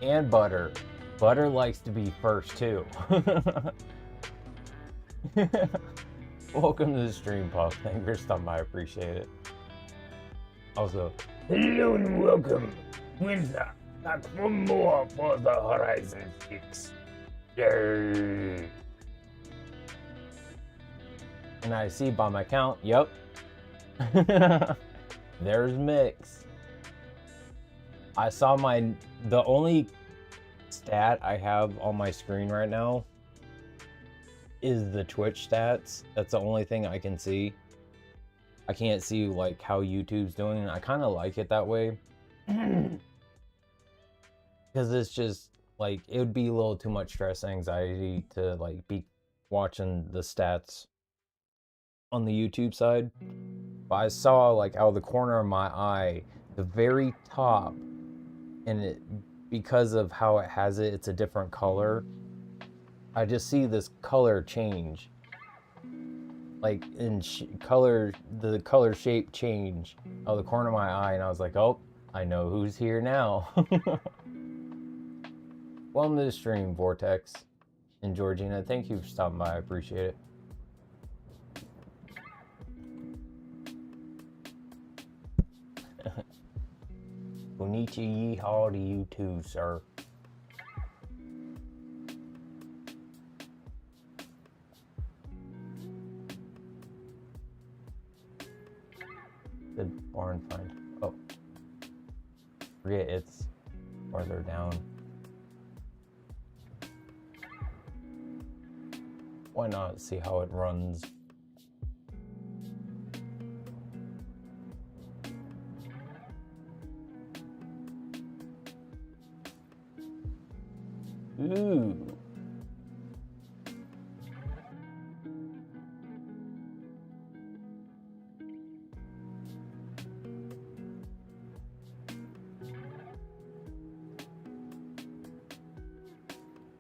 And Butter. Butter likes to be first too. Welcome to the stream, Puff. Thank you for stopping by. I appreciate it. Also, hello and welcome. Winter, back for more Forza Horizon 6. Yay! And I see by my count, yep. There's Mix. I saw the only stat I have on my screen right now is the Twitch stats. That's the only thing I can see. I can't see like how YouTube's doing. I kind of like it that way. Because it's just like it would be a little too much stress and anxiety to like be watching the stats on the YouTube side. But I saw like out of the corner of my eye, the very top, and it, because of how it has it, it's a different color. I just see this color change, like in color, the color shape change out of the corner of my eye, and I was like, oh, I know who's here now. Welcome to the stream, Vortex and Georgina. Thank you for stopping by. I appreciate it. Konnichiwa yeehaw to you too, sir. Good barn find. Oh. Forget it's farther down. Why not see how it runs? Ooh.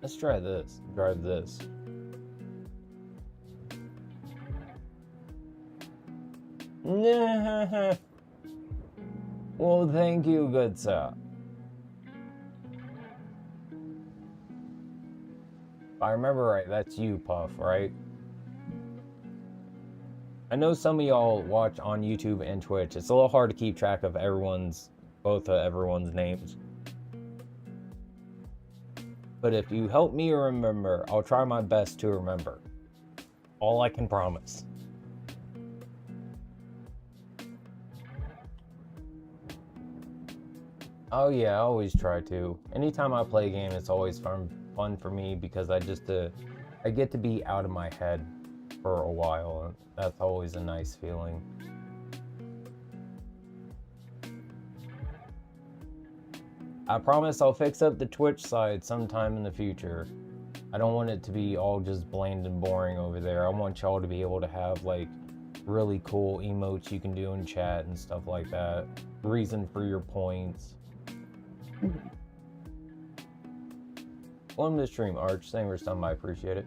Let's try this. Drive this. Nah. Well, thank you, good sir. If I remember right, that's you, Puff, right? I know some of y'all watch on YouTube and Twitch. It's a little hard to keep track of both of everyone's names. But if you help me remember, I'll try my best to remember. All I can promise. Oh yeah, I always try to. Anytime I play a game, it's always fun for me because I get to be out of my head for a while, and that's always a nice feeling. I promise I'll fix up the Twitch side sometime in the future. I don't want it to be all just bland and boring over there. I want y'all to be able to have like really cool emotes you can do in chat and stuff like that. Reason for your points. Welcome to the stream, Arch. Thank you for stopping by. I appreciate it.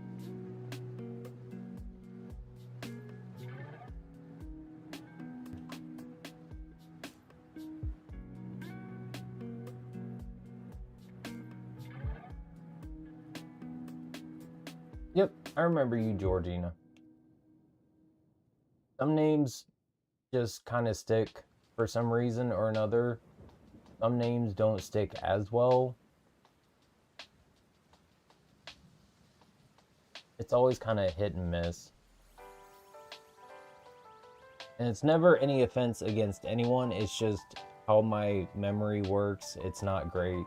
Yep, I remember you, Georgina. Some names just kind of stick for some reason or another. Some names don't stick as well. It's always kind of hit and miss. And it's never any offense against anyone, it's just how my memory works. It's not great.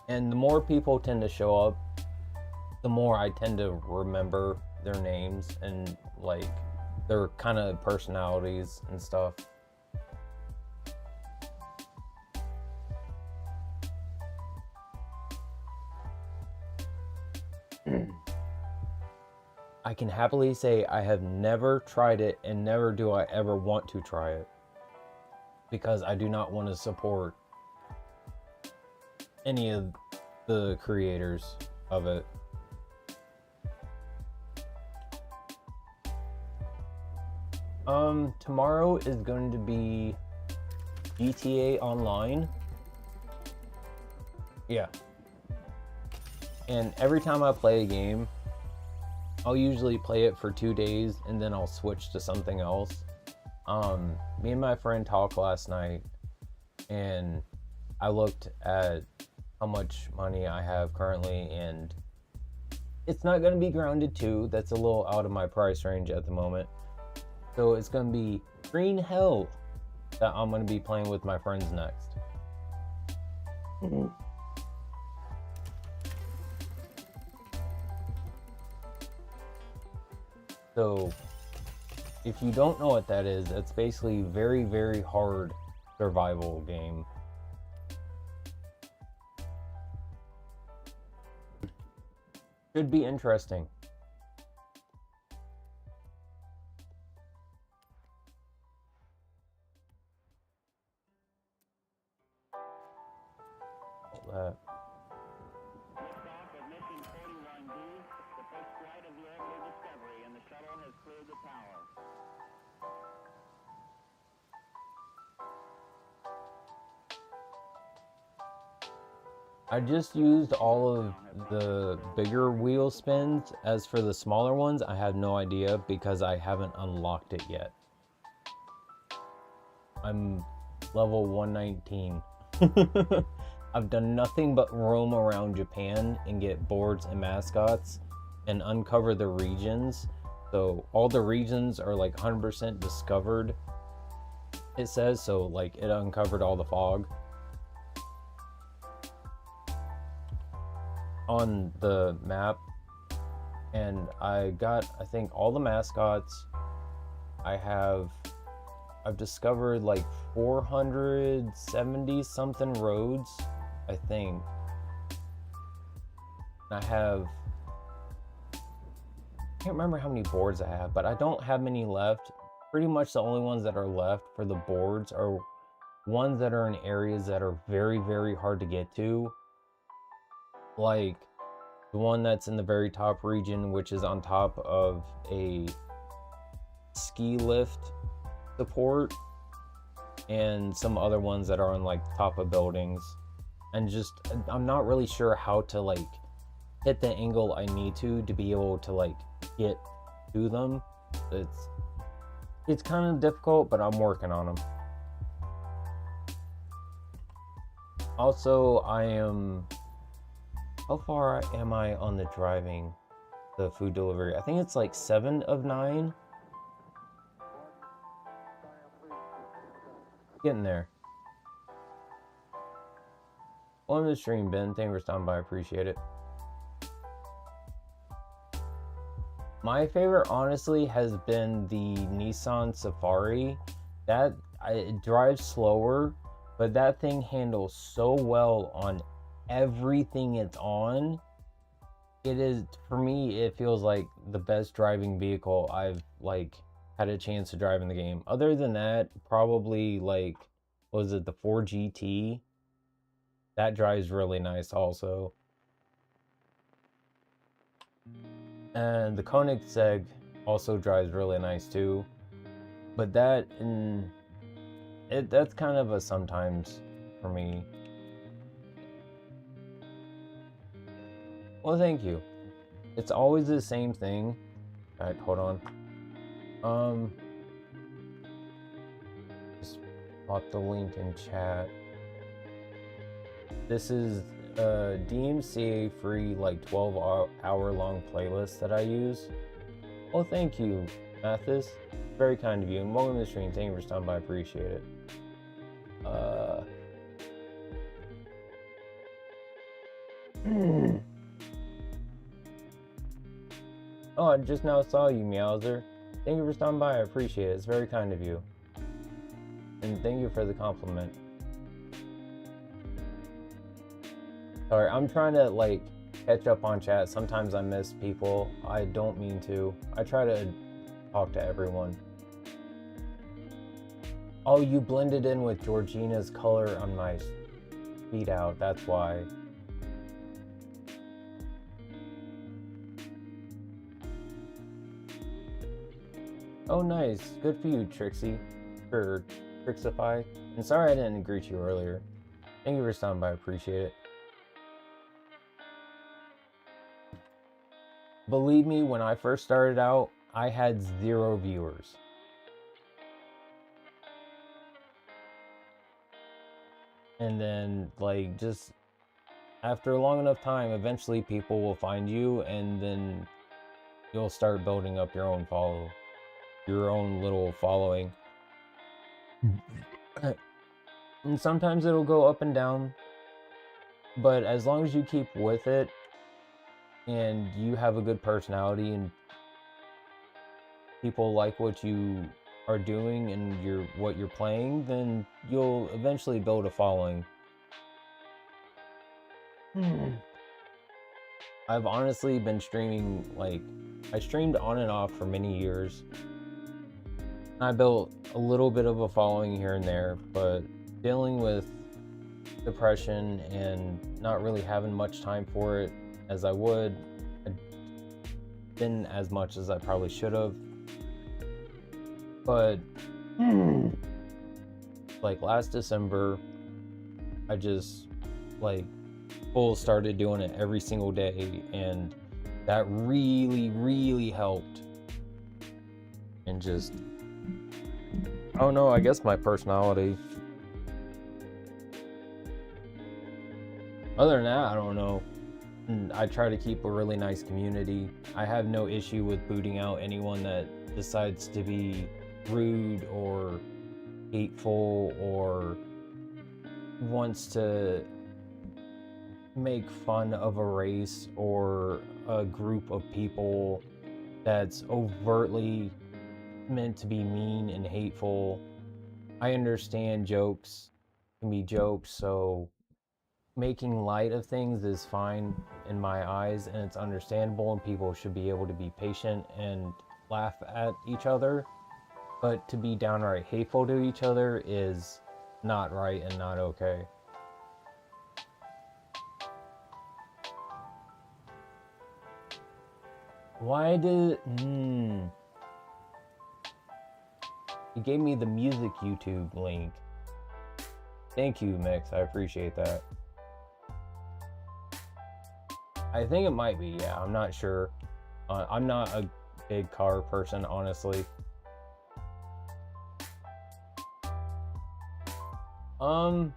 And the more people tend to show up, the more I tend to remember their names and like their kind of personalities and stuff. I can happily say I have never tried it, and never do I ever want to try it, because I do not want to support any of the creators of it. Tomorrow is going to be GTA Online. Yeah. And every time I play a game, I'll usually play it for 2 days and then I'll switch to something else. Me and my friend talked last night and I looked at how much money I have currently, and it's not going to be Grounded 2. That's a little out of my price range at the moment. So it's going to be Green Hell that I'm going to be playing with my friends next. So if you don't know what that is, it's basically very, very hard survival game. Should be interesting. That. I just used all of the bigger wheel spins. As for the smaller ones, I have no idea because I haven't unlocked it yet. I'm level 119. I've done nothing but roam around Japan and get boards and mascots and uncover the regions. So all the regions are like 100% discovered, it says. So like it uncovered all the fog on the map, and I got, I think, all the mascots. I've discovered like 470 something roads, I think. I can't remember how many boards I have, but I don't have many left. Pretty much the only ones that are left for the boards are ones that are in areas that are very, very hard to get to. Like the one that's in the very top region, which is on top of a ski lift support, and some other ones that are on like top of buildings. And just, I'm not really sure how to like hit the angle I need to be able to like get to them. It's kind of difficult, but I'm working on them. Also, how far am I on the driving, the food delivery? I think it's like 7 of 9. Getting there. On the stream, Ben. Thank you for stopping by. I appreciate it. My favorite, honestly, has been the Nissan Safari. It drives slower, but that thing handles so well on everything it's on. It is, for me, it feels like the best driving vehicle I've like had a chance to drive in the game. Other than that, probably like, what was it, the 4GT? That drives really nice also. And the Koenigsegg also drives really nice too. But that's kind of a sometimes for me. Well, thank you. It's always the same thing. Alright, hold on. Just pop the link in chat. This is a DMCA free like 12-hour long playlist that I use. Well, thank you, Mathis. Very kind of you, and welcome to the stream. Thank you for stopping by. I appreciate it. Oh, I just now saw you, Meowser. Thank you for stopping by. I appreciate it. It's very kind of you. And thank you for the compliment. Sorry, I'm trying to like catch up on chat. Sometimes I miss people. I don't mean to. I try to talk to everyone. Oh, you blended in with Georgina's color on my feed out. That's why. Oh, nice. Good for you, Trixie. Or Trixify. And sorry I didn't greet you earlier. Thank you for stopping by. I appreciate it. Believe me, when I first started out, I had 0 viewers. And then, like, just after a long enough time, eventually people will find you, and then you'll start building up your own little following. And sometimes it'll go up and down, but as long as you keep with it and you have a good personality and people like what you are doing and what you're playing, then you'll eventually build a following. I've honestly been streaming, like, I streamed on and off for many years. I built a little bit of a following here and there, but dealing with depression and not really having much time for it as I would, I didn't as much as I probably should have. But like last December, I just like started doing it every single day, and that really helped. And just, oh no, I guess my personality. Other than that, I don't know. I try to keep a really nice community. I have no issue with booting out anyone that decides to be rude or hateful or wants to make fun of a race or a group of people that's overtly meant to be mean and hateful. I understand jokes can be jokes, so making light of things is fine in my eyes, and it's understandable, and people should be able to be patient and laugh at each other. But to be downright hateful to each other is not right and not okay. Why did... He gave me the music YouTube link. Thank you, Mix. I appreciate that. I think it might be, yeah. I'm not sure. I'm not a big car person, honestly. To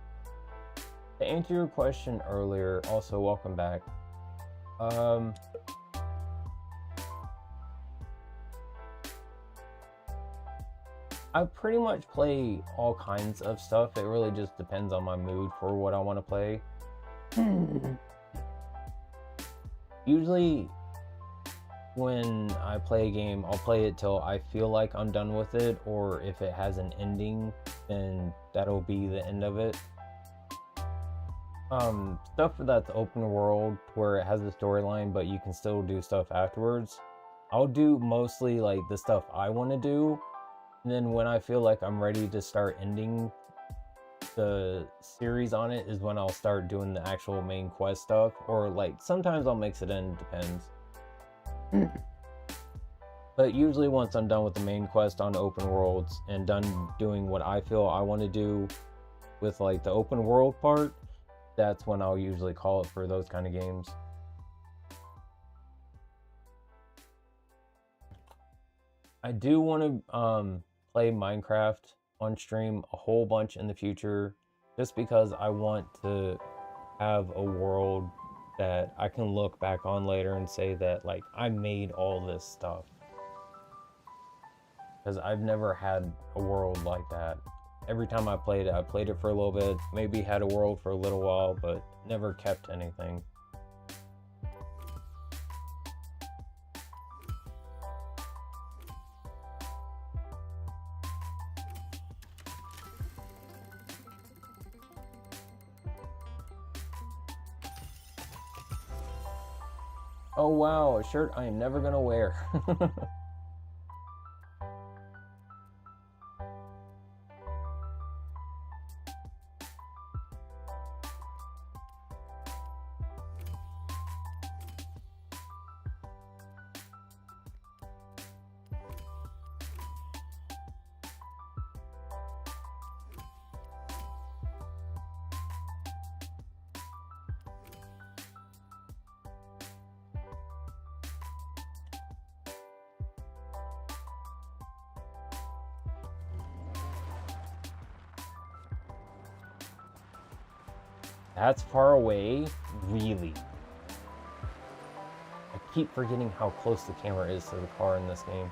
answer your question earlier, also welcome back. I pretty much play all kinds of stuff. It really just depends on my mood for what I want to play. Usually, when I play a game, I'll play it till I feel like I'm done with it, or if it has an ending, then that'll be the end of it. Stuff that's open world, where it has a storyline, but you can still do stuff afterwards. I'll do mostly like the stuff I want to do, and then when I feel like I'm ready to start ending the series on it is when I'll start doing the actual main quest stuff, or like sometimes I'll mix it in, depends. But usually once I'm done with the main quest on open worlds and done doing what I feel I want to do with like the open world part, that's when I'll usually call it for those kind of games. I do want to play Minecraft on stream a whole bunch in the future, just because I want to have a world that I can look back on later and say that like I made all this stuff, because I've never had a world like that. Every time I played it for a little bit, maybe had a world for a little while, but never kept anything. Oh wow, a shirt I am never gonna wear. That's far away? Really? I keep forgetting how close the camera is to the car in this game.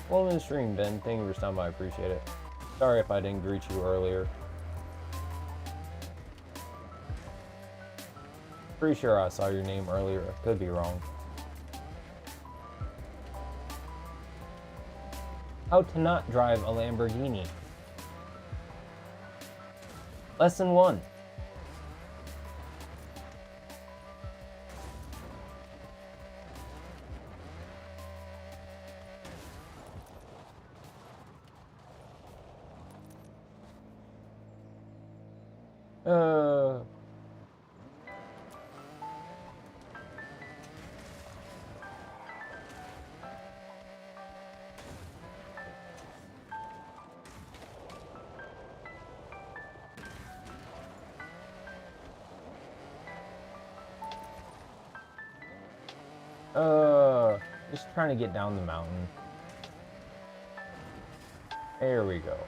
Welcome to the stream, Ben. Thank you for stopping by. I appreciate it. Sorry if I didn't greet you earlier. Pretty sure I saw your name earlier. I could be wrong. How to not drive a Lamborghini. Lesson 1. Just trying to get down the mountain. There we go.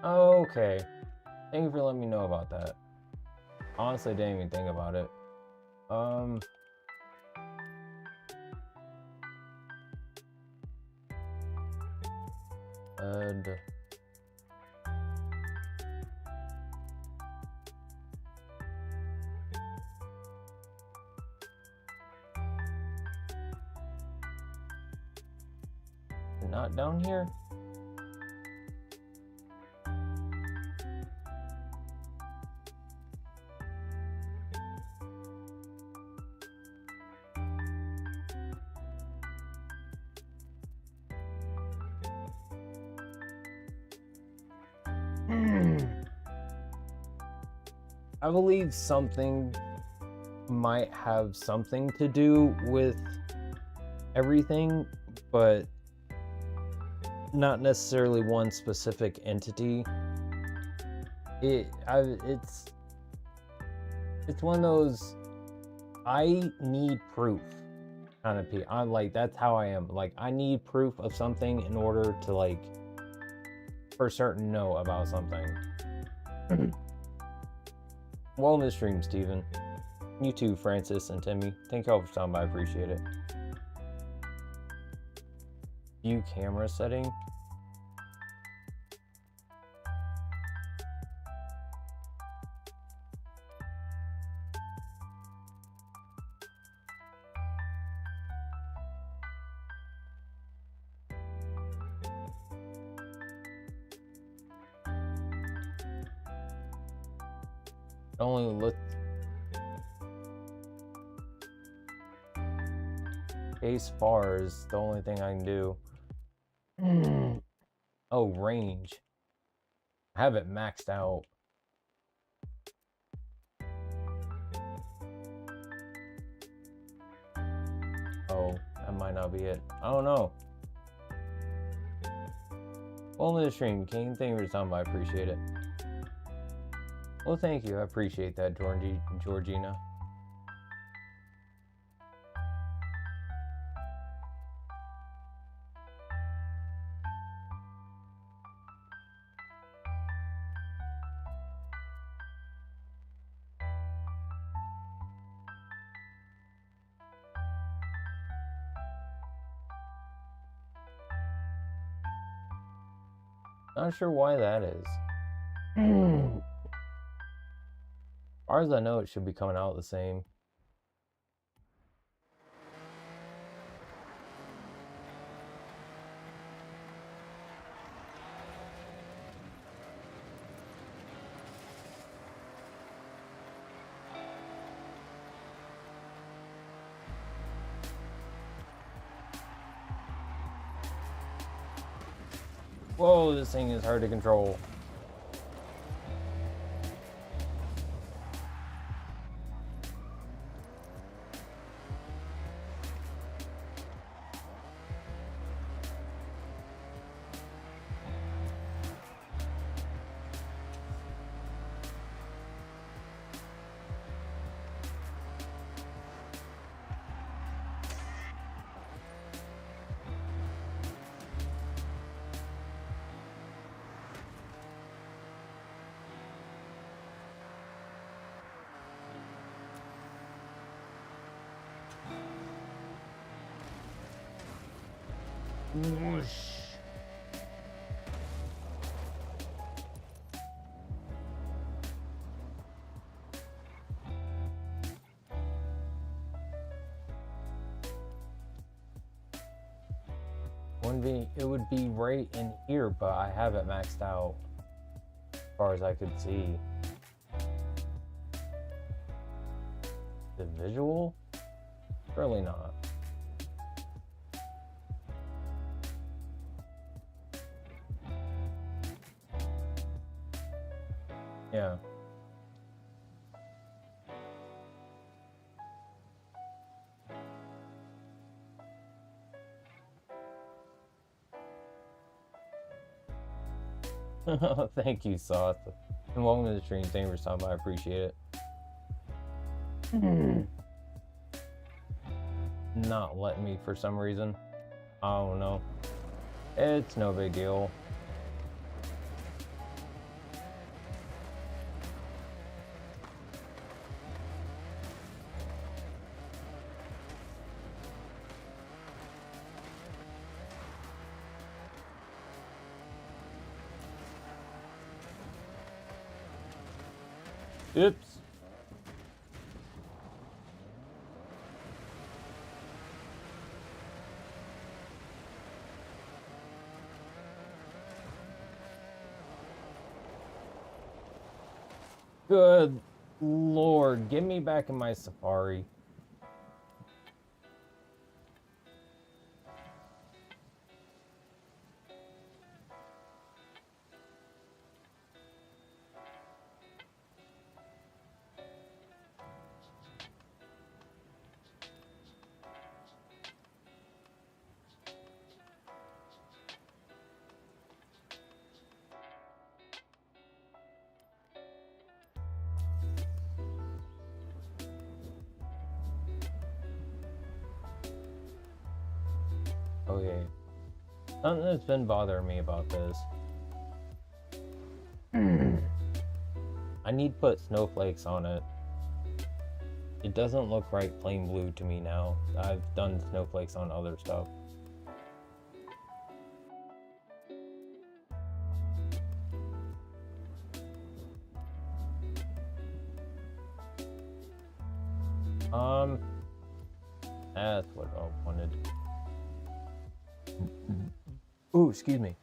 Okay. Thank you for letting me know about that. Honestly, didn't even think about it. Not down here? I believe something might have something to do with everything, but not necessarily one specific entity. It's one of those I need proof kind of people. I'm like, that's how I am. Like, I need proof of something in order to, like, for certain know about something. Welcome to the stream, Steven. You too, Francis and Timmy. Thank y'all for stopping by. I appreciate it. View camera setting. Only look. Case far is the only thing I can do. Oh, range. I have it maxed out. Oh, that might not be it. I don't know. Welcome to the stream, King. Thank you for stopping by. I appreciate it. Well, thank you. I appreciate that, Georgina. Not sure why that is. As far as I know, it should be coming out the same. Whoa, this thing is hard to control. Whoosh. It would be right in here, but I have it maxed out as far as I could see. The visual? Surely not. Yeah. Thank you, Sauce. And welcome to the stream. Thank you for stopping by. I appreciate it. Not letting me for some reason. I don't know. It's no big deal. Oops. Good Lord, get me back in my Safari. Okay. Something that's been bothering me about this. I need to put snowflakes on it. It doesn't look right plain blue to me now. I've done snowflakes on other stuff. That's what I wanted. Ooh, excuse me.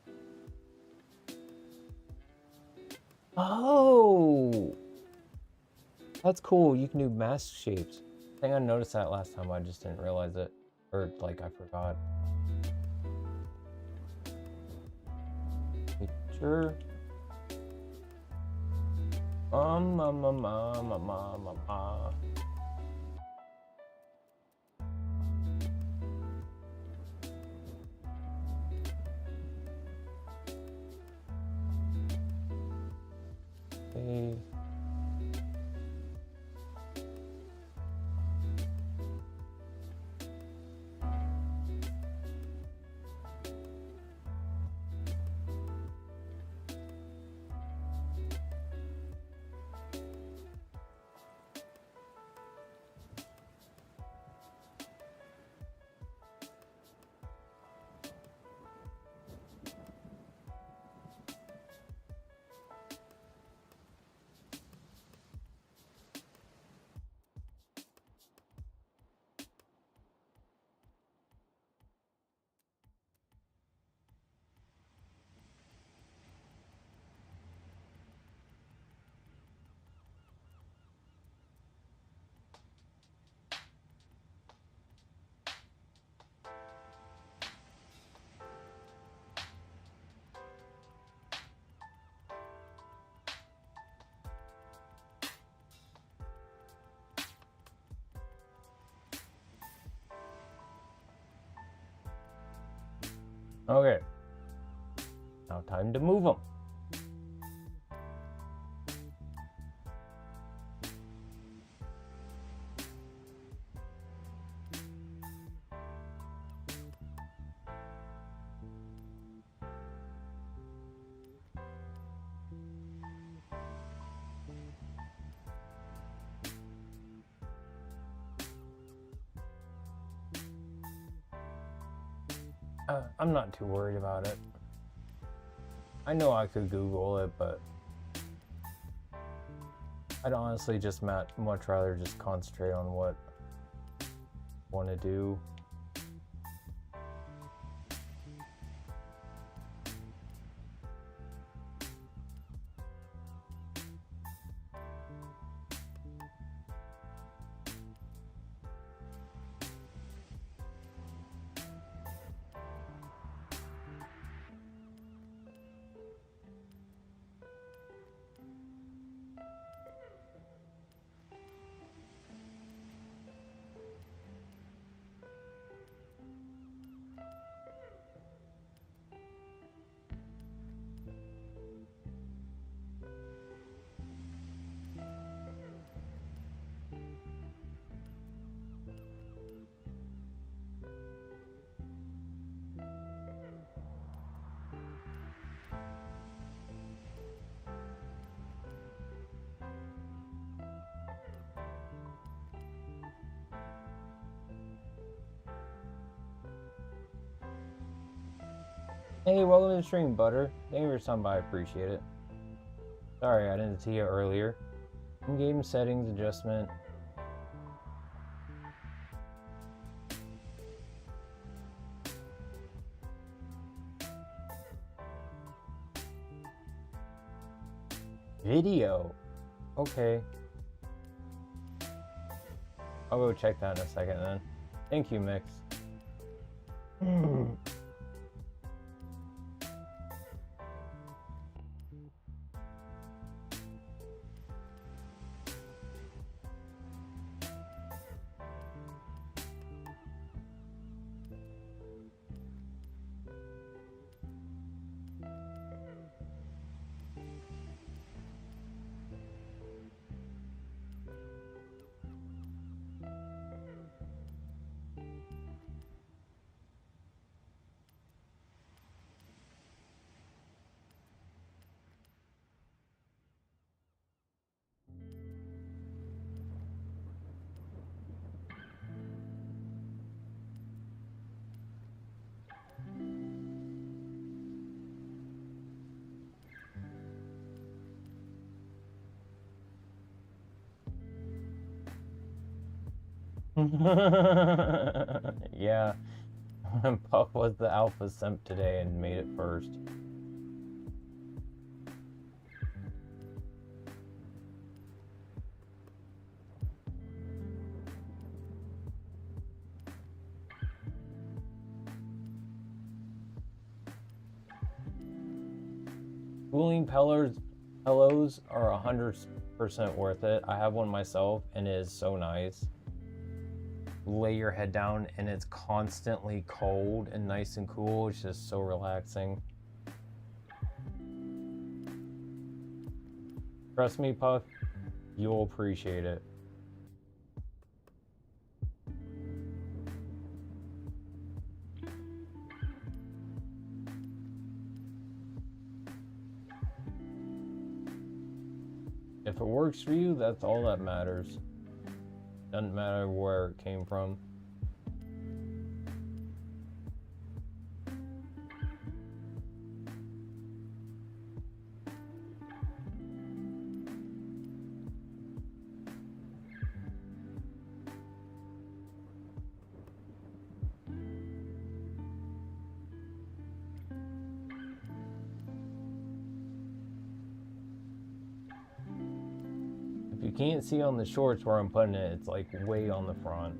Oh! That's cool. You can do mask shapes. I think I noticed that last time. I just didn't realize it. Or, like, I forgot. Picture. Okay. Okay. Now time to move them. I'm not too worried about it. I know I could Google it, but I'd honestly just much rather just concentrate on what I want to do. Hey, welcome to the stream, Butter. Thank you for stopping by, I appreciate it. Sorry, I didn't see you earlier. In-game settings adjustment. Video. Okay. I'll go check that in a second then. Thank you, Mix. Yeah, Puff was the alpha simp today and made it first. Cooling pillows are 100% worth it. I have one myself and it is so nice. Lay your head down and it's constantly cold and nice and cool. It's just so relaxing. Trust me, Puff, you'll appreciate it. If it works for you, that's all that matters. Doesn't matter where it came from. If you can't see on the shorts where I'm putting it, it's like way on the front.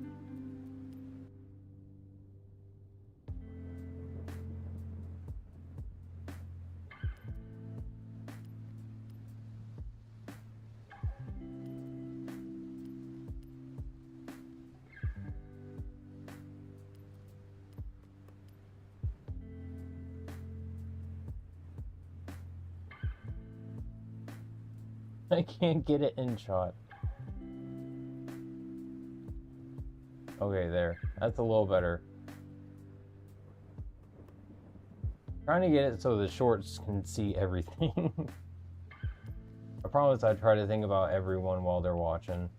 I can't get it in shot. Okay, there. That's a little better. Trying to get it so the shorts can see everything. I promise I try to think about everyone while they're watching.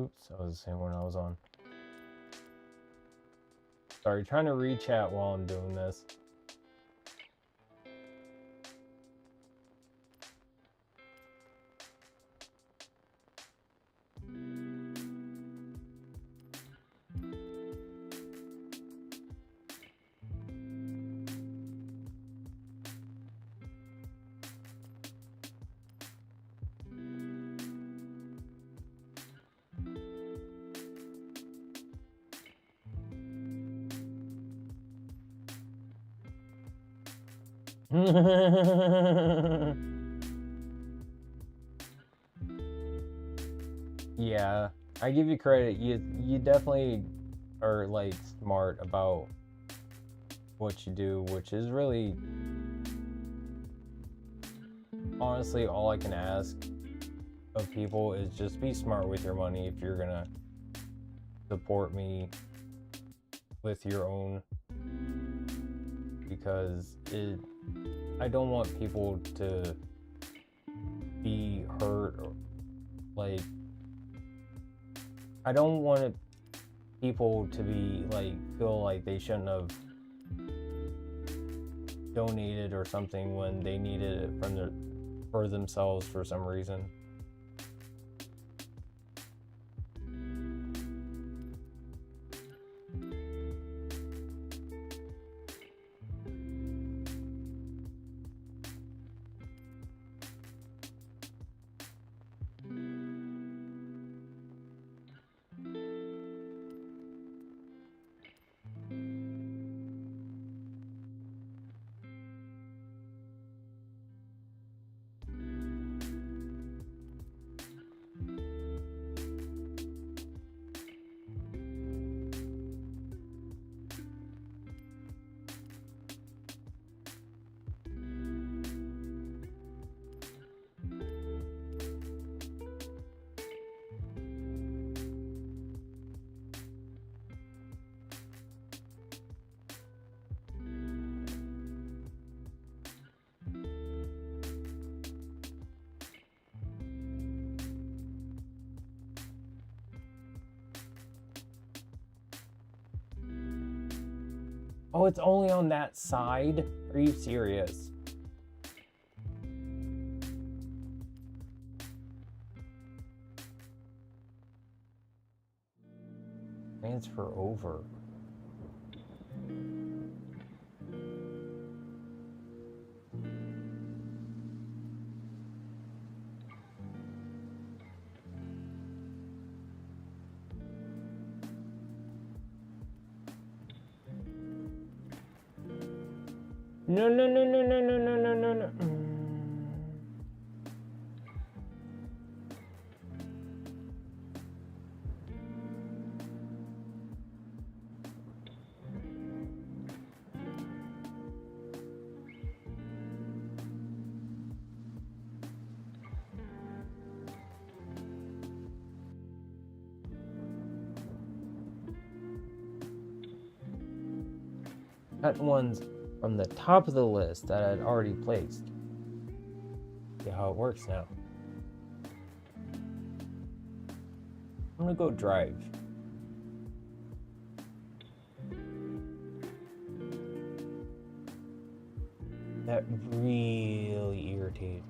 Oops, that was the same one I was on. Sorry, trying to read chat while I'm doing this. Yeah, I give you credit. You definitely are like smart about what you do, which is really honestly all I can ask of people is just be smart with your money if you're gonna support me with your own, because I don't want people to be hurt or like I don't want people to be like feel like they shouldn't have donated or something when they needed it for themselves for some reason. Oh, it's only on that side? Are you serious? Transfer over. No. Cut ones from the top of the list that I'd already placed. See how it works now. I'm gonna go drive. That really irritated.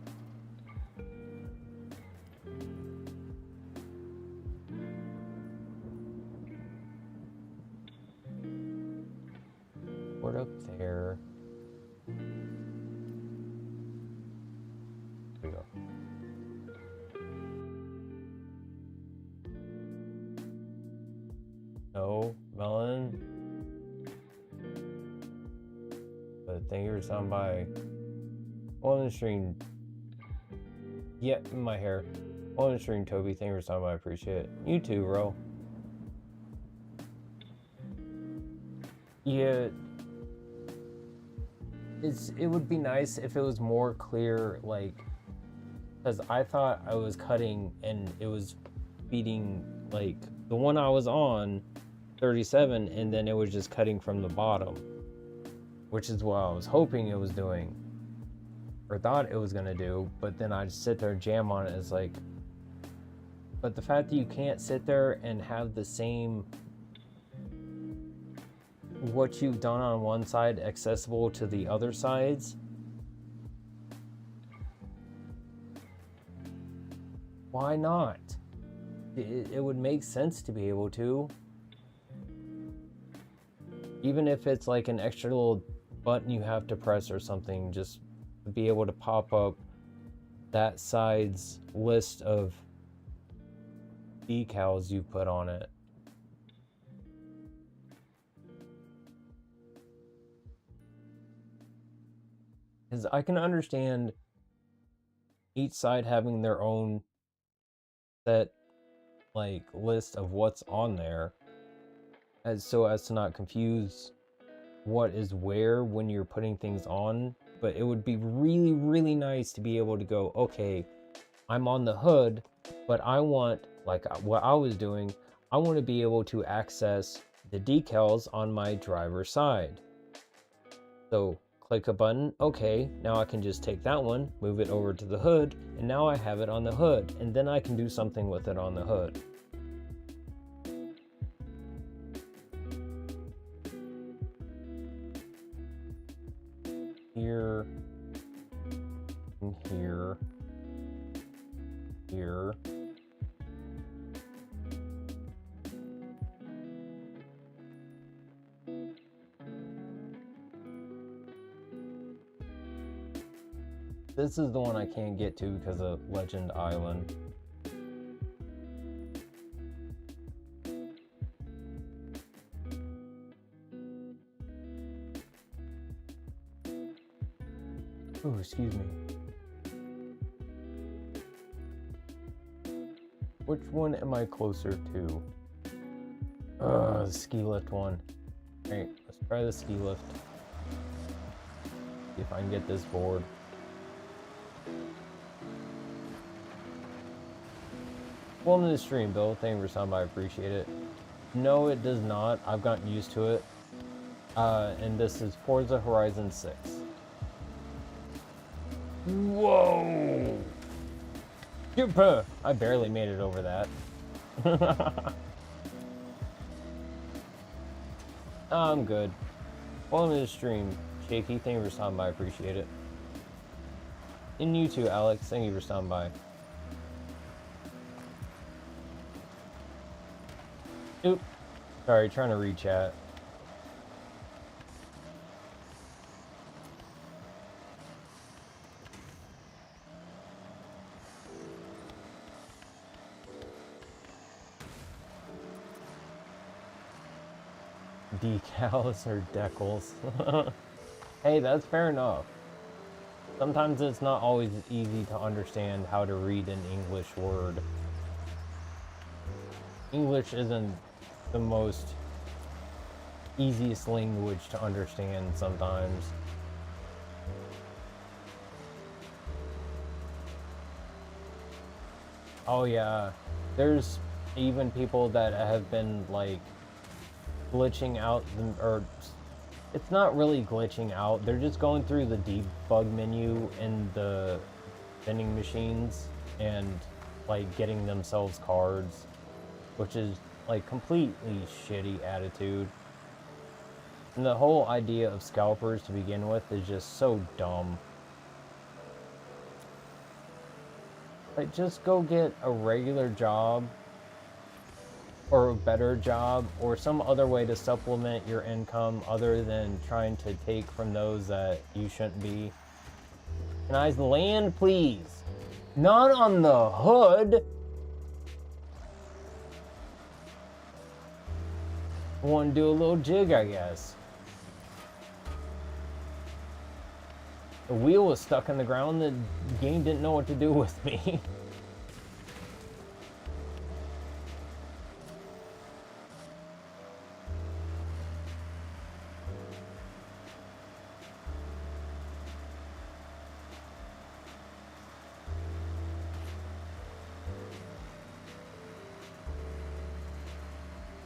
Port up there. There we go. No, Melon. But thank you for stopping by. On the stream. Yeah, my hair. On the stream, Toby. Thank you for stopping by. I appreciate it. You too, bro. Yeah. It would be nice if it was more clear, like, because I thought I was cutting and it was feeding, like, the one I was on, 37, and then it was just cutting from the bottom, which is what I was hoping it was doing, or thought it was going to do, but then I just sit there and jam on it. It's like, But the fact that you can't sit there and have the same what you've done on one side accessible to the other sides, why not? It would make sense to be able to. Even if it's like an extra little button you have to press or something, just to be able to pop up that side's list of decals you put on it. Because I can understand each side having their own set like list of what's on there, as to not confuse what is where when you're putting things on. But it would be really, really nice to be able to go, okay, I'm on the hood, but I want, like what I was doing, I want to be able to access the decals on my driver's side. So click a button, okay, now I can just take that one, move it over to the hood, and now I have it on the hood, and then I can do something with it on the hood. Here, here, here. This is the one I can't get to because of Legend Island. Oh, excuse me. Which one am I closer to? The ski lift one. Alright, let's try the ski lift. See if I can get this board. Welcome to the stream, Bill. Thank you for stopping by. I appreciate it. No, it does not. I've gotten used to it. And this is Forza Horizon 6. Whoa! Super! I barely made it over that. I'm good. Welcome to the stream, Shaky. Thank you for stopping by. I appreciate it. And you too, Alex. Thank you for stopping by. Oop. Sorry, trying to read chat. Decals or decals. Hey, that's fair enough. Sometimes it's not always easy to understand how to read an English word. English isn't the most easiest language to understand sometimes. Oh yeah, there's even people that have been like glitching out, or it's not really glitching out, they're just going through the debug menu in the vending machines and like getting themselves cards, which is like completely shitty attitude. And the whole idea of scalpers to begin with is just so dumb. Like, just go get a regular job or a better job or some other way to supplement your income other than trying to take from those that you shouldn't be. Can I land, please? Not on the hood. I want to do a little jig, I guess. The wheel was stuck in the ground. The game didn't know what to do with me.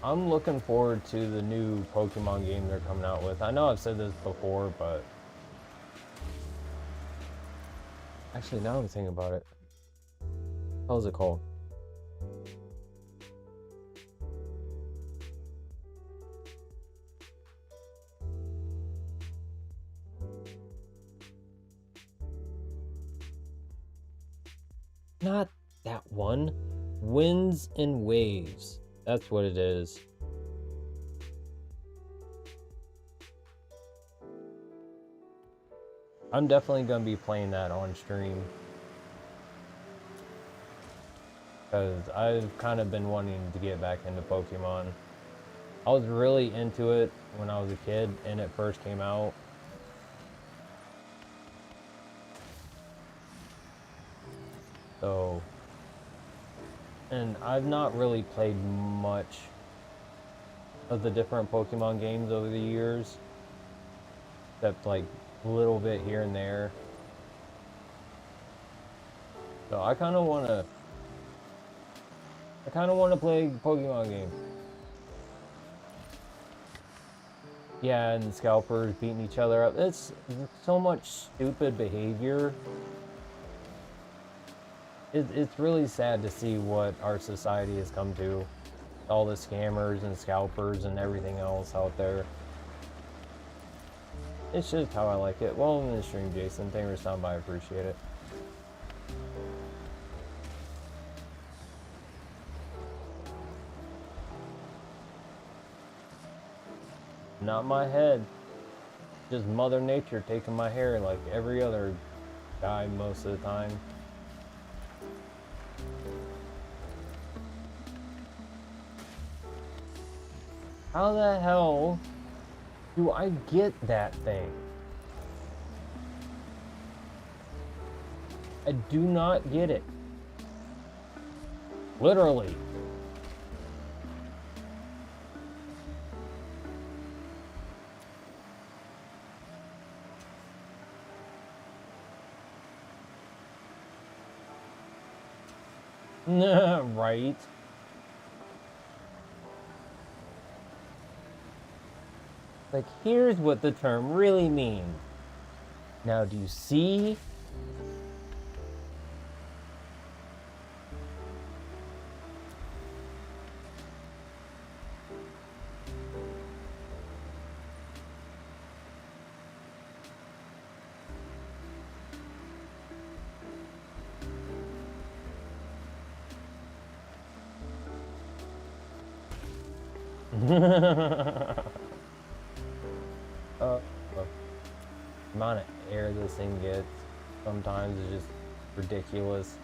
I'm looking forward to the new Pokemon game they're coming out with. I know I've said this before, but actually now I'm thinking about it. How's it called? not that one. Winds and Waves. That's what it is. I'm definitely going to be playing that on stream. Because I've kind of been wanting to get back into Pokemon. I was really into it when I was a kid and it first came out. So, and I've not really played much of the different Pokemon games over the years. Except like a little bit here and there. So I kind of want to play a Pokemon game. Yeah, and scalpers beating each other up. It's so much stupid behavior. It's really sad to see what our society has come to. All the scammers and scalpers and everything else out there. It's just how I like it. Well, in the stream, Jason. Thank you for stopping by. I appreciate it. Not my head. Just Mother Nature taking my hair like every other guy most of the time. How the hell do I get that thing? I do not get it. Literally. Right. Like, here's what the term really means. Now, do you see? The amount of air this thing gets sometimes is just ridiculous.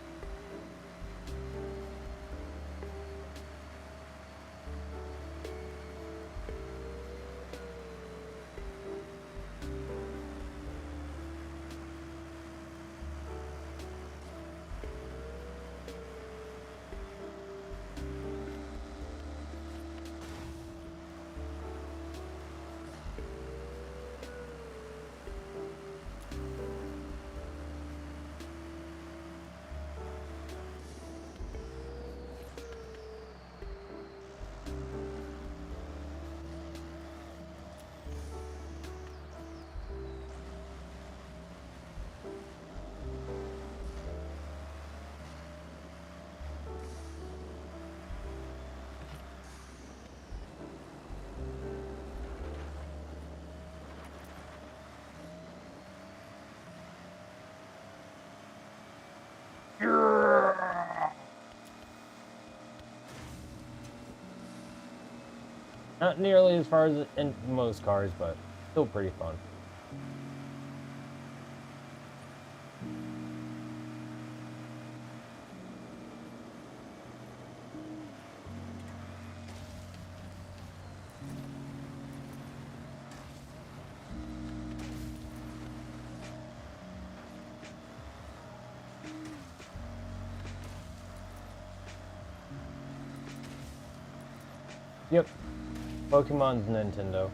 Not nearly as far as in most cars, but still pretty fun. Yep. Pokemon's Nintendo.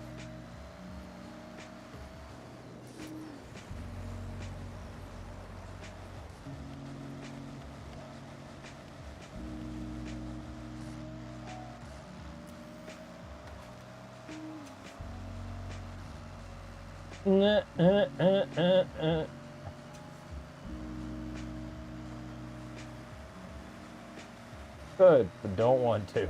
Good, but don't want to.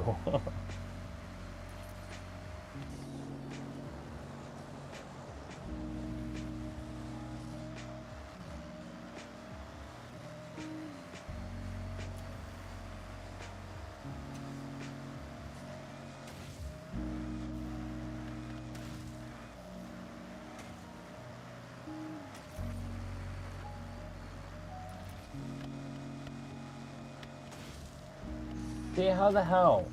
See, how the hell?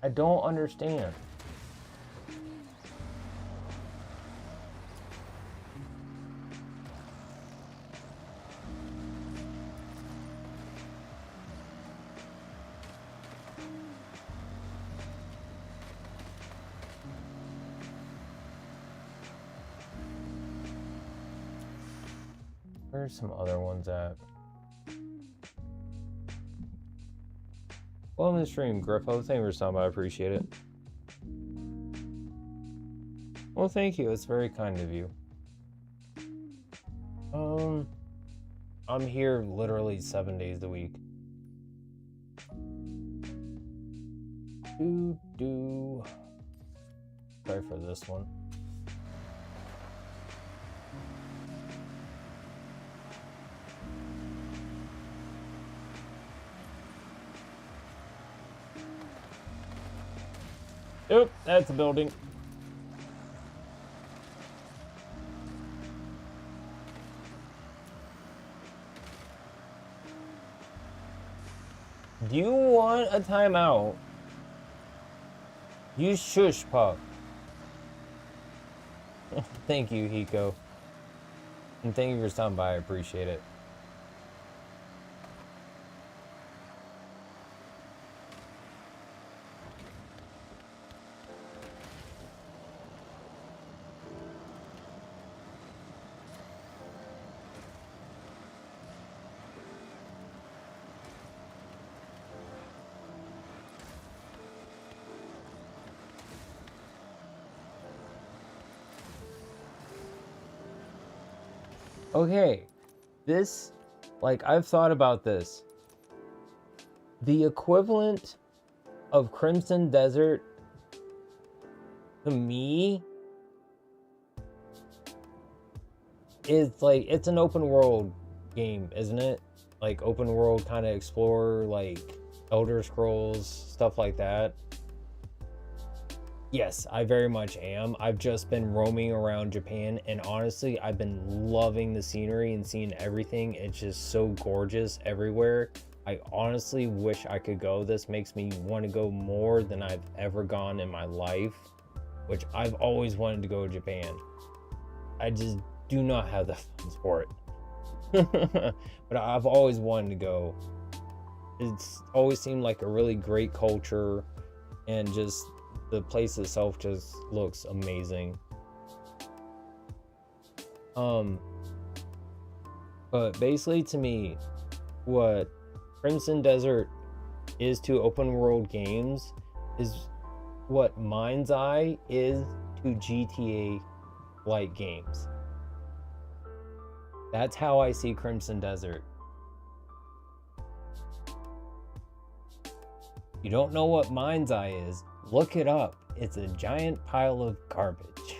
I don't understand. Where's some other ones at? Welcome to the stream, Griffo. Thank you for stopping by. I appreciate it. Well, thank you. It's very kind of you. I'm here literally 7 days a week. Sorry for this one. Oop, that's a building. Do you want a timeout? You shush, pup. Thank you, Hiko. And thank you for stopping by. I appreciate it. Okay, this, like, I've thought about this. The equivalent of Crimson Desert, to me, is like, it's an open world game, isn't it? Like, open world kind of explorer, like Elder Scrolls, stuff like that. Yes, I very much am. I've just been roaming around Japan, and honestly, I've been loving the scenery and seeing everything. It's just so gorgeous everywhere. I honestly wish I could go. This makes me want to go more than I've ever gone in my life, which I've always wanted to go to Japan. I just do not have the funds for it. But I've always wanted to go. It's always seemed like a really great culture, and just the place itself just looks amazing. But basically, to me, what Crimson Desert is to open world games is what Mind's Eye is to GTA like games. That's how I see Crimson Desert. You don't know what Mind's Eye is? Look it up. It's a giant pile of garbage.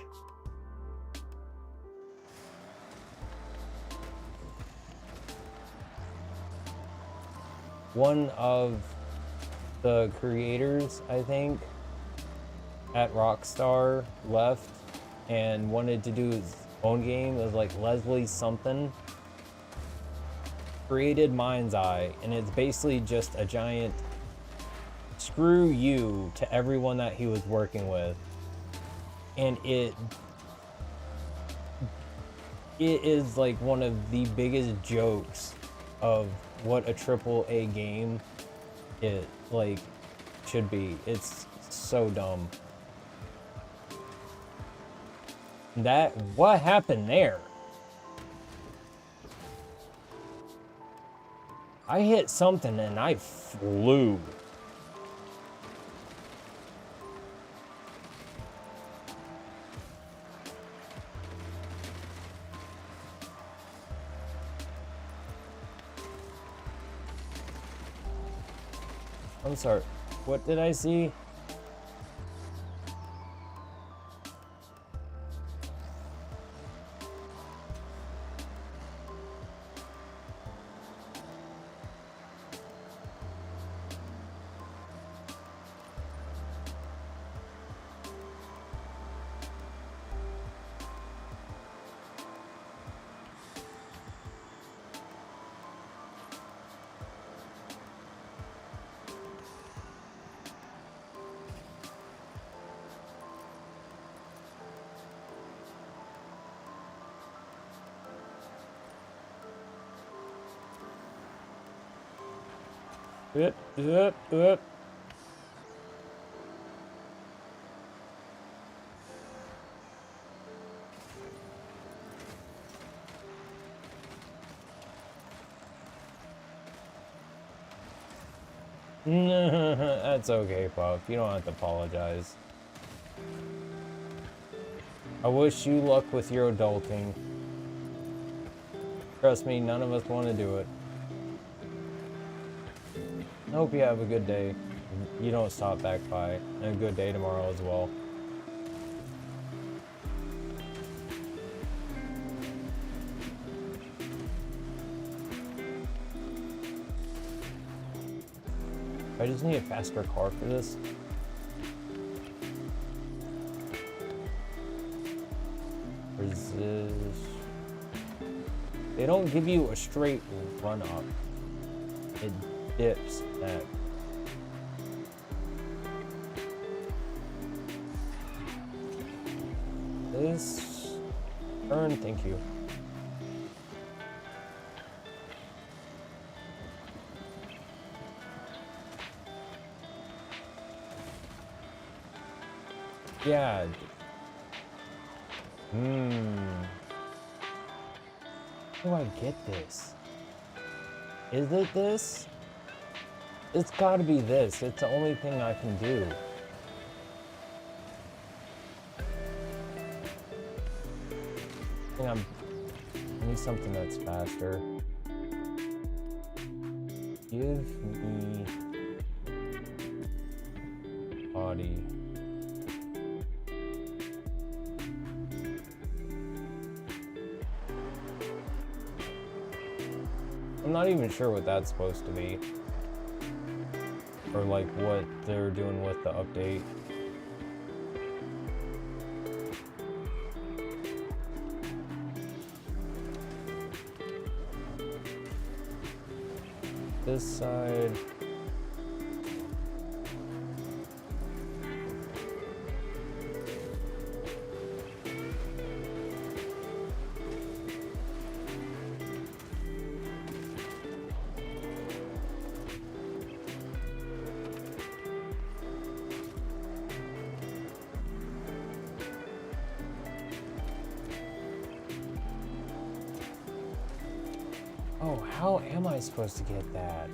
One of the creators, I think, at Rockstar left and wanted to do his own game. It was like Leslie something. Created Mind's Eye, and it's basically just a giant screw you to everyone that he was working with. And it is like one of the biggest jokes of what a AAA game it like should be. It's so dumb. What happened there? I hit something and I flew. I'm sorry, what did I see? Up, up, up. That's okay, Puff. You don't have to apologize. I wish you luck with your adulting. Trust me, none of us want to do it. I hope you have a good day. You don't stop back by. And a good day tomorrow as well. I just need a faster car for this. Resist. They don't give you a straight run up. It dips at. This turn, thank you. Yeah. How do I get this? Is it this? It's gotta be this. It's the only thing I can do. I need something that's faster. Give me body. I'm not even sure what that's supposed to be. Or like what they're doing with the update. This side. Oh, how am I supposed to get that?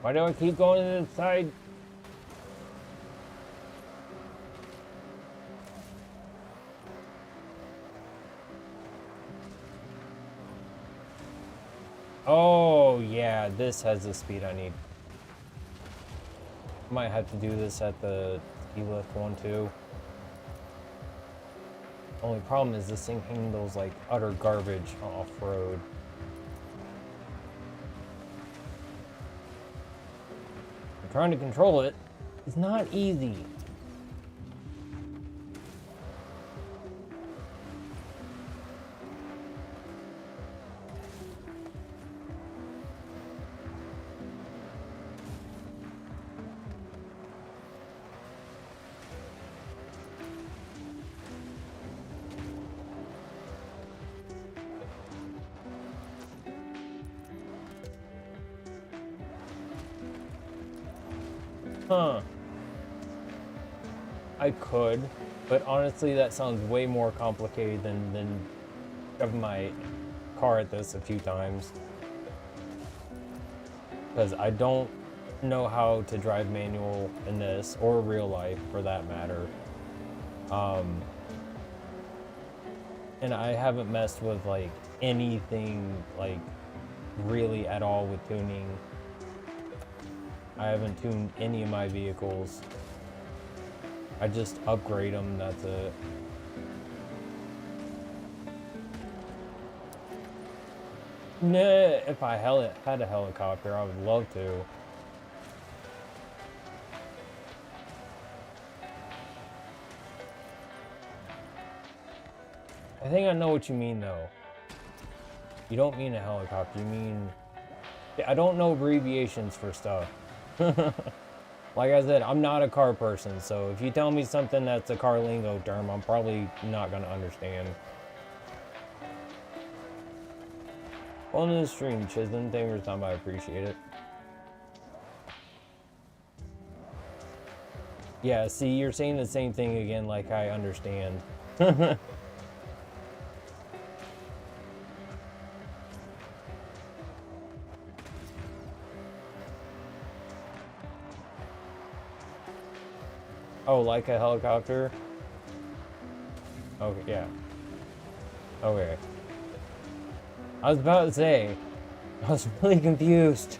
Why do I keep going inside? Oh, yeah, this has the speed I need. Might have to do this at the E-Lift one too. Only problem is this thing handles like utter garbage off-road. Trying to control it is not easy. Huh. I could, but honestly that sounds way more complicated than shoving my car at this a few times. Because I don't know how to drive manual in this, or real life for that matter. And I haven't messed with like anything like really at all with tuning. I haven't tuned any of my vehicles. I just upgrade them, that's it. Nah, if I had a helicopter, I would love to. I think I know what you mean, though. You don't mean a helicopter, you mean... I don't know abbreviations for stuff. Like I said, I'm not a car person, so if you tell me something that's a car lingo term, I'm probably not gonna understand. On the stream, Chisholm, thank you for time, I appreciate it. Yeah, see, you're saying the same thing again, like I understand. Oh, like a helicopter? Okay, yeah. Okay. I was about to say, I was really confused.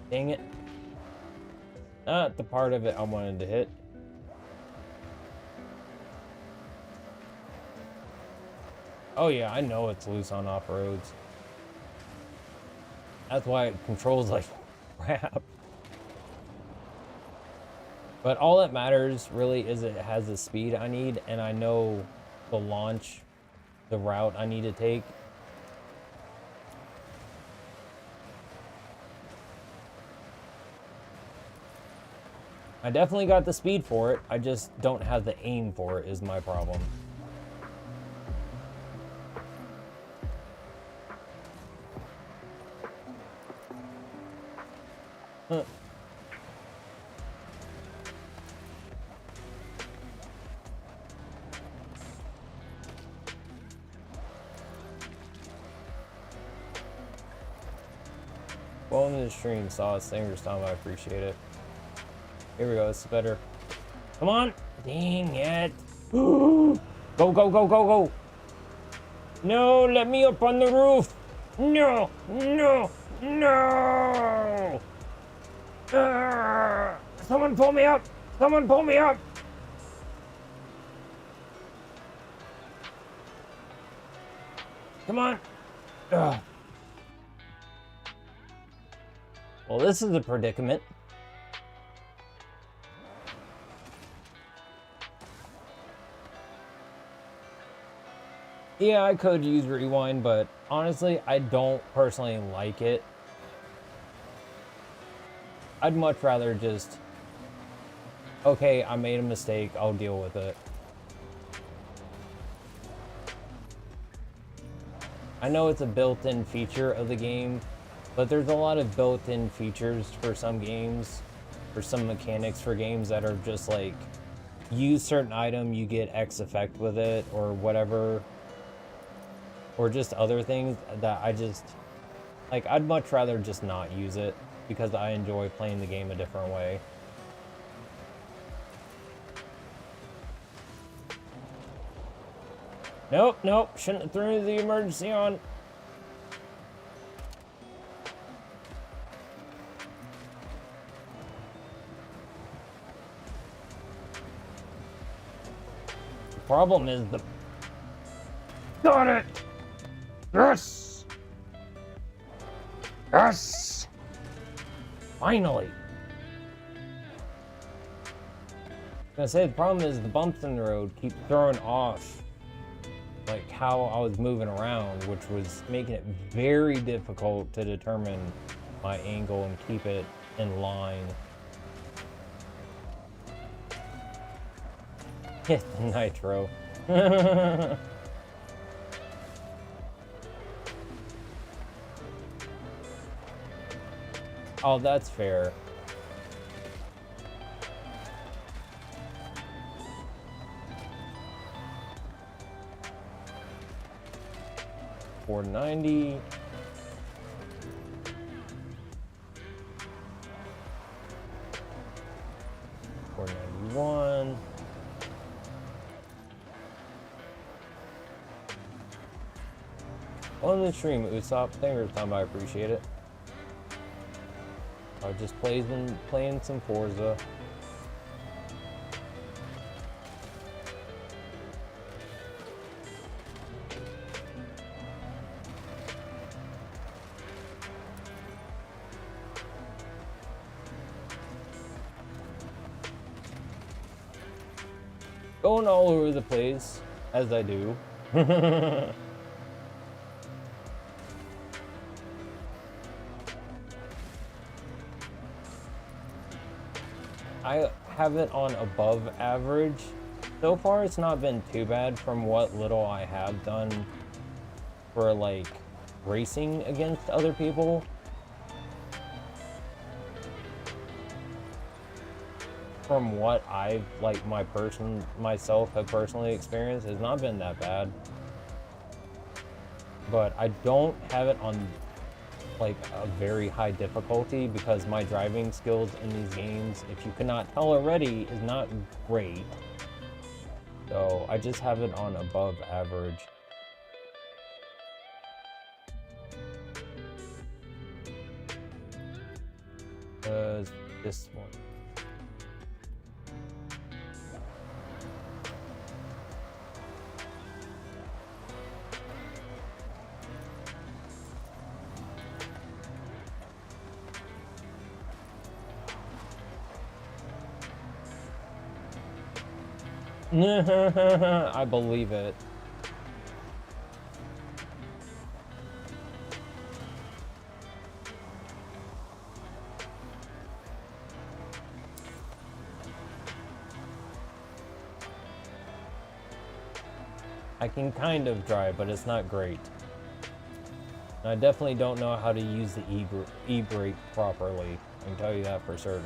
Dang it. Not the part of it I wanted to hit. Oh yeah, I know it's loose on off-roads. That's why it controls like crap. But all that matters really is it has the speed I need, and I know the launch, the route I need to take. I definitely got the speed for it, I just don't have the aim for it is my problem. Huh. Welcome to the stream, saw us singers time, I appreciate it. Here we go, this is better. Come on! Dang it! Go, go, go, go, go! No, let me up on the roof! No! No! No! Someone pull me up! Someone pull me up! Come on! Ugh. Well, this is a predicament. Yeah, I could use rewind, but honestly, I don't personally like it. I'd much rather just, okay, I made a mistake, I'll deal with it. I know it's a built-in feature of the game, but there's a lot of built-in features for some games, for some mechanics for games that are just like, use certain item, you get X effect with it, or whatever. Or just other things that I just, like, I'd much rather just not use it because I enjoy playing the game a different way. Nope, nope, shouldn't have thrown the emergency on. The problem is the... Got it! Yes! Yes! Finally! I was gonna say, the problem is the bumps in the road keep throwing off like how I was moving around, which was making it very difficult to determine my angle and keep it in line. Hit the nitro. Oh, that's fair. $490. $491. On the stream, Usopp, thank you for time, I appreciate it. I was just playing some Forza. Going all over the place, as I do. I have it on above average. So far, it's not been too bad from what little I have done for, like, racing against other people. From what I've, like, myself have personally experienced, it's not been that bad. But I don't have it on, like, a very high difficulty because my driving skills in these games, if you cannot tell already, is not great. So I just have it on above average. This one. I believe it. I can kind of drive, but it's not great. And I definitely don't know how to use the e-brake properly. I can tell you that for certain.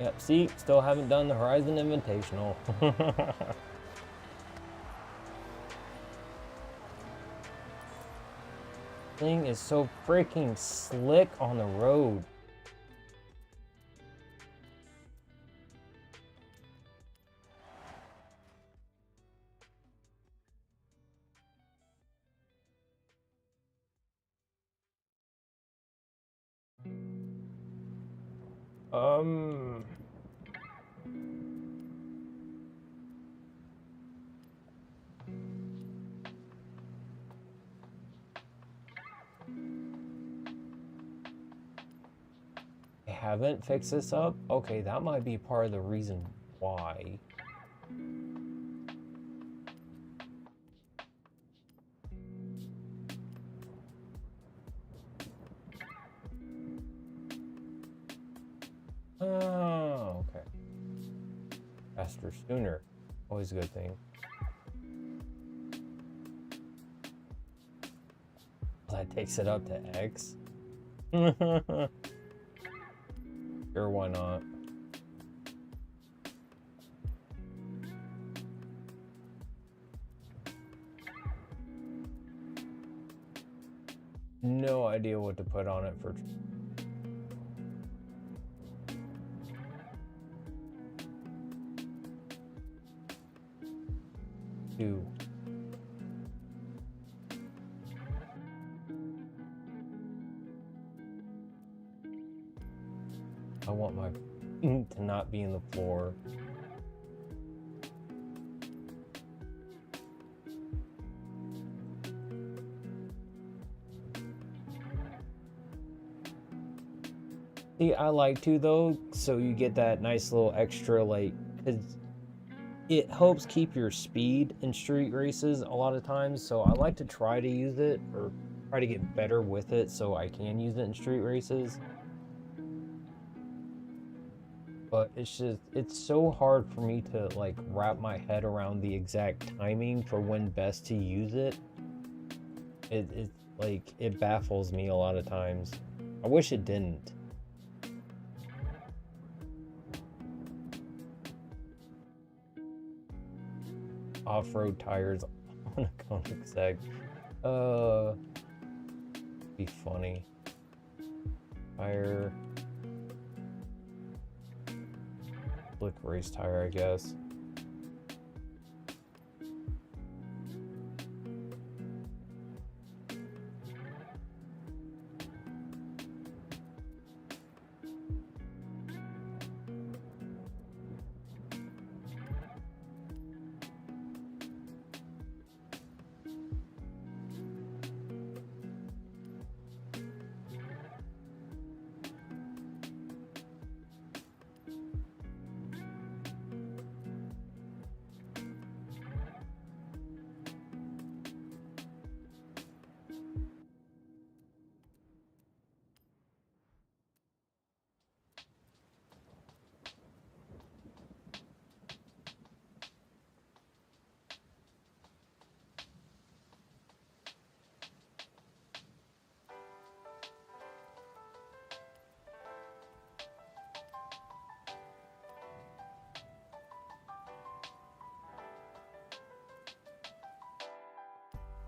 Yep, see? Still haven't done the Horizon Invitational. Thing is so freaking slick on the road. I haven't fixed this up? Okay, that might be part of the reason why. Oh, okay. Faster sooner. Always a good thing. That takes it up to X. Sure, why not? No idea what to put on it for. Two. I want my to not be in the floor. See, I like to though, so you get that nice little extra, like, 'cause it helps keep your speed in street races a lot of times, so I like to try to use it or try to get better with it so I can use it in street races. But it's so hard for me to, like, wrap my head around the exact timing for when best to use it. It's like, it baffles me a lot of times. I wish it didn't. Off-road tires on a comic seg. Be funny. Tire. Slick race tire, I guess.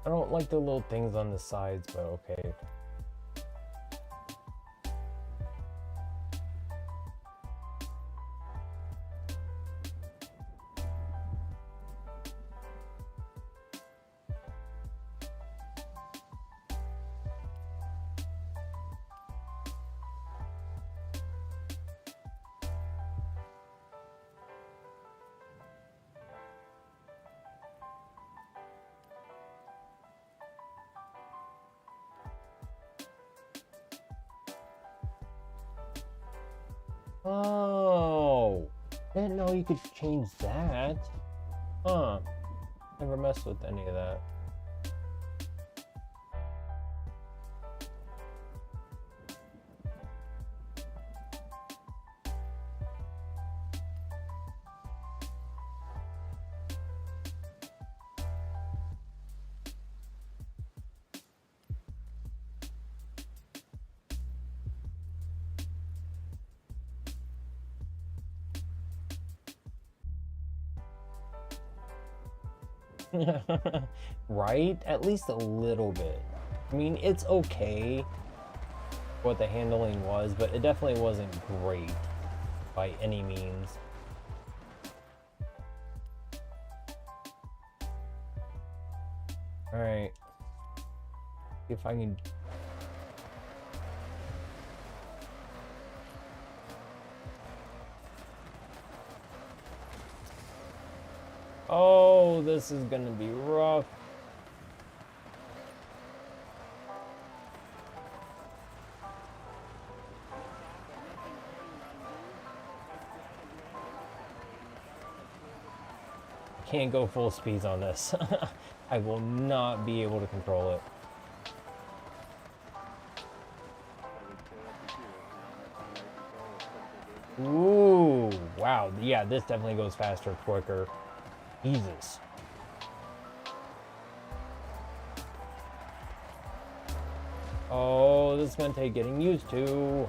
I don't like the little things on the sides, but okay. Oh, I didn't know you could change that. Huh. Never messed with any of that. Right? At least a little bit. I mean, it's okay what the handling was, but it definitely wasn't great by any means. Alright. See if I can... Oh, this is gonna be rough. Can't go full speeds on this. I will not be able to control it. Ooh, wow. Yeah, this definitely goes faster, quicker. Jesus. Oh, this is gonna take getting used to.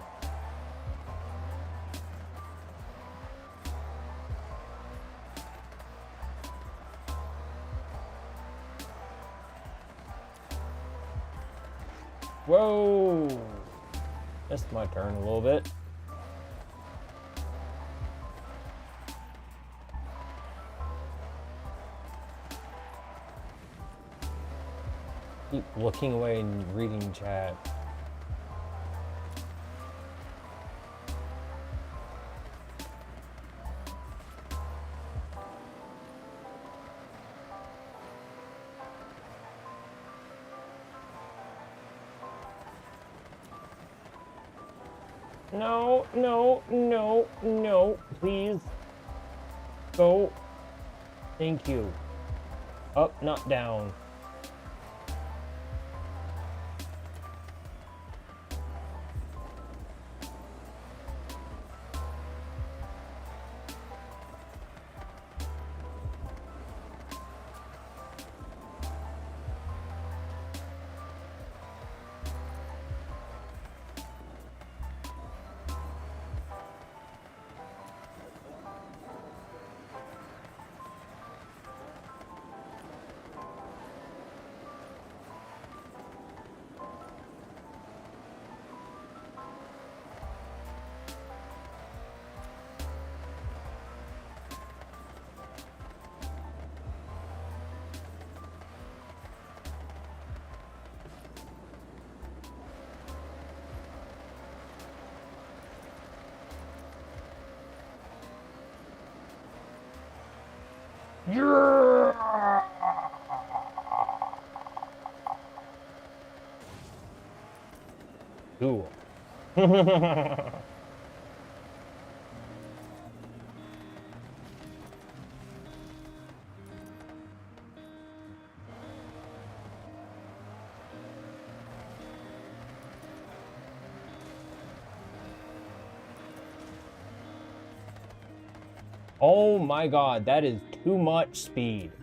Whoa! Missed my turn a little bit. Keep looking away and reading chat. No, no, no, no, please. Go. Thank you. Up, not down. Yeah! Cool. Oh my god, that is too much speed.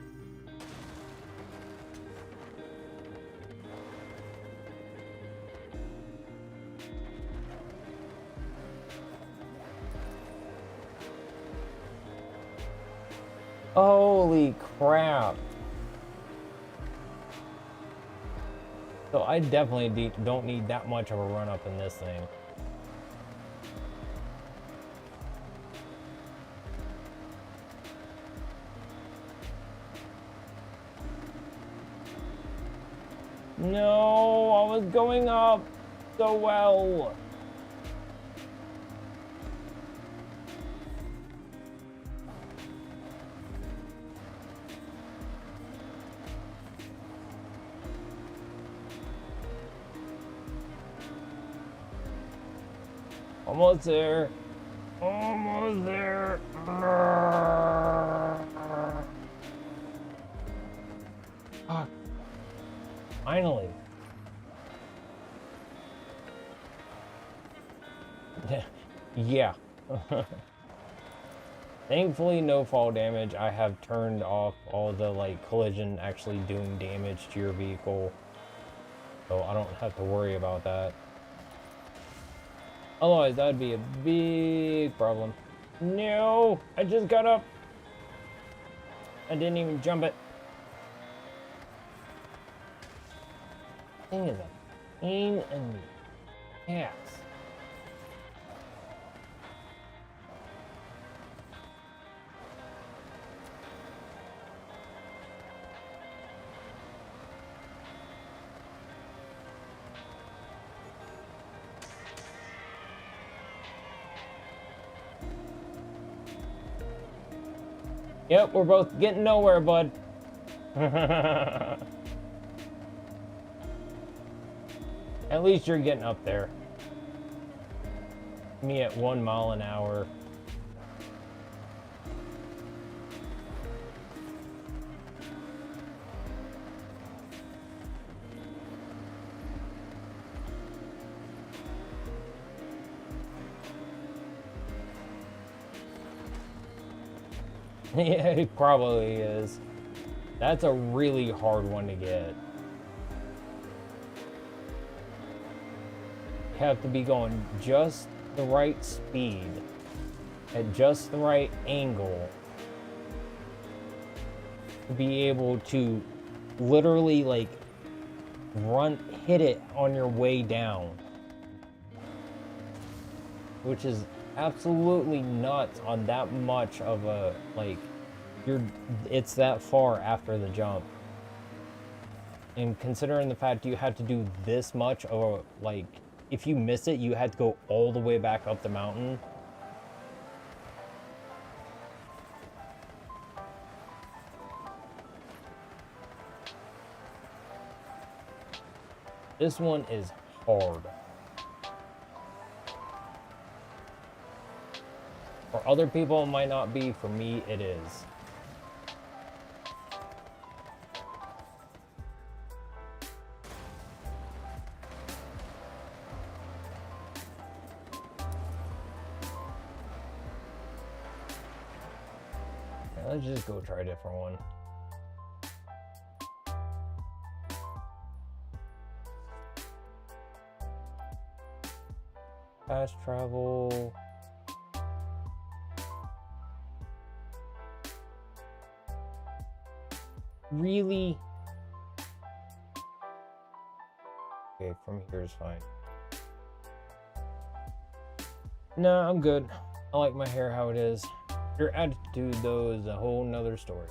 Holy crap. So I definitely don't need that much of a run up in this thing. No, I was going up so well. Almost there. Almost there. Fuck. Finally. Yeah. Thankfully, no fall damage. I have turned off all the like collision actually doing damage to your vehicle, so I don't have to worry about that. Otherwise, that'd be a big problem. No, I just got up. I didn't even jump it. Thing is a pain in the ass. Yep, we're both getting nowhere, bud. At least you're getting up there. Me at 1 mile an hour. Yeah, it probably is. That's a really hard one to get. You have to be going just the right speed at just the right angle to be able to literally like hit it on your way down, which is absolutely nuts on that much of a like it's that far after the jump, and considering the fact you had to do this much of a like if you miss it you had to go all the way back up the mountain. This one is hard. For other people, it might not be. For me, it is. Yeah, let's just go try a different one. Fast travel. Really? Okay, from here is fine. No, I'm good. I like my hair how it is. Your attitude, though, is a whole nother story.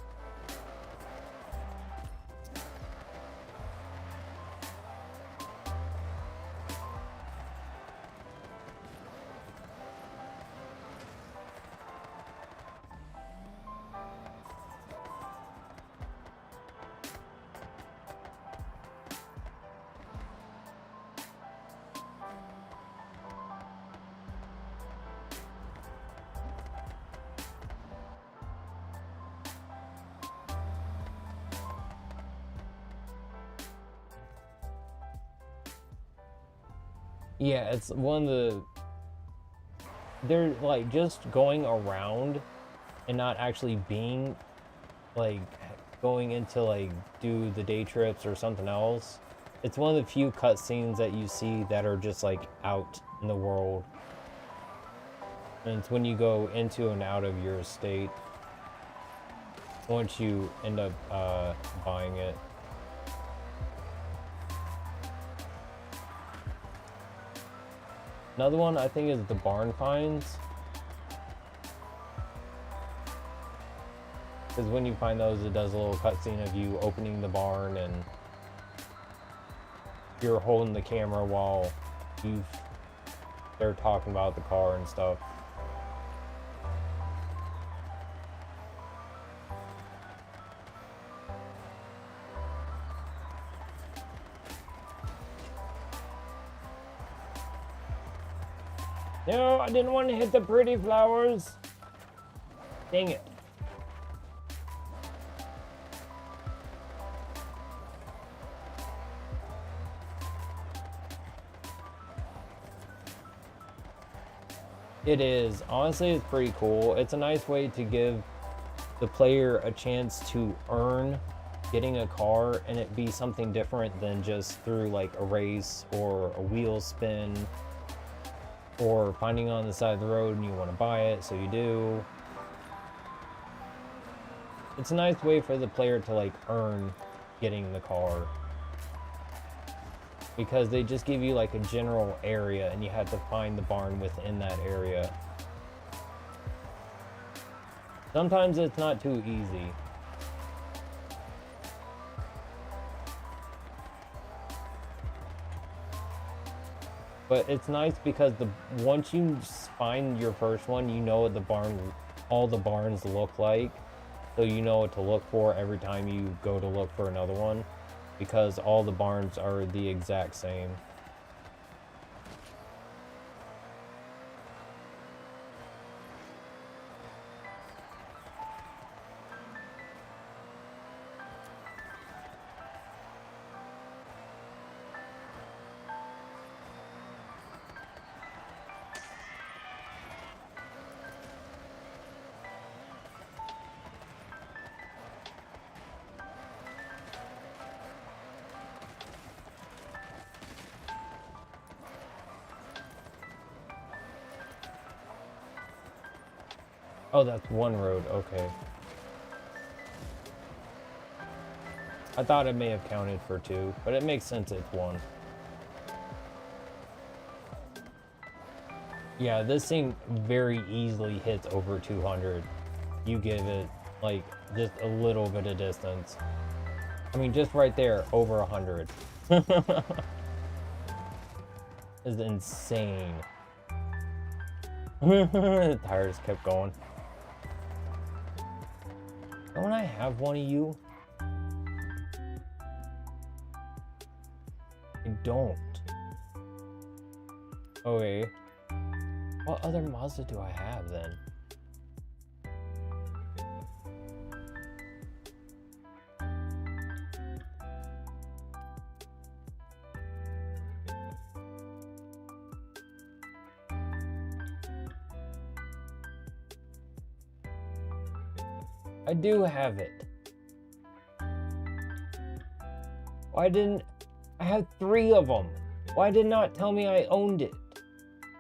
Yeah, it's one of the... They're, like, just going around and not actually being, like, going into, like, do the day trips or something else. It's one of the few cutscenes that you see that are just, like, out in the world. And it's when you go into and out of your estate. Once you end up buying it. Another one I think is the barn finds. Because when you find those, it does a little cutscene of you opening the barn and you're holding the camera while they're talking about the car and stuff. No, I didn't want to hit the pretty flowers. Dang it. It is. Honestly, it's pretty cool. It's a nice way to give the player a chance to earn getting a car and it be something different than just through like a race or a wheel spin or finding on the side of the road and you want to buy it, so you do. It's a nice way for the player to like earn getting the car, because they just give you like a general area and you have to find the barn within that area. Sometimes it's not too easy. But it's nice because once you find your first one, you know what all the barns look like. So you know what to look for every time you go to look for another one, because all the barns are the exact same. Oh, that's one road, okay. I thought it may have counted for two, but it makes sense it's one. Yeah, this thing very easily hits over 200. You give it, like, just a little bit of distance. I mean, just right there, over 100. Is insane. The tires kept going. Don't I have one of you? I don't. Okay. What other Mazda do I have then? I do have it. Why didn't... I have 3 of them. Why did not tell me I owned it?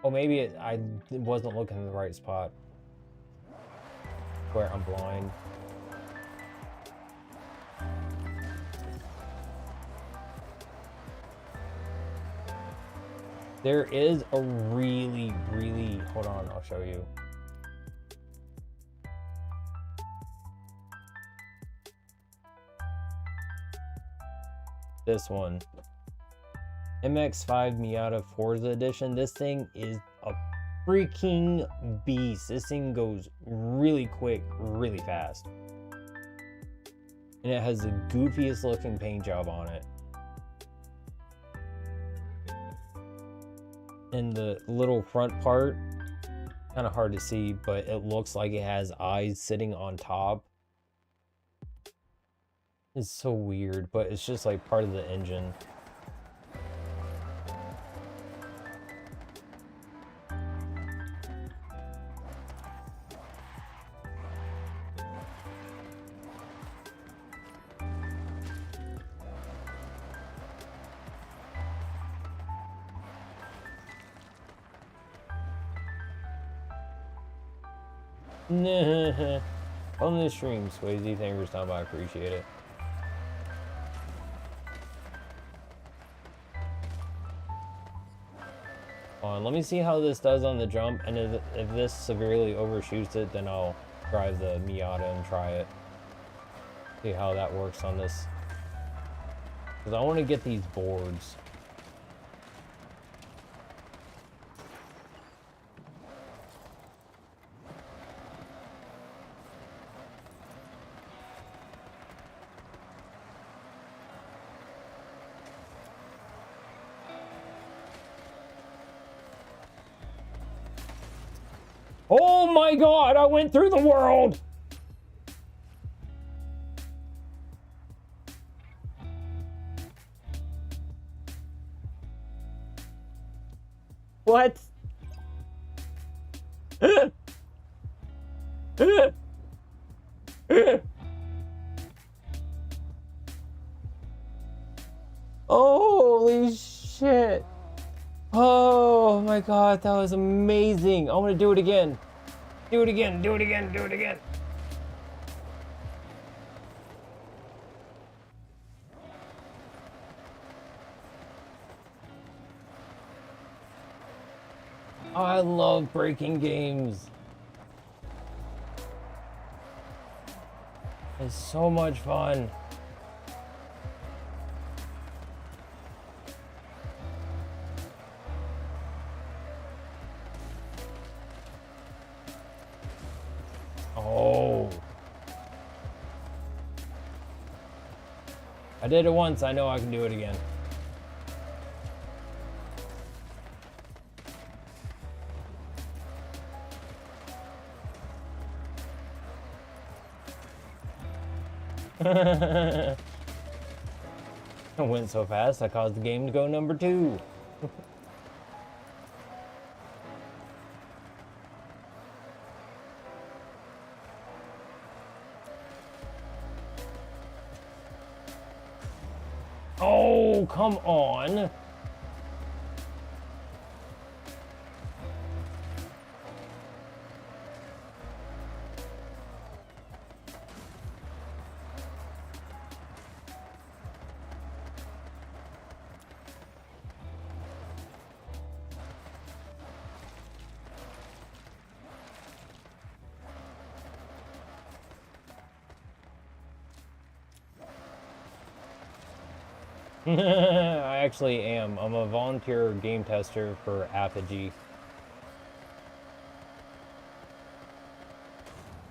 Oh, maybe I wasn't looking in the right spot. Where I'm blind. There is a really... Hold on, I'll show you. This one. MX-5 Miata Forza Edition. This thing is a freaking beast. This thing goes really quick, really fast. And it has the goofiest looking paint job on it. And the little front part, kind of hard to see, but it looks like it has eyes sitting on top. It's so weird, but it's just like part of the engine. On the stream, Swayze, thank you for stopping by, I appreciate it. Let me see how this does on the jump, and if this severely overshoots it, then I'll drive the Miata and try it. See how that works on this. Because I want to get these boards. Oh my god, I went through the world! What? Holy shit. Oh my god, that was amazing. I want to do it again. Do it again, do it again, do it again. I love breaking games. It's so much fun. Oh. I did it once, I know I can do it again. I went so fast, I caused the game to go number 2. Oh, come on. I actually am. I'm a volunteer game tester for Apogee.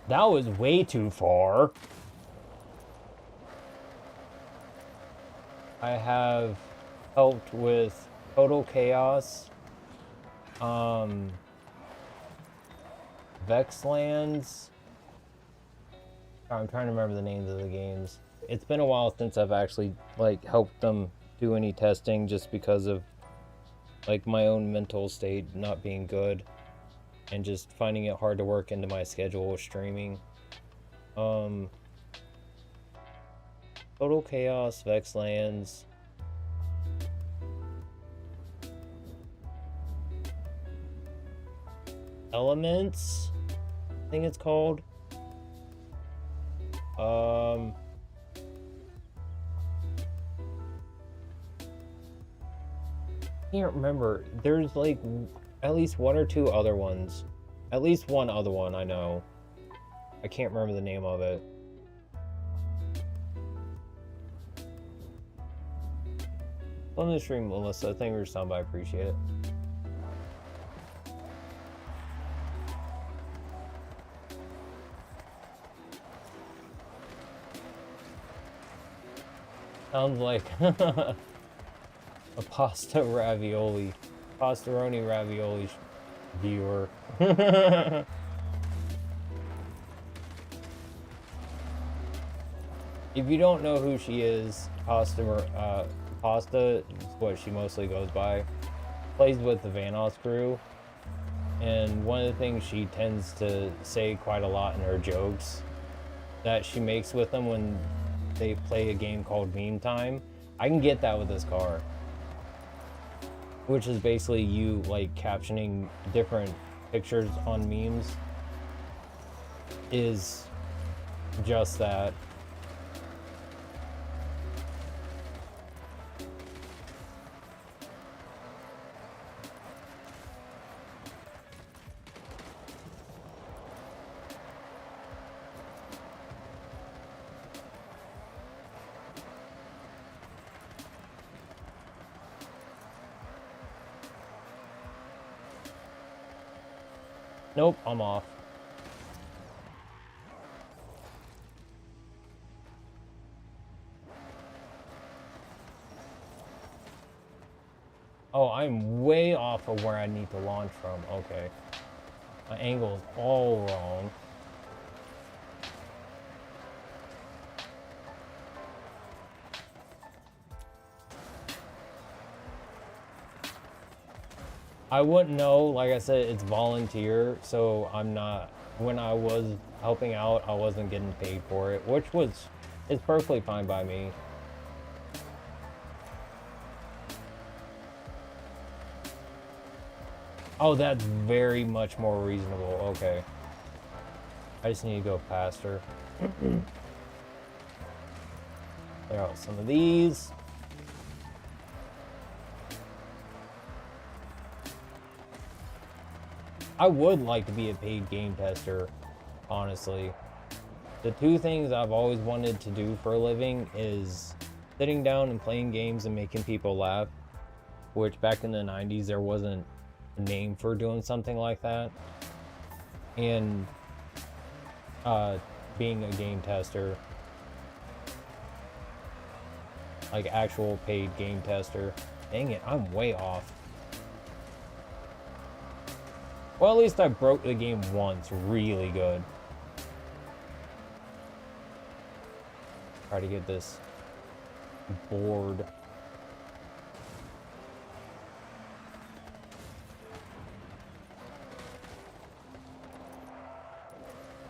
That was way too far. I have helped with Total Chaos, Vexlands. I'm trying to remember the names of the games. It's been a while since I've actually like helped them do any testing, just because of like my own mental state not being good and just finding it hard to work into my schedule of streaming. Total Chaos, Vexlands. Elements, I think it's called. Can't remember. There's like at least 1 or 2 other ones. At least one other one I know. I can't remember the name of it. On the stream, Melissa. Thank you for stopping by. I appreciate it. Sounds like a pasta ravioli, pastaroni ravioli viewer. If you don't know who she is, Pasta is what she mostly goes by. Plays with the Vanoss crew, and one of the things she tends to say quite a lot in her jokes that she makes with them when they play a game called Meme Time. I can get that with this car, which is basically you like captioning different pictures on memes. Is just that. Nope, I'm off. Oh, I'm way off of where I need to launch from. Okay. My angle is all wrong. I wouldn't know. Like I said, it's volunteer, so I'm not... When I was helping out, I wasn't getting paid for it, which is perfectly fine by me. Oh, that's very much more reasonable. Okay. I just need to go faster. Clear out some of these. I would like to be a paid game tester, honestly. The two things I've always wanted to do for a living is sitting down and playing games and making people laugh, which back in the 90s there wasn't a name for doing something like that, and being a game tester, like actual paid game tester. Dang it, I'm way off. Well, at least I broke the game once really good. Try to get this board.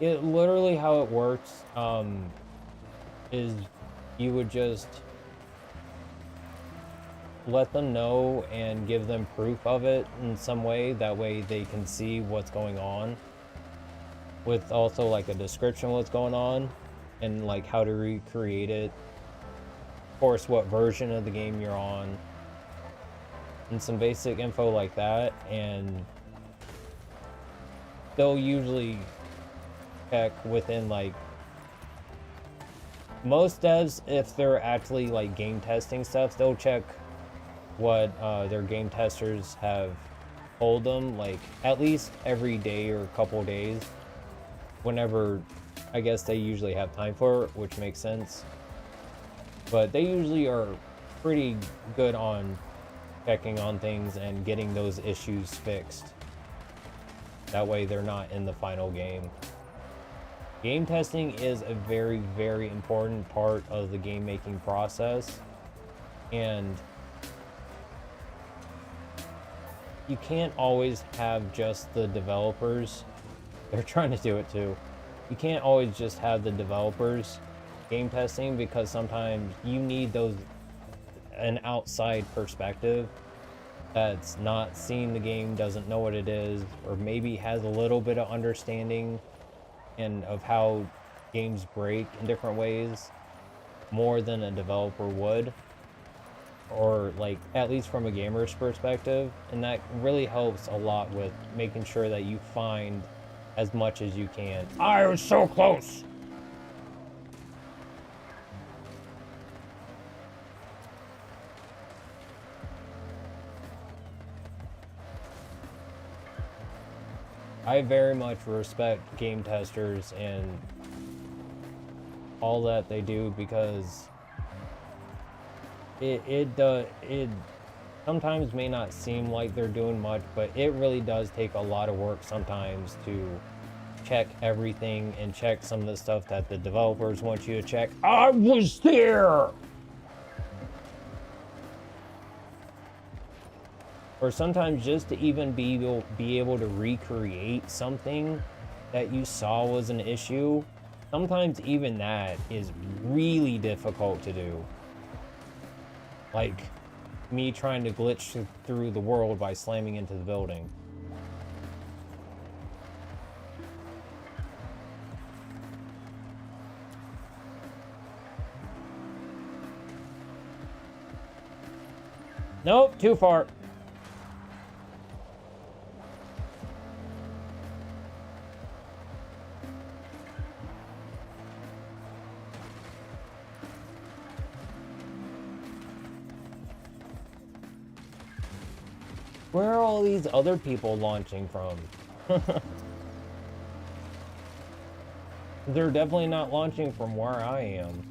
It literally how it works is you would just let them know and give them proof of it in some way. That way they can see what's going on, with also like a description of what's going on and like how to recreate it, of course what version of the game you're on, and some basic info like that. And they'll usually check within, like, most devs, if they're actually like game testing stuff, they'll check what their game testers have told them, like at least every day or a couple days, whenever I guess they usually have time for it, which makes sense. But they usually are pretty good on checking on things and getting those issues fixed. That way they're not in the final game. Game testing is a very, very important part of the game making process, and you can't always have just the developers. They're trying to do it too. You can't always just have the developers game testing, because sometimes you need an outside perspective that's not seen the game, doesn't know what it is, or maybe has a little bit of understanding and of how games break in different ways more than a developer would, or like at least from a gamer's perspective. And that really helps a lot with making sure that you find as much as you can. I was so close. I very much respect game testers and all that they do, because it sometimes may not seem like they're doing much, but it really does take a lot of work sometimes to check everything and check some of the stuff that the developers want you to check. I was there! Or sometimes just to even be able to recreate something that you saw was an issue, sometimes even that is really difficult to do. Like me trying to glitch through the world by slamming into the building. Nope, too far. Where are all these other people launching from? They're definitely not launching from where I am.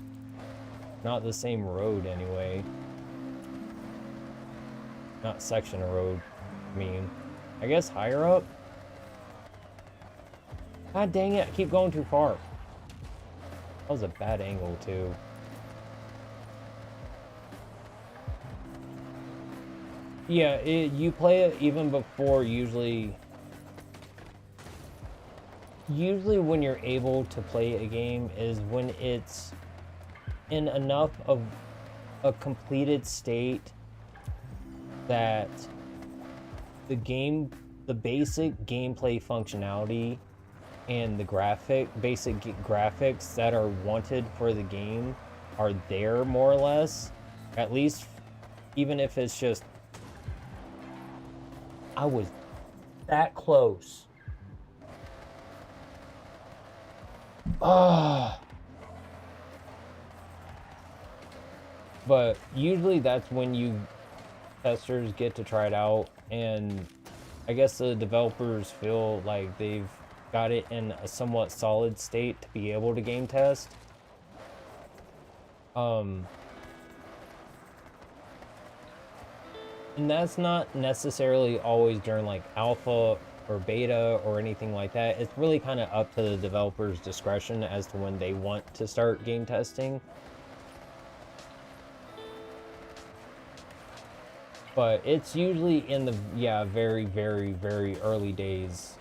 Not the same road, anyway. Not section of road, I mean. I guess higher up? God dang it, I keep going too far. That was a bad angle, too. Yeah, you play it even before, usually when you're able to play a game is when it's in enough of a completed state that the basic gameplay functionality and the basic graphics that are wanted for the game are there, more or less. At least, even if it's just... I was that close. But usually that's when testers get to try it out, and I guess the developers feel like they've got it in a somewhat solid state to be able to game test. And that's not necessarily always during like alpha or beta or anything like that. It's really kind of up to the developer's discretion as to when they want to start game testing. But it's usually in the, very, very, very early days.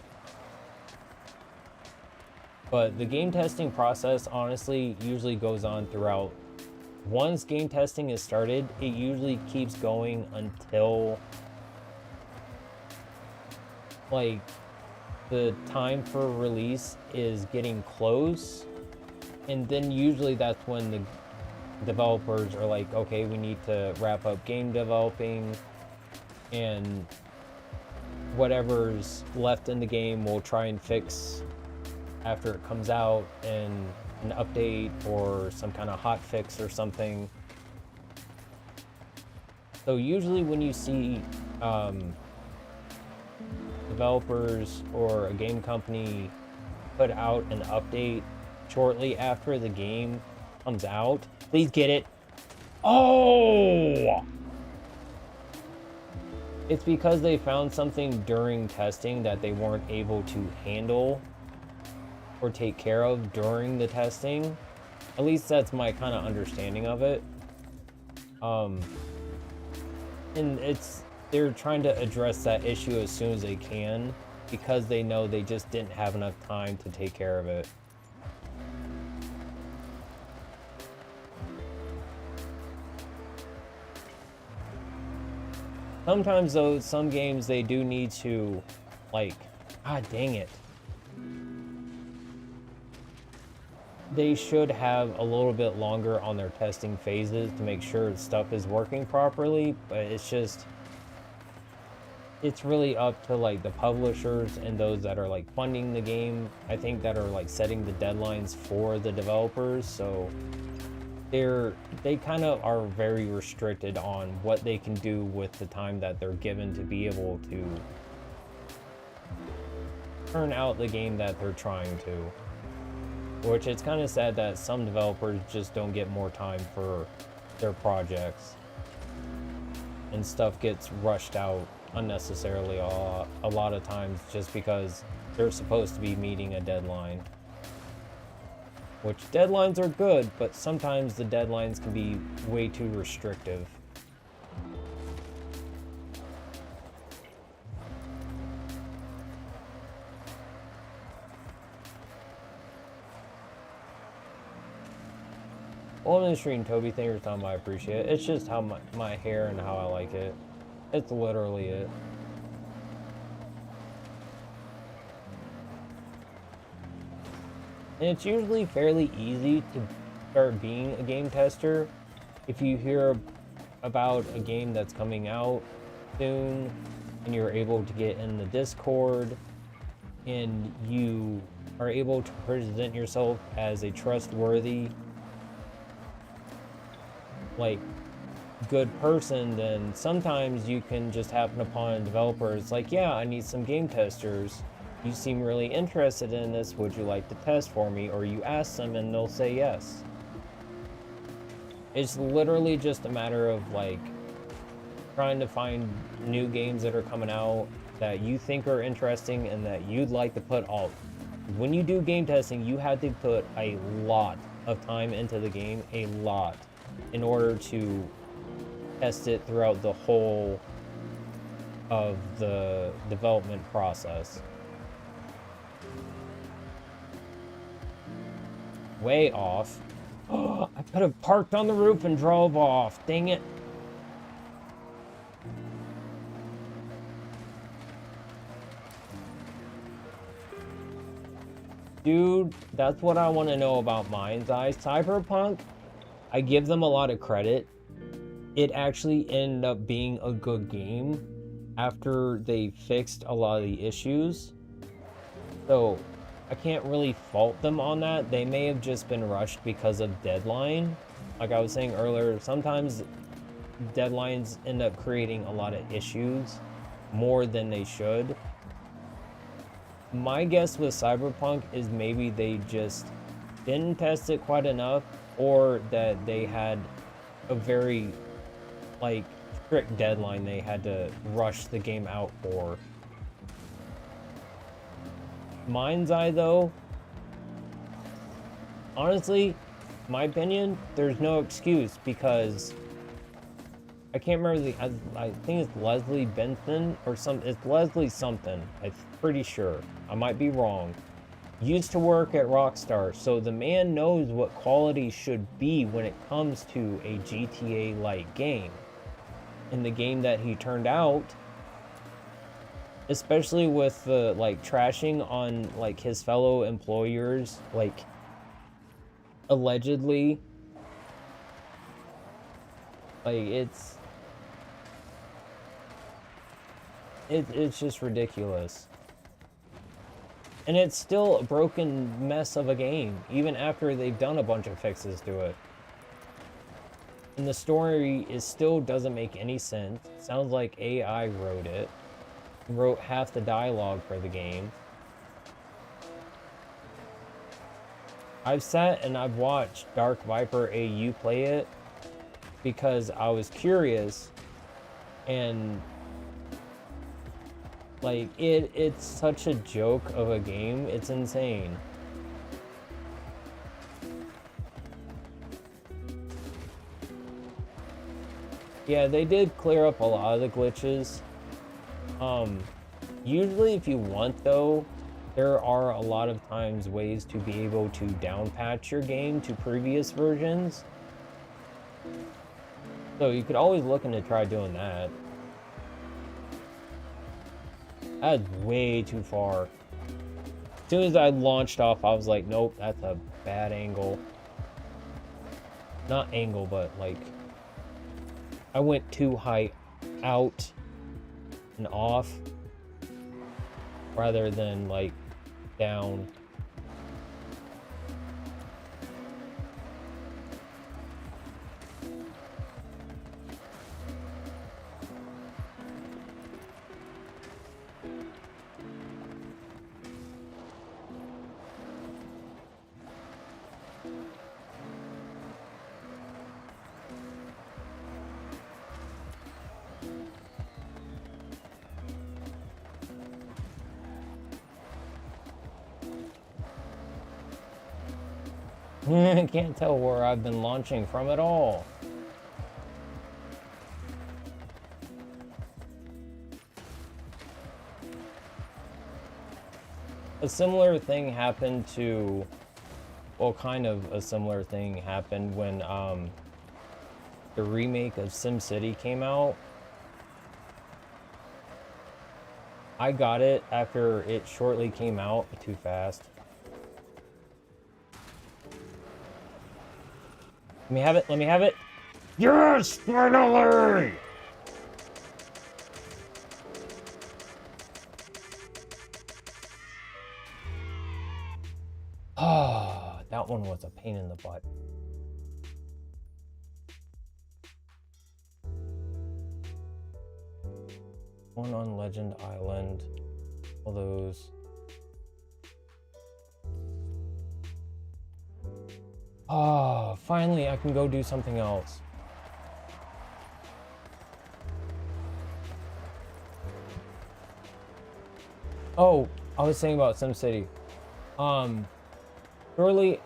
But the game testing process, honestly, usually goes on throughout. Once game testing is started, it usually keeps going until like the time for release is getting close, and then usually that's when the developers are like, okay, we need to wrap up game developing, and whatever's left in the game we'll try and fix after it comes out in an update or some kind of hot fix or something. So usually when you see developers or a game company put out an update shortly after the game comes out, please get it. Oh! It's because they found something during testing that they weren't able to handle or take care of during the testing. At least that's my kind of understanding of it. And they're trying to address that issue as soon as they can, because they know they just didn't have enough time to take care of it. Sometimes though, some games they do need to, like, god dang it. They should have a little bit longer on their testing phases to make sure stuff is working properly, but it's really up to like the publishers and those that are like funding the game, I think, that are like setting the deadlines for the developers. So they kind of are very restricted on what they can do with the time that they're given to be able to turn out the game that they're trying to. Which it's kind of sad that some developers just don't get more time for their projects, and stuff gets rushed out unnecessarily a lot of times just because they're supposed to be meeting a deadline. Which deadlines are good, but sometimes the deadlines can be way too restrictive. Well, I'm in the stream, Toby. Thank you for telling me, I appreciate it. It's just how my hair and how I like it. It's literally it. And it's usually fairly easy to start being a game tester if you hear about a game that's coming out soon and you're able to get in the Discord and you are able to present yourself as a trustworthy, like, good person. Then sometimes you can just happen upon a developer. It's like, yeah, I need some game testers. you seem really interested in this, would you like to test for me? Or you ask them and they'll say yes. It's literally just a matter of like trying to find new games that are coming out that you think are interesting and that you'd like to put all. When you do game testing, you have to put a lot of time into the game, a lot, in order to test it throughout the whole of the development process. Way off. Oh, I could have parked on the roof and drove off. Dang it. Dude, that's what I want to know about Mind's Eye. Cyberpunk, I give them a lot of credit. It actually ended up being a good game after they fixed a lot of the issues. So I can't really fault them on that. They may have just been rushed because of deadline. Like I was saying earlier, sometimes deadlines end up creating a lot of issues more than they should. My guess with Cyberpunk is maybe they just didn't test it quite enough, or that they had a very like strict deadline they had to rush the game out for. Mind's Eye though, honestly, my opinion, there's no excuse, because I can't remember I think it's Leslie Benson or it's Leslie something, I'm pretty sure, I might be wrong, used to work at Rockstar, so the man knows what quality should be when it comes to a GTA-like game. In the game that he turned out, especially with the like trashing on like his fellow employers, like allegedly, like it's just ridiculous. And it's still a broken mess of a game, even after they've done a bunch of fixes to it. And the story still doesn't make any sense. It sounds like AI wrote it. Wrote half the dialogue for the game. I've sat and I've watched Dark Viper AU play it because I was curious, and like it's such a joke of a game, it's insane. Yeah, they did clear up a lot of the glitches. Usually if you want though, there are a lot of times ways to be able to downpatch your game to previous versions. So you could always look into try doing that. That's way too far. As soon as I launched off, I was like, nope, that's a bad angle. Not angle, but like, I went too high out and off rather than like down. I can't tell where I've been launching from at all. A similar thing happened to, well, kind of a similar thing happened when the remake of SimCity came out. I got it after it shortly came out. Too fast. Let me have it, let me have it. Yes, finally! Ah, that one was a pain in the butt. One on Legend Island. All those. Oh, finally I can go do something else. Oh, I was saying about SimCity. Um,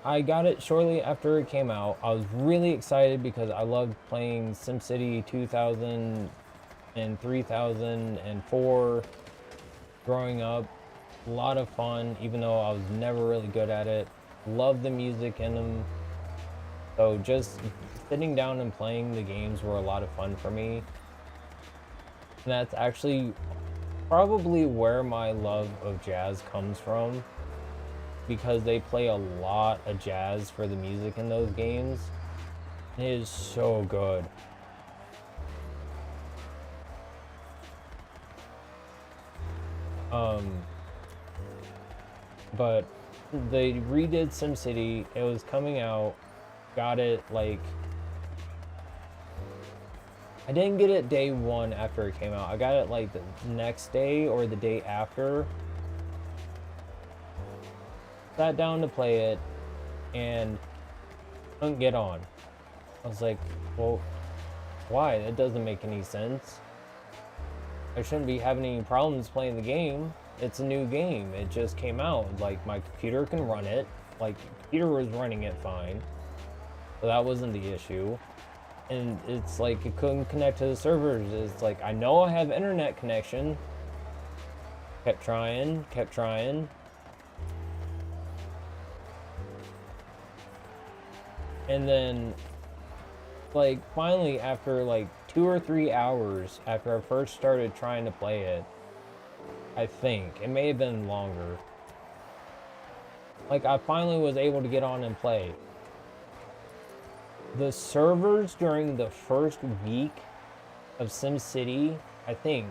I got it shortly after it came out. I was really excited because I loved playing SimCity 2000 and 3004 growing up. A lot of fun, even though I was never really good at it. Love the music in them. So just sitting down and playing the games were a lot of fun for me. And that's actually probably where my love of jazz comes from, because they play a lot of jazz for the music in those games. It is so good. But they redid SimCity. It was coming out. Got it like, I didn't get it day one after it came out. I got it like the next day or the day after. Sat down to play it and couldn't get on. I was like, well, why? That doesn't make any sense. I shouldn't be having any problems playing the game. It's a new game. It just came out. Like, my computer can run it. Like, the computer was running it fine. So that wasn't the issue. And it's like it couldn't connect to the servers. It's like, I know I have internet connection. Kept trying, kept trying. And then, like, finally, after like 2 or 3 hours after I first started trying to play it, I think, it may have been longer, like, I finally was able to get on and play. The servers during the first week of SimCity, I think,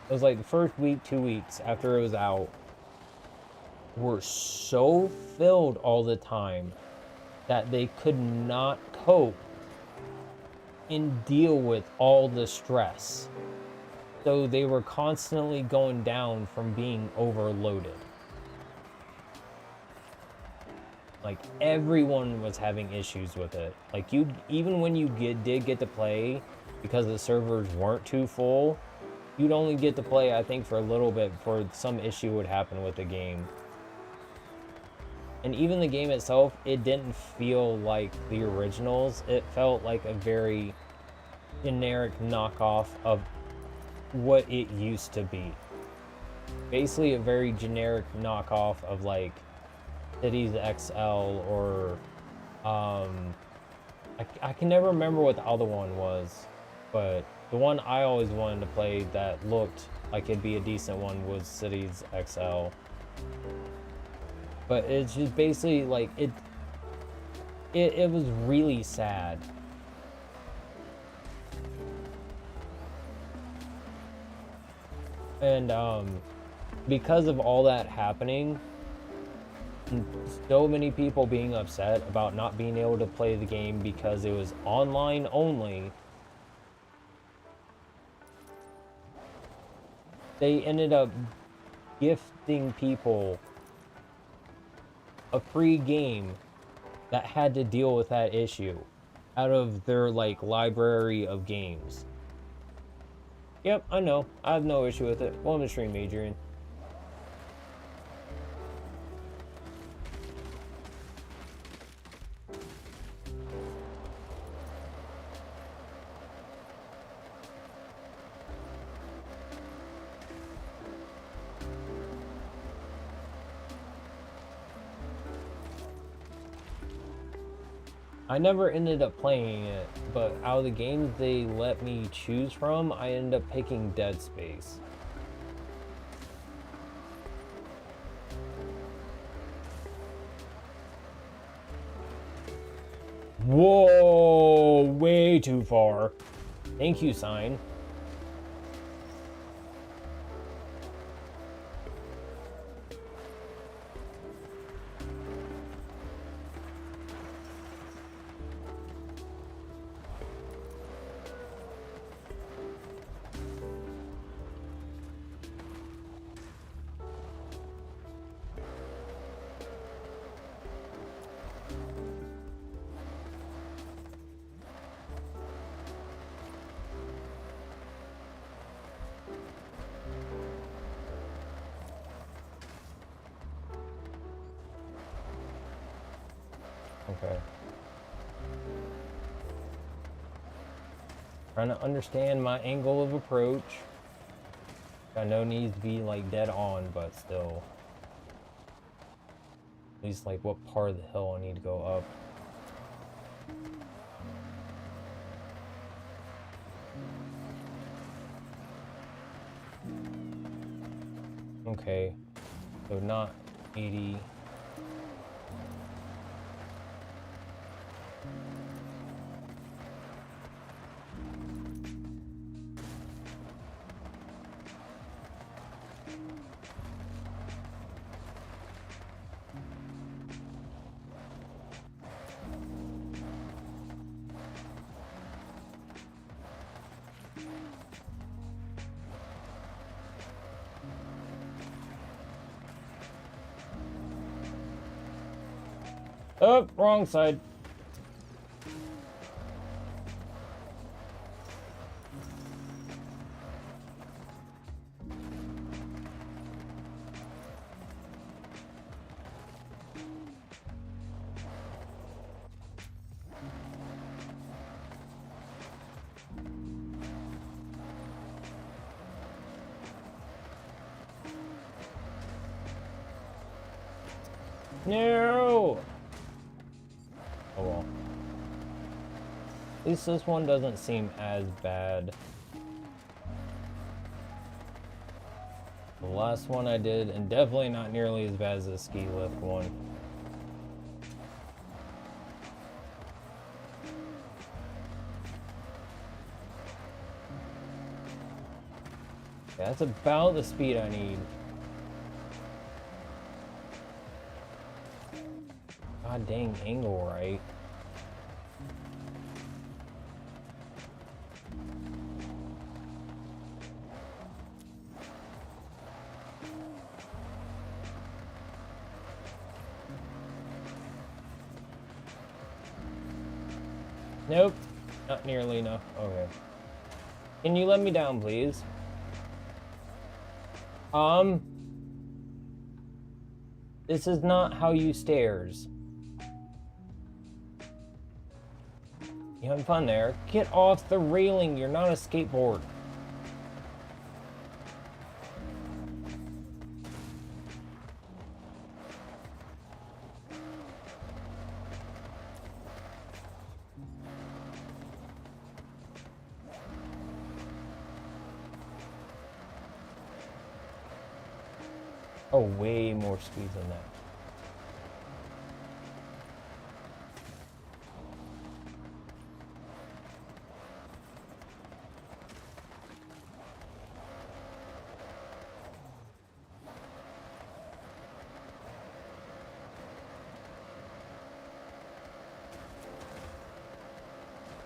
it was like the first week, 2 weeks after it was out, were so filled all the time that they could not cope and deal with all the stress. So they were constantly going down from being overloaded. Like, everyone was having issues with it. Like, even when you did get to play, because the servers weren't too full, you'd only get to play, I think, for a little bit before some issue would happen with the game. And even the game itself, it didn't feel like the originals. It felt like a very generic knockoff of what it used to be. Basically a very generic knockoff of like Cities XL or I can never remember what the other one was, but the one I always wanted to play that looked like it'd be a decent one was Cities XL. But it's just basically like it was really sad. And because of all that happening, so many people being upset about not being able to play the game because it was online only, they ended up gifting people a free game that had to deal with that issue out of their like library of games. Yep, I know. I have no issue with it. Welcome to stream, Adrian. I never ended up playing it, but out of the games they let me choose from, I ended up picking Dead Space. Whoa, way too far. Thank you, sign. Okay. Trying to understand my angle of approach. I know it needs to be like dead on, but still. At least like what part of the hill I need to go up. Okay. So not 80. Oh, wrong side. No! Oh well. At least this one doesn't seem as bad. The last one I did, and definitely not nearly as bad as the ski lift one. Yeah, that's about the speed I need. God dang angle right. Nope, not nearly enough. Okay. Can you let me down, please? This is not how you stairs. You having fun there? Get off the railing, you're not a skateboard. Oh, way more speed than that.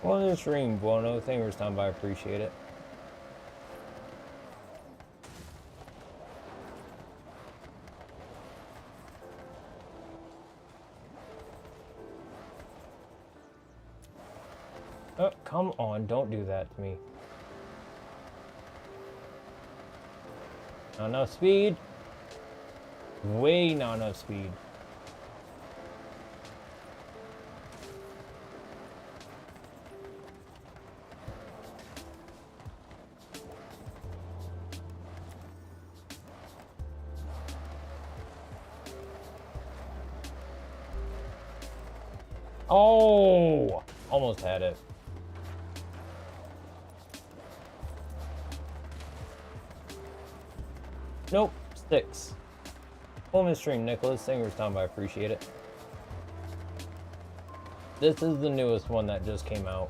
Well, this stream, Buono. Thank you for stopping by. I appreciate it. Oh, come on. Don't do that to me. Not enough speed. Way not enough speed. Oh, almost had it. Nope, sticks. Full midstream, Nicholas. Thank you for stopping by. I appreciate it. This is the newest one that just came out.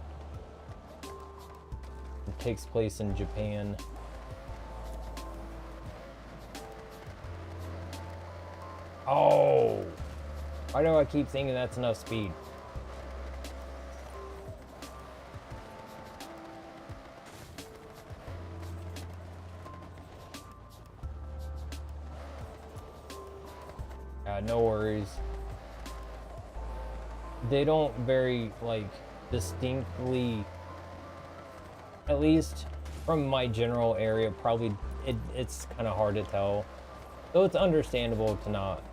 It takes place in Japan. Oh, why do I keep thinking that's enough speed? No worries. They don't very, like, distinctly, at least from my general area, probably it's kind of hard to tell. So it's understandable to not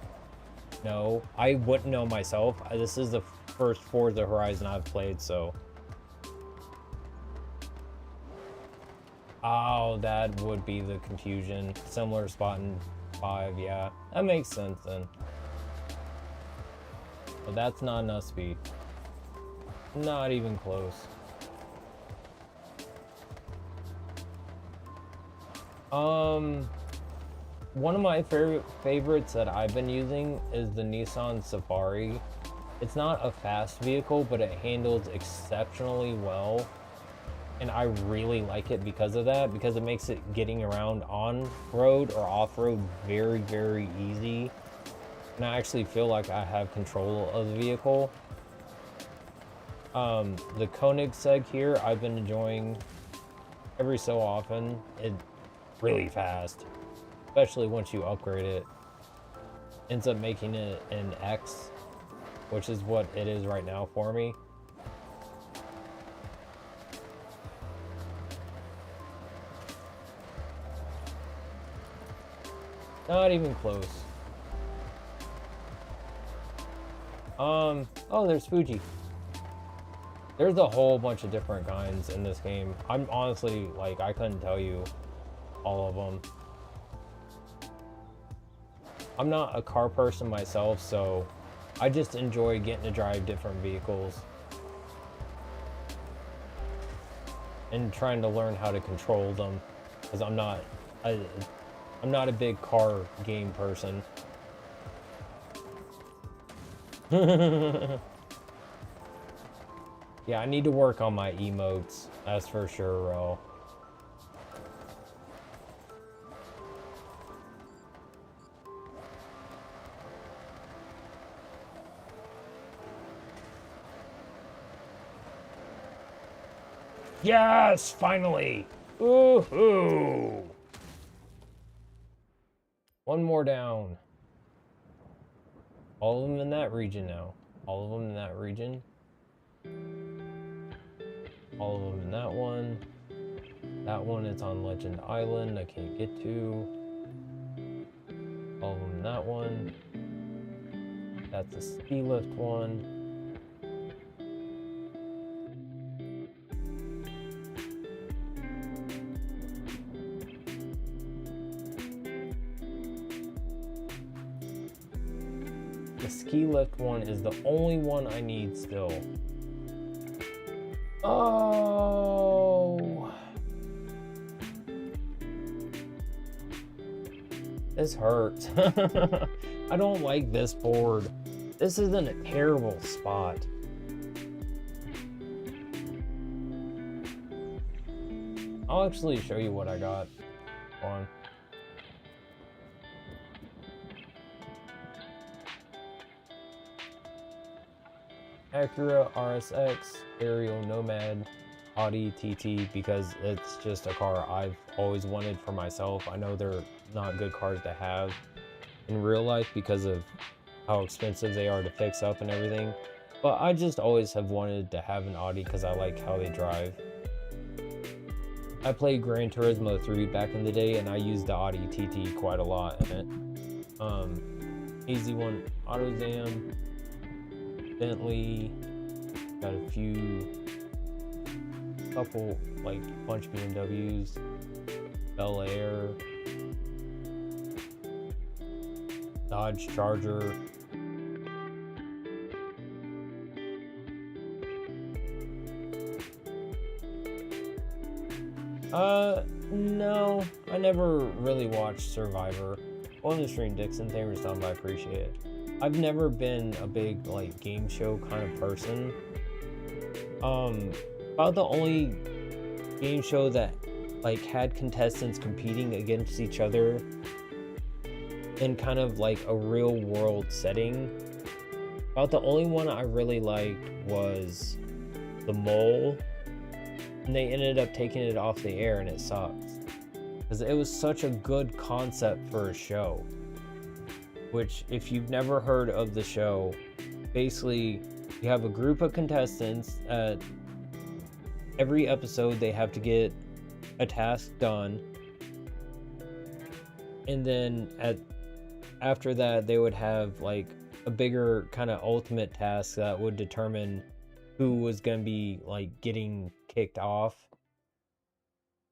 know. I wouldn't know myself. This is the first Forza Horizon I've played, so. Oh, that would be the confusion. Similar spot in 5, yeah. That makes sense then. But that's not enough speed. Not even close. One of my favorites that I've been using is the Nissan Safari. It's not a fast vehicle, but it handles exceptionally well. And I really like it because of that, because it makes it getting around on road or off road very, very easy. And I actually feel like I have control of the vehicle. The Koenigsegg here, I've been enjoying every so often. It's really fast, especially once you upgrade it. Ends up making it an X, which is what it is right now for me. Not even close. Oh, there's Fuji. There's a whole bunch of different kinds in this game. I'm honestly, like, I couldn't tell you all of them. I'm not a car person myself, so I just enjoy getting to drive different vehicles and trying to learn how to control them, because I'm not a big car game person. Yeah, I need to work on my emotes, that's for sure, Ro. Yes, finally! Woohoo! One more down. All of them in that region now. All of them in that region. All of them in that one. That one is on Legend Island, I can't get to. All of them in that one. That's a ski lift one. The ski lift one is the only one I need still. Oh, this hurts. I don't like this board. This isn't a terrible spot. I'll actually show you what I got on. Acura RSX, Aerial Nomad, Audi TT, because it's just a car I've always wanted for myself. I know they're not good cars to have in real life because of how expensive they are to fix up and everything, but I just always have wanted to have an Audi because I like how they drive. I played Gran Turismo 3 back in the day and I used the Audi TT quite a lot in it. Easy one, AutoZam, Bentley, got a couple, like, bunch of BMWs, Bel Air, Dodge Charger. No, I never really watched Survivor. On the stream, Dixon, thank you for stopping by, I appreciate it. I've never been a big, like, game show kind of person. About the only game show that, like, had contestants competing against each other in kind of like a real world setting, about the only one I really liked was The Mole, and they ended up taking it off the air and it sucks because it was such a good concept for a show. Which, if you've never heard of the show, basically you have a group of contestants. Every episode they have to get a task done, and then at after that, they would have like a bigger kind of ultimate task that would determine who was going to be like getting kicked off.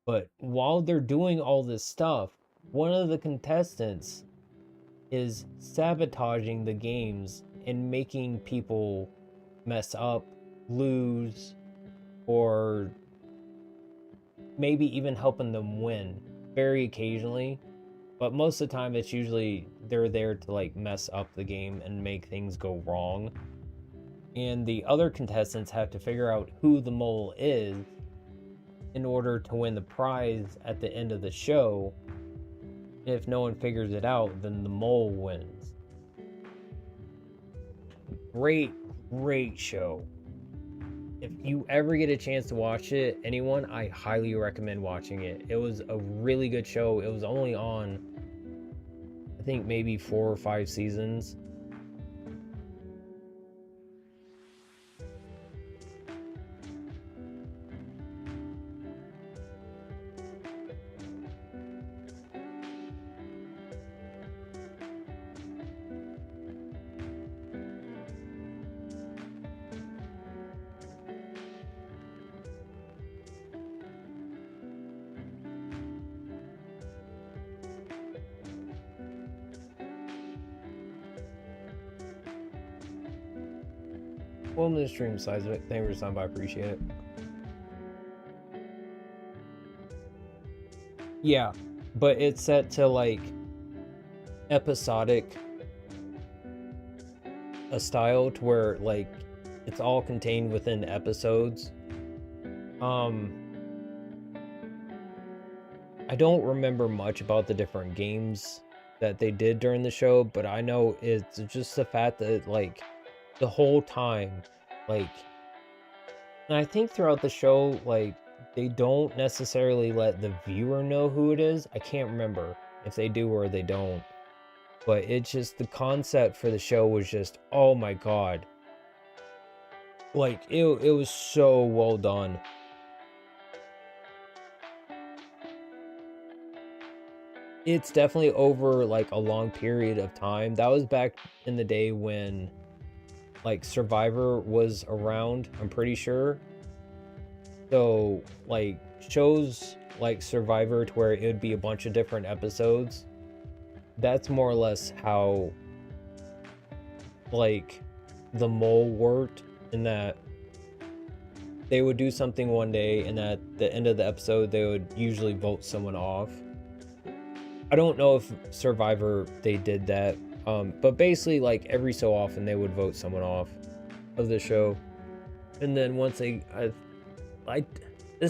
But while they're doing all this stuff, one of the contestants is sabotaging the games and making people mess up, lose, or maybe even helping them win very occasionally. But most of the time, it's usually they're there to like mess up the game and make things go wrong. And the other contestants have to figure out who the mole is in order to win the prize at the end of the show. If no one figures it out, then the mole wins. Great, great show. If you ever get a chance to watch it, anyone, I highly recommend watching it. It was a really good show. It was only on, I think, maybe 4 or 5 seasons. Welcome to the stream, size of it. Thank you for stopping by. I appreciate it. Yeah, but it's set to like episodic a style to where like it's all contained within episodes. I don't remember much about the different games that they did during the show, but I know it's just the fact that like the whole time, like, and I think throughout the show, like, they don't necessarily let the viewer know who it is. I can't remember if they do or they don't, but it's just the concept for the show was just, oh my god, like it was so well done. It's definitely over like a long period of time. That was back in the day when like Survivor was around, I'm pretty sure. So like shows like Survivor to where it would be a bunch of different episodes. That's more or less how like the mole worked, in that they would do something one day and at the end of the episode they would usually vote someone off. I don't know if Survivor they did that, but basically like every so often they would vote someone off of the show. And then once this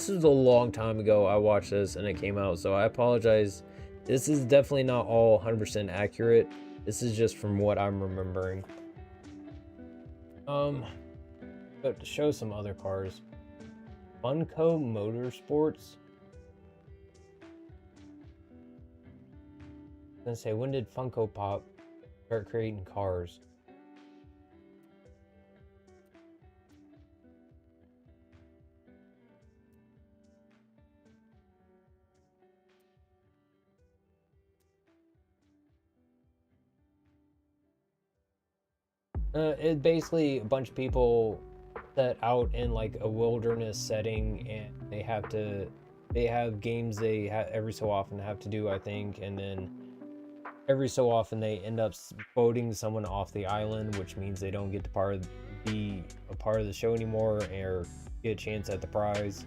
is a long time ago I watched this and it came out, so I apologize. This is definitely not all 100% accurate. This is just from what I'm remembering. But to show some other cars. Funko Motorsports. I was gonna say, when did Funko Pop start creating cars? It's basically a bunch of people set out in like a wilderness setting, and they have games they every so often have to do, I think, and then every so often they end up voting someone off the island, which means they don't get to be a part of the show anymore or get a chance at the prize.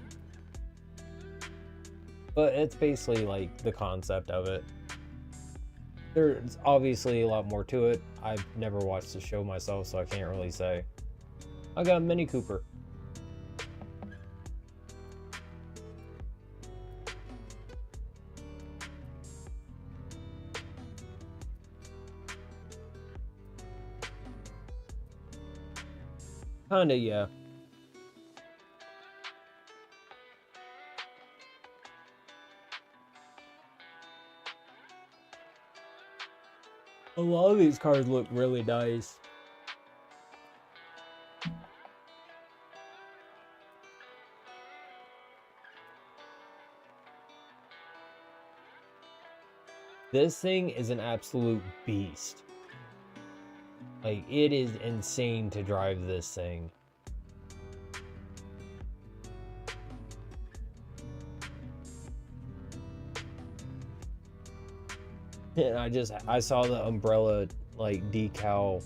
But it's basically like the concept of it. There's obviously a lot more to it. I've never watched the show myself, so I can't really say. I got a Mini Cooper. Kinda, yeah. A lot of these cars look really nice. This thing is an absolute beast. Like, it is insane to drive this thing. And I saw the umbrella, like, decal,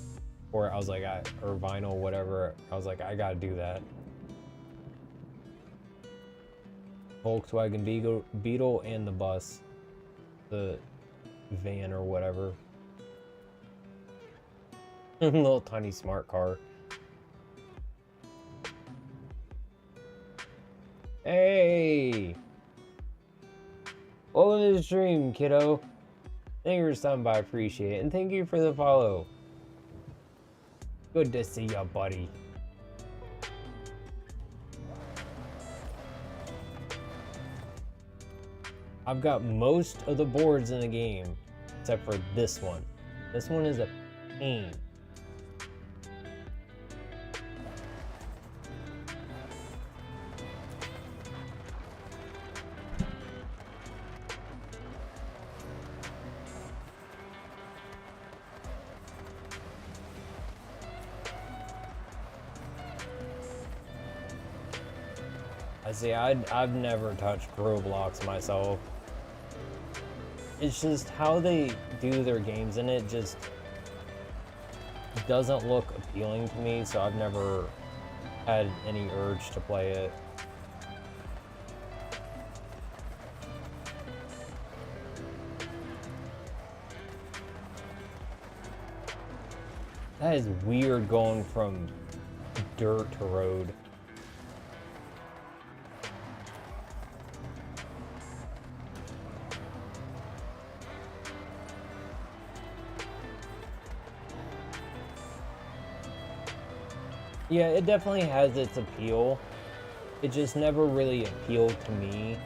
or I was like, or vinyl, whatever. I was like, I gotta do that. Volkswagen Beetle and the bus. The van or whatever. Little tiny smart car. Hey! Welcome to the stream, kiddo. Thank you for stopping by, appreciate it. And thank you for the follow. Good to see ya, buddy. I've got most of the boards in the game, except for this one. This one is a pain. I see, I've never touched Roblox myself. It's just how they do their games, and it just doesn't look appealing to me, so I've never had any urge to play it. That is weird going from dirt to road. Yeah, it definitely has its appeal. It just never really appealed to me.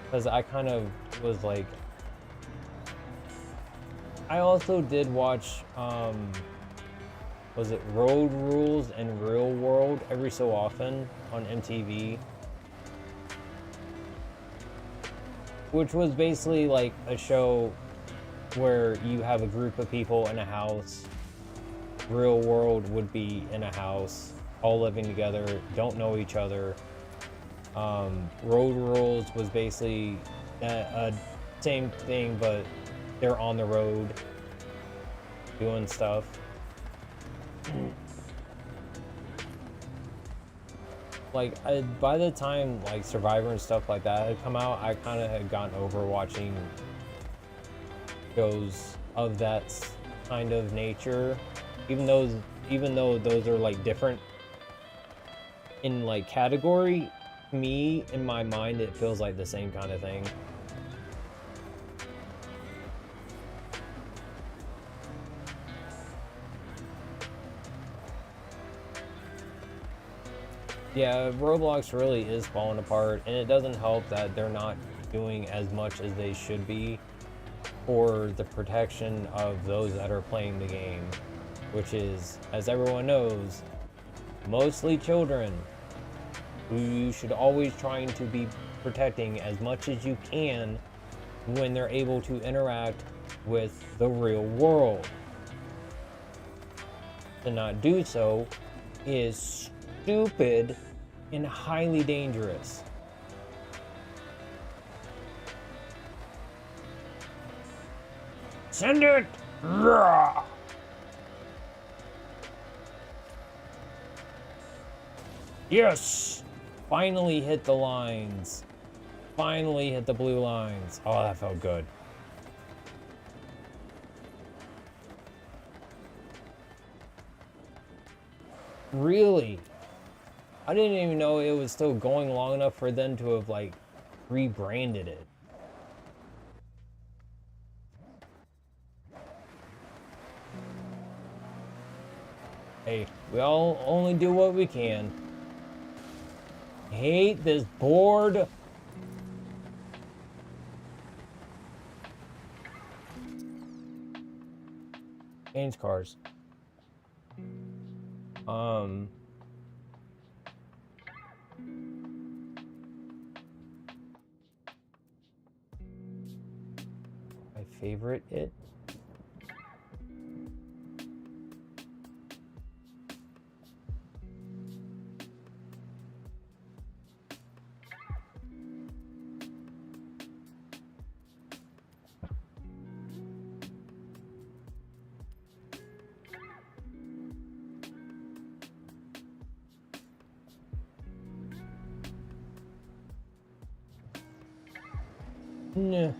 Because I kind of was like... I also did watch, was it Road Rules and Real World every so often on MTV. Which was basically like a show where you have a group of people in a house. Real World would be in a house, all living together, don't know each other. Road Rules was basically a same thing, but they're on the road doing stuff. Like, by the time like Survivor and stuff like that had come out, I kind of had gotten over watching shows of that kind of nature. Even though those are like different in like category, me, in my mind, it feels like the same kind of thing. Yeah, Roblox really is falling apart, and it doesn't help that they're not doing as much as they should be for the protection of those that are playing the game, which is, as everyone knows, mostly children, who you should always trying to be protecting as much as you can when they're able to interact with the real world. To not do so is stupid and highly dangerous. Send it! Rah! Yes! Finally hit the lines. Finally hit the blue lines. Oh, that felt good. Really? I didn't even know it was still going long enough for them to have, like, rebranded it. Hey, we all only do what we can. Hate this board. Change cars. favorite it. Nah.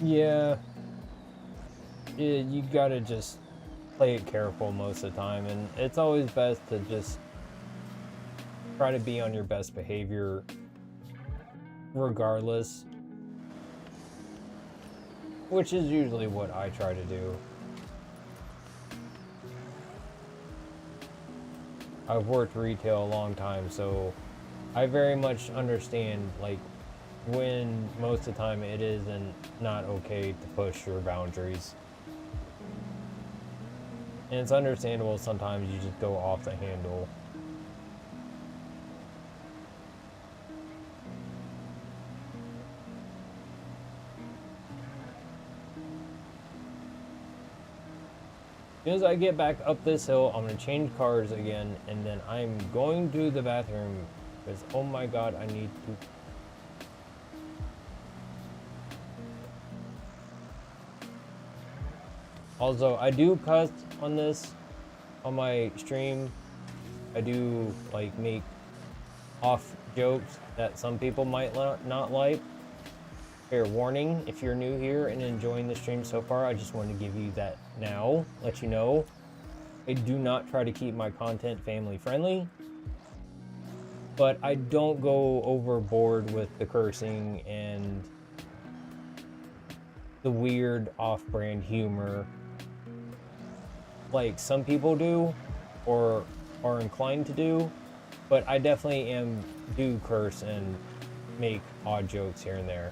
Yeah, you gotta just play it careful most of the time, and it's always best to just try to be on your best behavior regardless, which is usually what I try to do. I've worked retail a long time, so I very much understand like when most of the time it isn't not okay to push your boundaries. And it's understandable sometimes you just go off the handle. As soon as I get back up this hill, I'm going to change cars again, and then I'm going to the bathroom, because oh my god, I need to... Also, I do cuss on this, on my stream. I do, like, make off jokes that some people might not like. Fair warning, if you're new here and enjoying the stream so far, I just wanted to give you that now, let you know. I do not try to keep my content family friendly, but I don't go overboard with the cursing and the weird off-brand humor like some people do or are inclined to do, but I definitely do curse and make odd jokes here and there.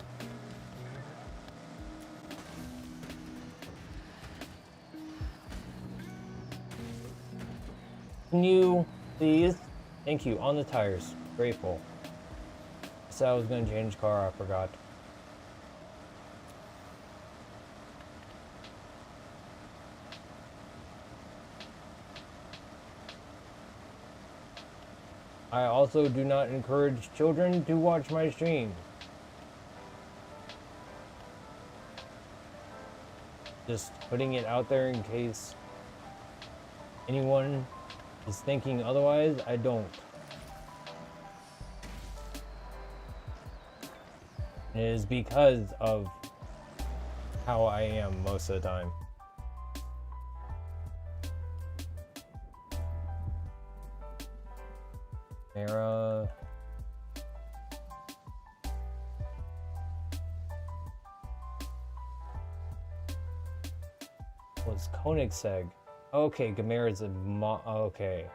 Can you please? Thank you. On the tires. Grateful. I said I was going to change car. I forgot. I also do not encourage children to watch my stream. Just putting it out there in case anyone is thinking otherwise. I don't. It is because of how I am most of the time. Mara. Was Koenigsegg. Okay, Gamera's a okay.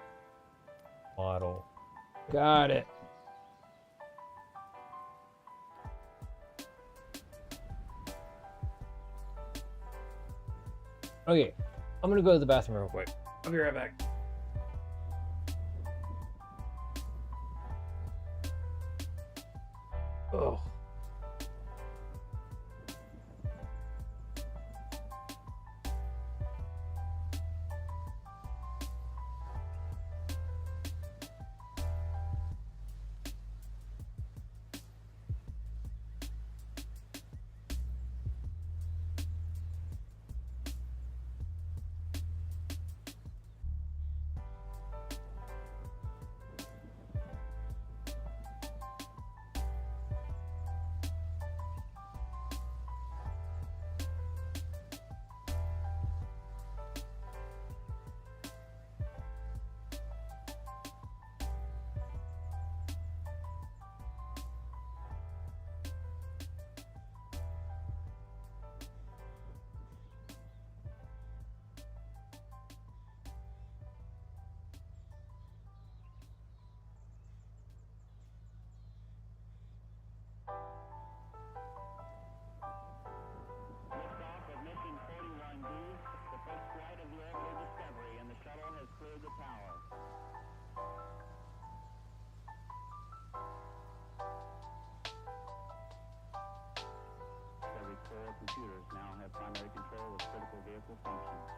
Model. Got it. Okay, I'm gonna go to the bathroom real quick. I'll be right back. Oh. peripheral computers now have primary control of critical vehicle functions.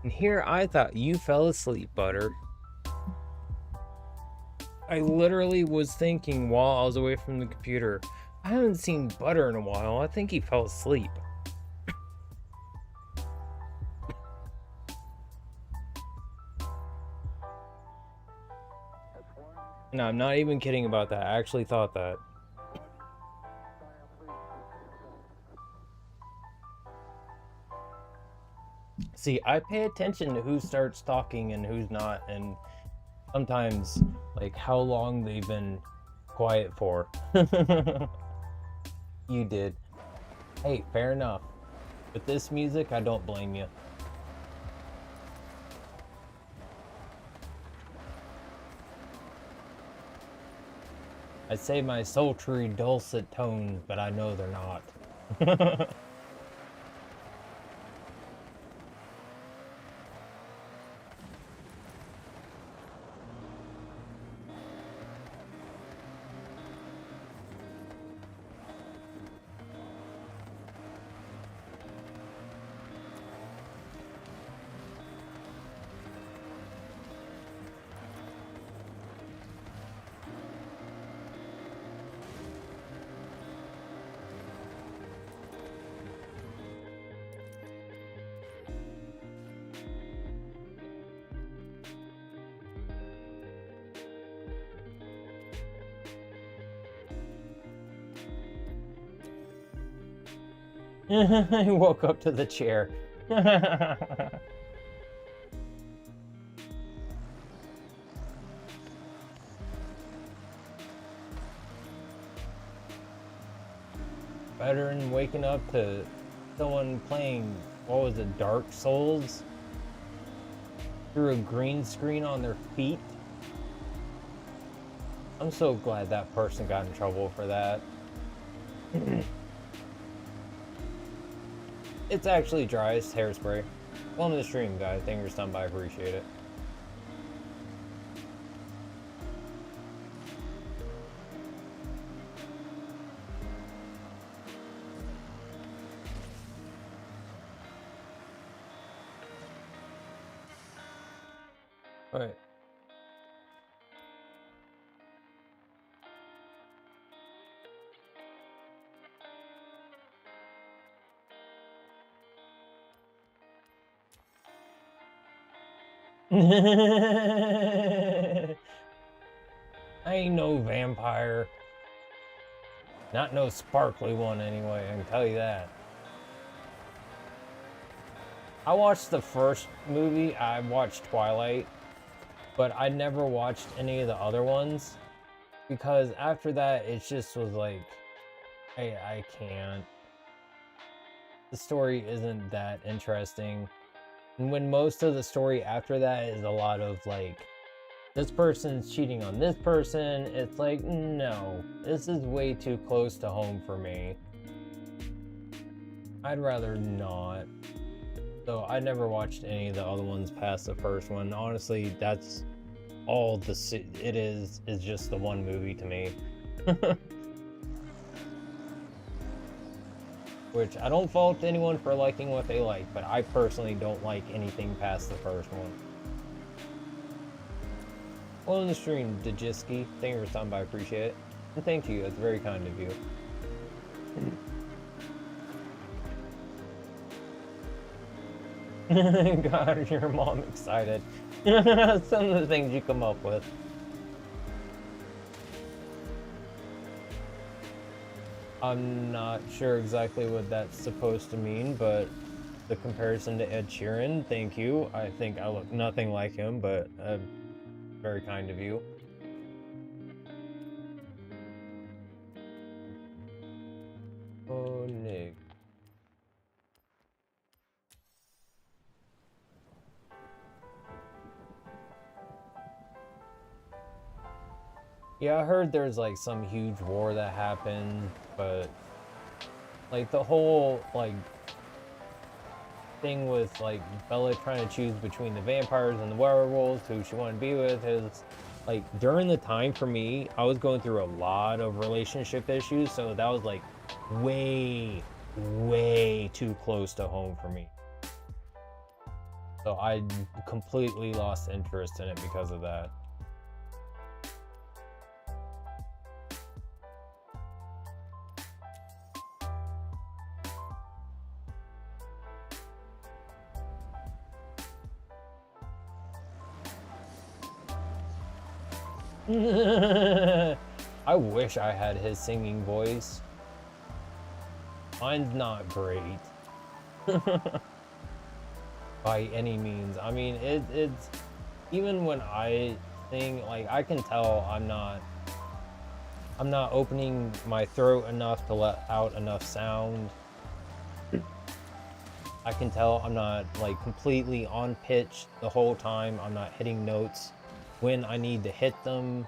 And here I thought you fell asleep, Butter. I literally was thinking while I was away from the computer, I haven't seen Butter in a while. I think he fell asleep. No, I'm not even kidding about that. I actually thought that. See, I pay attention to who starts talking and who's not, and sometimes, like, how long they've been quiet for. You did. Hey, fair enough. With this music, I don't blame you. I say my sultry, dulcet tones, but I know they're not. I woke up to the chair. Better than waking up to someone playing, what was it, Dark Souls? Through a green screen on their feet? I'm so glad that person got in trouble for that. It's actually dry as hairspray. Welcome to the stream, guys. Thank you for stopping by. I appreciate it. All right. I ain't no vampire. Not no sparkly one, anyway, I can tell you that. I watched the first movie, I watched Twilight, but I never watched any of the other ones, because after that, it just was like, I can't. The story isn't that interesting. And when most of the story after that is a lot of like, this person's cheating on this person, it's like, no, this is way too close to home for me. I'd rather not. So I never watched any of the other ones past the first one. Honestly, that's all it is just the one movie to me. which I don't fault anyone for liking what they like, but I personally don't like anything past the first one. Well, in the stream, Dajiski, thank you for stopping by, I appreciate it. And thank you, it's very kind of you. God, your mom excited. Some of the things you come up with. I'm not sure exactly what that's supposed to mean, but the comparison to Ed Sheeran, thank you. I think I look nothing like him, but very kind of you. Oh, Nick. Yeah, I heard there's like some huge war that happened, but like the whole like thing with like Bella trying to choose between the vampires and the werewolves who she wanted to be with is like during the time for me, I was going through a lot of relationship issues, so that was like way too close to home for me. So I completely lost interest in it because of that. I wish I had his singing voice. Mine's not great. By any means. I mean, it's even when I sing, like I can tell I'm not opening my throat enough to let out enough sound. I can tell I'm not like completely on pitch the whole time. I'm not hitting notes when I need to hit them.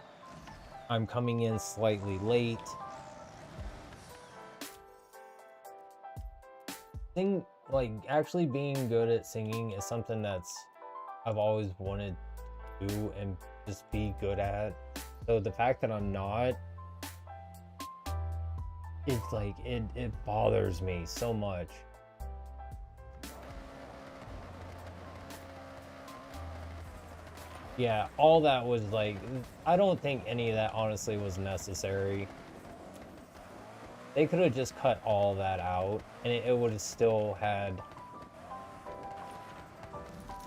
I'm coming in slightly late. Like actually being good at singing is something I've always wanted to do and just be good at. So the fact that I'm not, it's like it bothers me so much. Yeah, all that was like, I don't think any of that honestly was necessary. They could have just cut all that out and it would have still had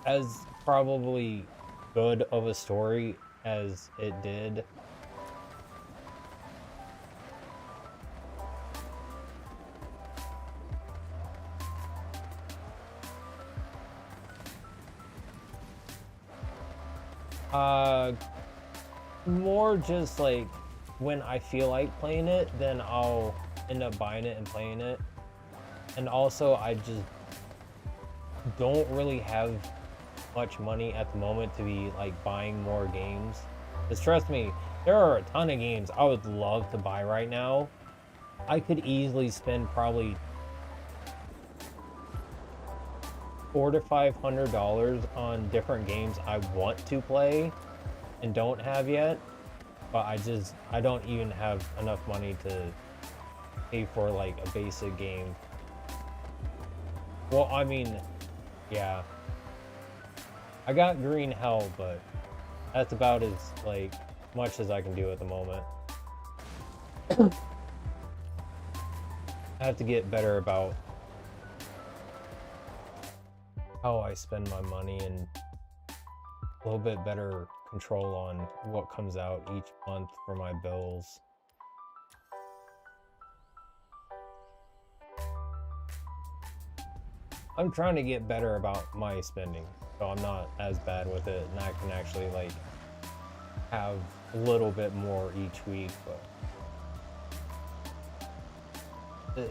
as probably good of a story as it did. More just like when I feel like playing it, then I'll end up buying it and playing it. And also, I just don't really have much money at the moment to be like buying more games. Because trust me, there are a ton of games I would love to buy right now. I could easily spend probably $400 to $500 on different games I want to play and don't have yet, but I don't even have enough money to pay for like a basic game. Well, I mean, yeah, I got Green Hell, but that's about as like much as I can do at the moment. I have to get better about how I spend my money and a little bit better control on what comes out each month for my bills. I'm trying to get better about my spending, so I'm not as bad with it, and I can actually like have a little bit more each week, but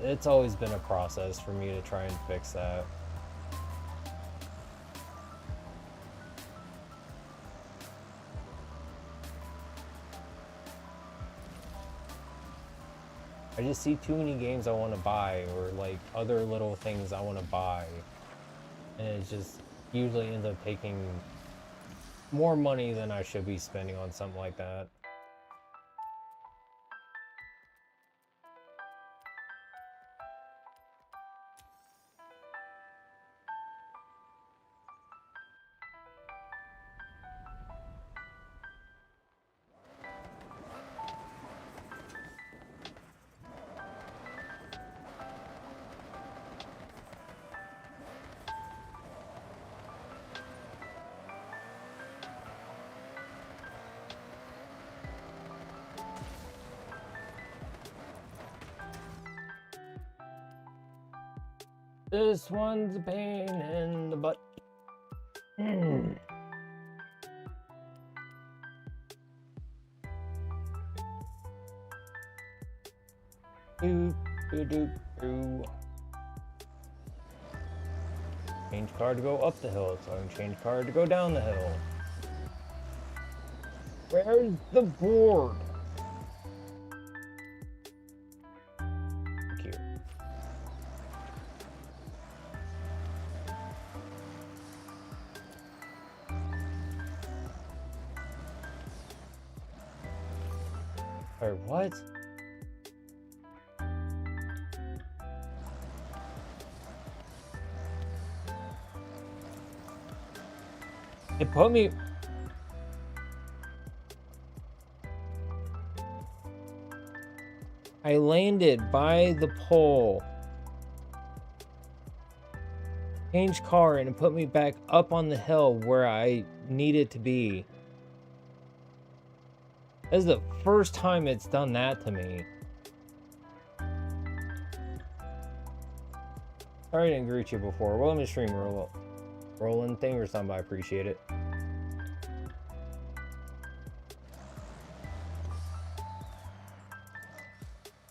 it's always been a process for me to try and fix that. I just see too many games I want to buy or like other little things I want to buy, and it just usually ends up taking more money than I should be spending on something like that. This one's a pain in the butt. Mm. Doop, doop, doop, doop. Change car to go up the hill, so I can change car to go down the hill. Where's the board? Thank you. Or what? It put me... I landed by the pole. Changed car and it put me back up on the hill where I needed to be. This is the first time it's done that to me. Sorry I didn't greet you before. Welcome to stream, rolling thing or something. I appreciate it.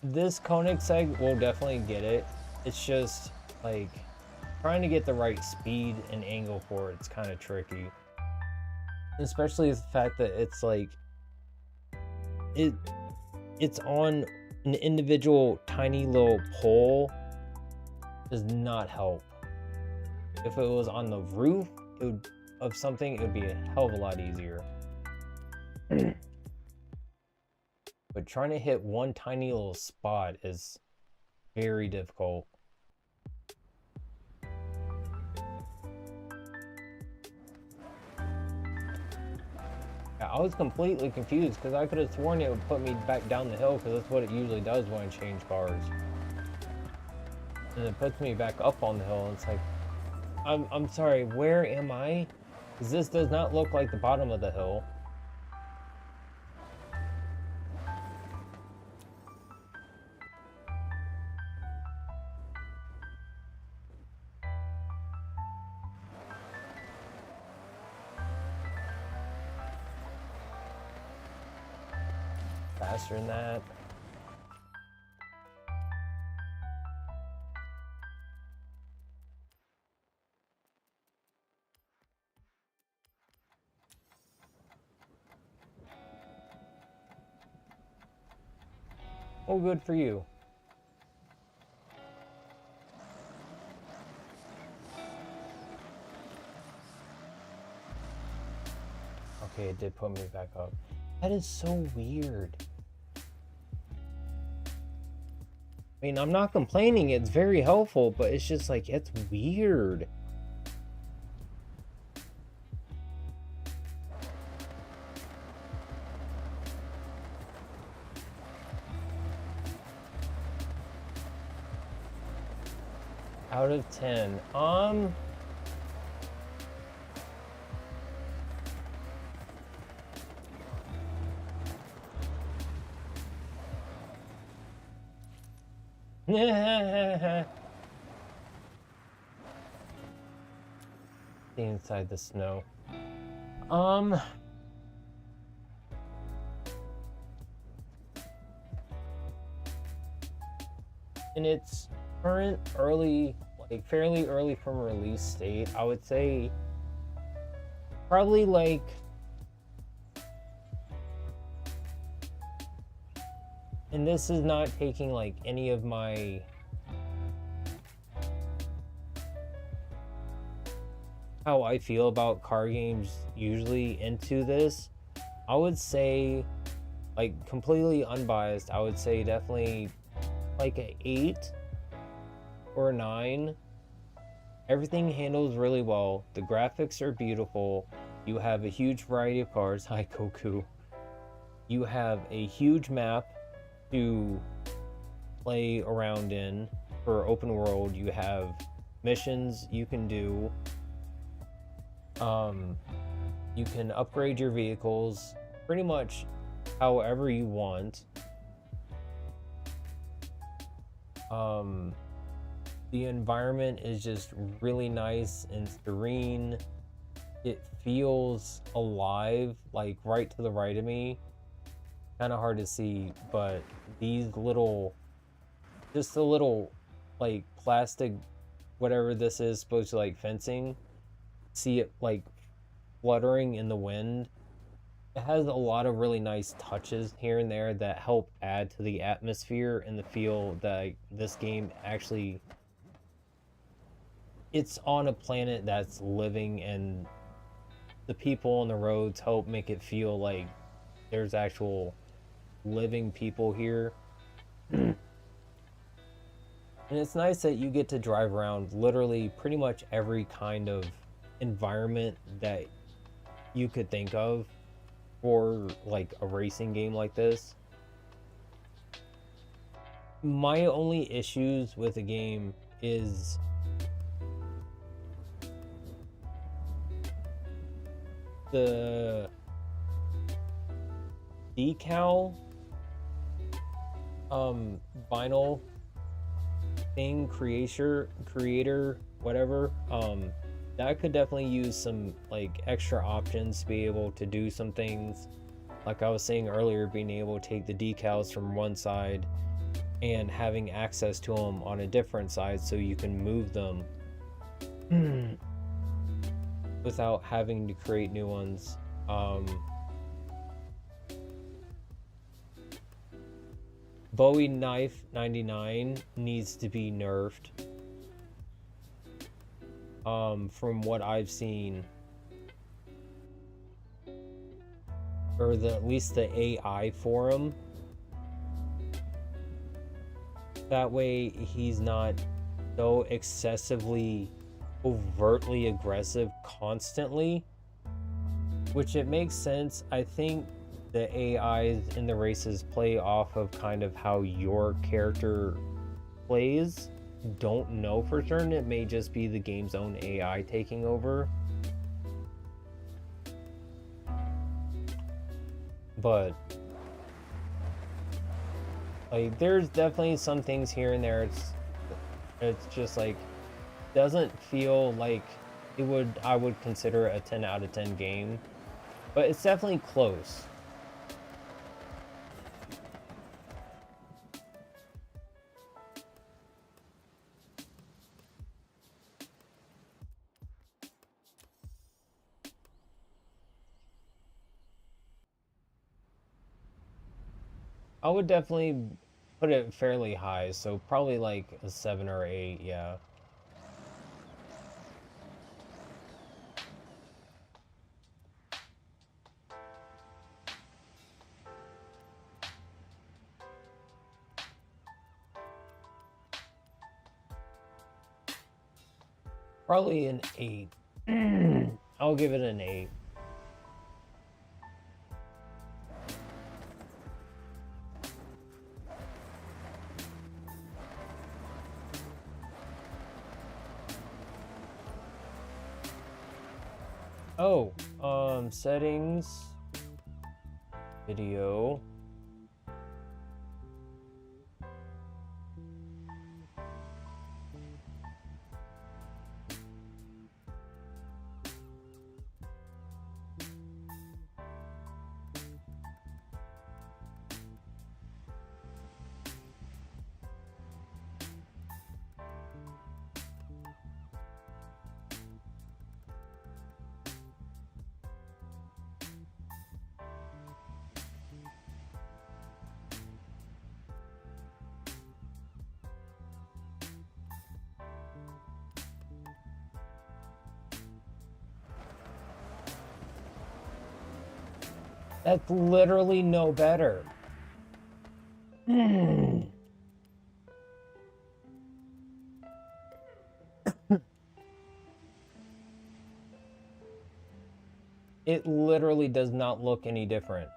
This Koenigsegg will definitely get it. It's just like trying to get the right speed and angle for it's kind of tricky. Especially the fact that it's like it's on an individual tiny little pole does not help. If it was on the roof of something, it would be a hell of a lot easier. But trying to hit one tiny little spot is very difficult. I was completely confused because I could have sworn it would put me back down the hill because that's what it usually does when I change cars. And it puts me back up on the hill and it's like, I'm sorry, where am I? Because this does not look like the bottom of the hill. Faster than that. Oh, good for you. Okay, it did put me back up. That is so weird. I mean, I'm not complaining, it's very helpful, but it's just like, it's weird. Out of 10. Inside the snow. In its current early, like fairly early from release state, I would say probably like and this is not taking like any of my how I feel about car games usually into this. I would say, like completely unbiased, I would say definitely like an 8 or a 9. Everything handles really well. The graphics are beautiful. You have a huge variety of cars. Hi, Goku. You have a huge map to play around in for open world. You have missions you can do. You can upgrade your vehicles pretty much however you want. The environment is just really nice and serene. It feels alive, like right to the right of me. Kind of hard to see, but these little, just a little like plastic, whatever this is, supposed to like fencing, see it like fluttering in the wind. It has a lot of really nice touches here and there that help add to the atmosphere and the feel that this game actually, it's on a planet that's living, and the people on the roads help make it feel like there's actual living people here. And it's nice that you get to drive around literally pretty much every kind of environment that you could think of for like a racing game like this. My only issues with the game is the decal vinyl thing, creator whatever, that could definitely use some like extra options to be able to do some things. Like I was saying earlier, being able to take the decals from one side and having access to them on a different side so you can move them without having to create new ones. Bowie Knife 99 needs to be nerfed. From what I've seen, or at least the AI for him. That way he's not so excessively overtly aggressive constantly, which it makes sense. I think the AIs in the races play off of kind of how your character plays. Don't know for certain. It may just be the game's own AI taking over. But like there's definitely some things here and there. It's just like doesn't feel like I would consider a 10 out of 10 game, but it's definitely close. I would definitely put it fairly high, so probably like a 7 or 8, yeah. Probably an 8. I'll give it an 8. Oh, settings, video. That's literally no better. It literally does not look any different.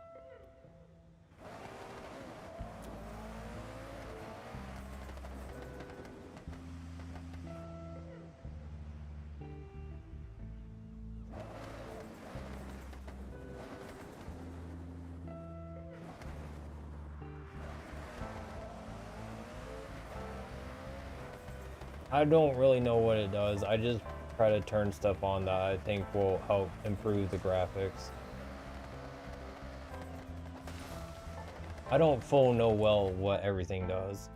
I don't really know what it does. I just try to turn stuff on that I think will help improve the graphics. I don't full know well what everything does.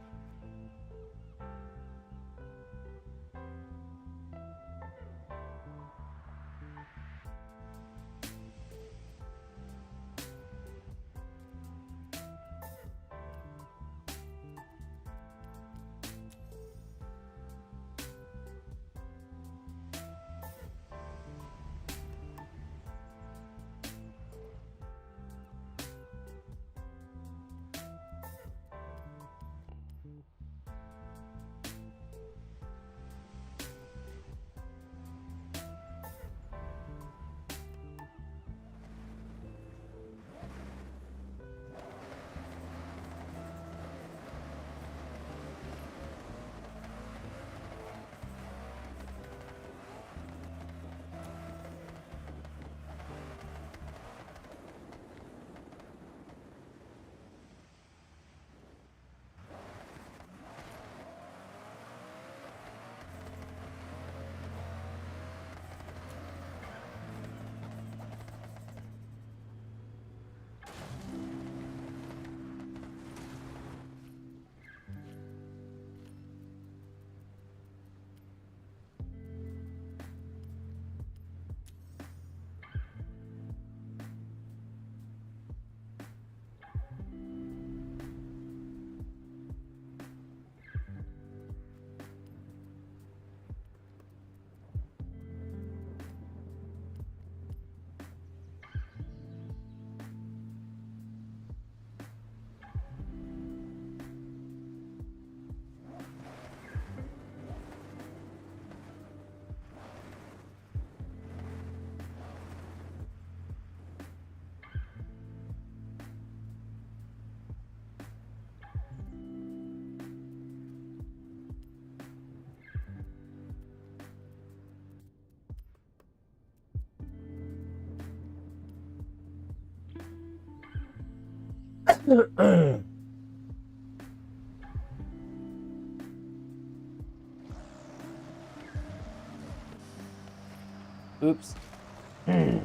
Oops.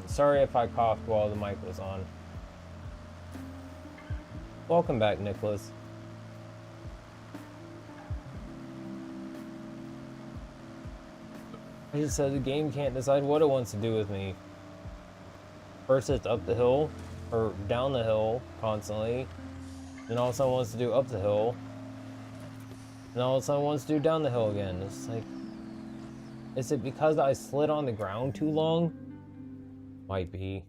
Sorry if I coughed while the mic was on. Welcome back, Nicholas. I just said the game can't decide what it wants to do with me. First it's up the hill, or down the hill constantly. Then all of a sudden it wants to do up the hill. And all of a sudden it wants to do down the hill again. It's like, is it because I slid on the ground too long? Might be.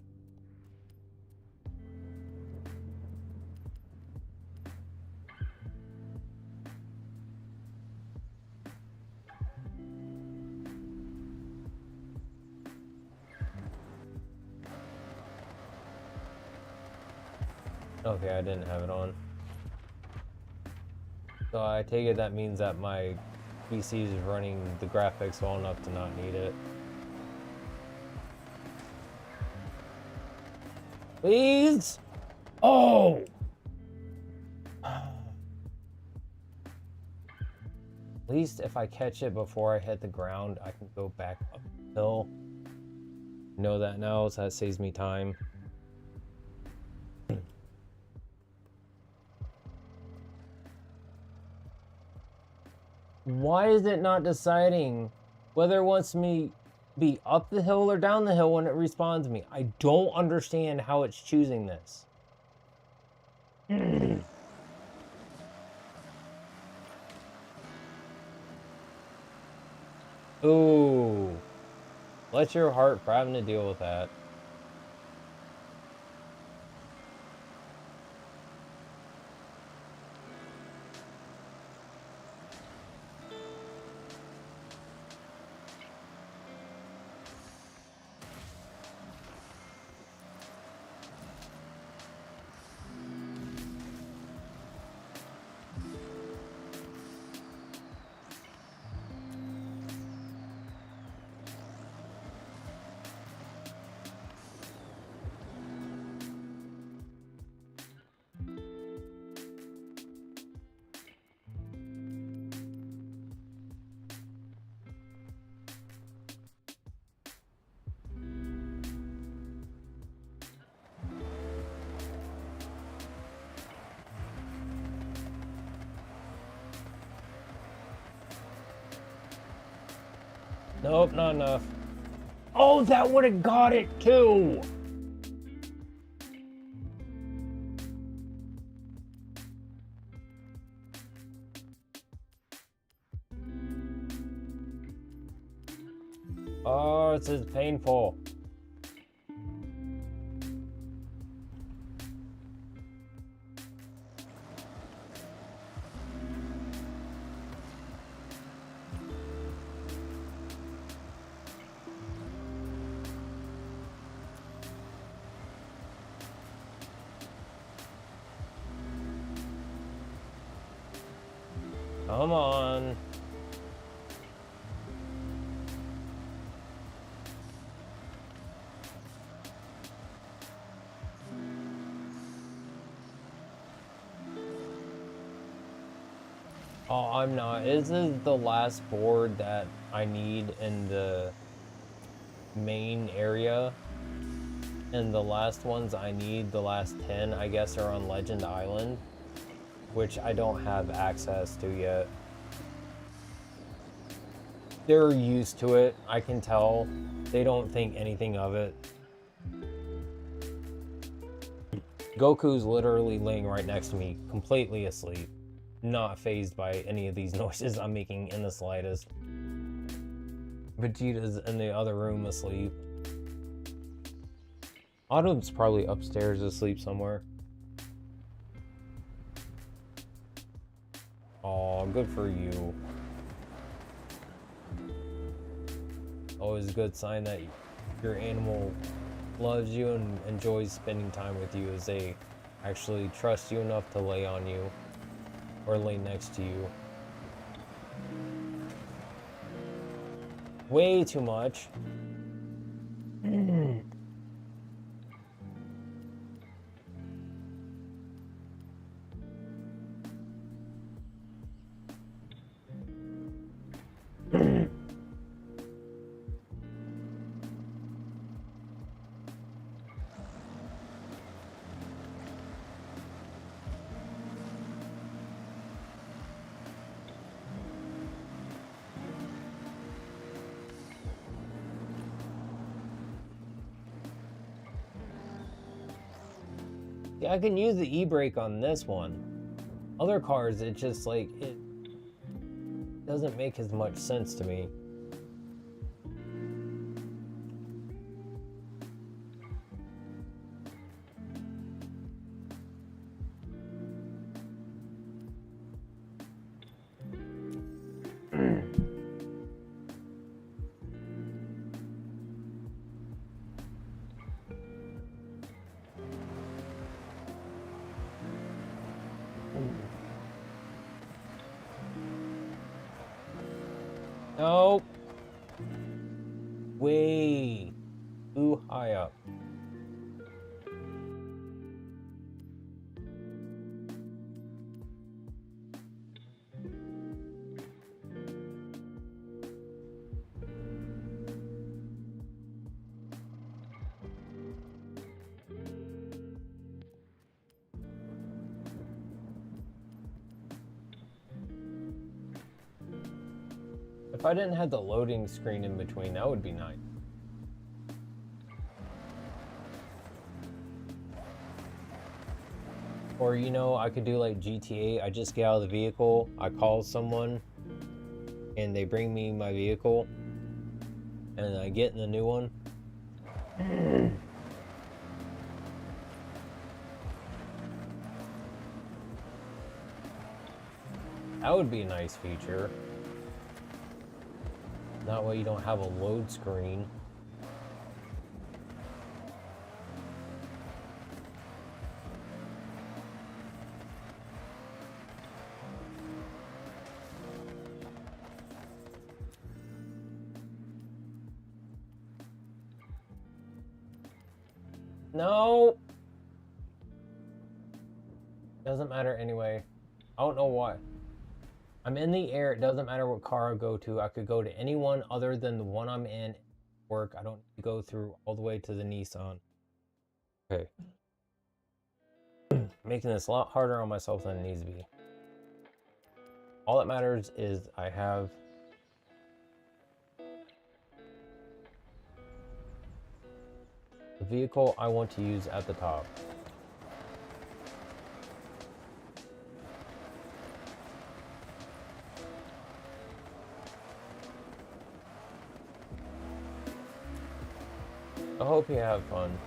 Okay, I didn't have it on. So I take it that means that my PC is running the graphics well enough to not need it. Please? Oh! At least if I catch it before I hit the ground, I can go back up the hill. Know that now, so that saves me time. Why is it not deciding whether it wants me be up the hill or down the hill when it respawns me? I don't understand how it's choosing this. Ooh. Bless your heart for having to deal with that. Nope, not enough. Oh, that would have got it too! Oh, this is painful. Come on. Oh, I'm not. This is the last board that I need in the main area. And the last ones I need, the last 10, I guess, are on Legend Island, which I don't have access to yet. They're used to it, I can tell. They don't think anything of it. Goku's literally laying right next to me, completely asleep. Not fazed by any of these noises I'm making in the slightest. Vegeta's in the other room asleep. Autumn's probably upstairs asleep somewhere. Aw, good for you. Always a good sign that your animal loves you and enjoys spending time with you, as they actually trust you enough to lay on you or lay next to you. Way too much. Yeah, I can use the e-brake on this one. Other cars, it just like, it doesn't make as much sense to me. Nope. Way too high up. If I didn't have the loading screen in between, that would be nice. Or, you know, I could do like GTA. I just get out of the vehicle, I call someone, and they bring me my vehicle, and I get in the new one. That would be a nice feature. That way you don't have a load screen. No! Doesn't matter anyway. I don't know why. I'm in the air. It doesn't matter what car I go to. I could go to any one other than the one I'm in. Work. I don't need to go through all the way to the Nissan. Okay. Making this a lot harder on myself than it needs to be. All that matters is I have The vehicle I want to use at the top. I hope you have fun.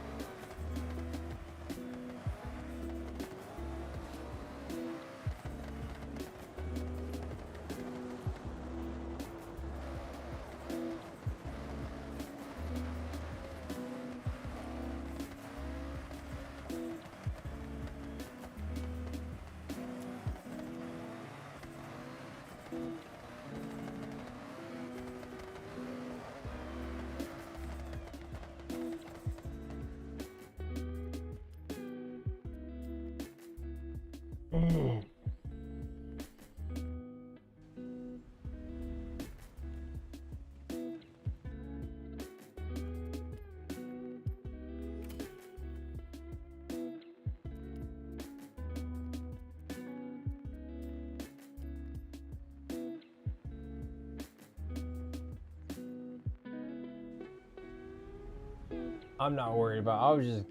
I'm not worried about it. I was just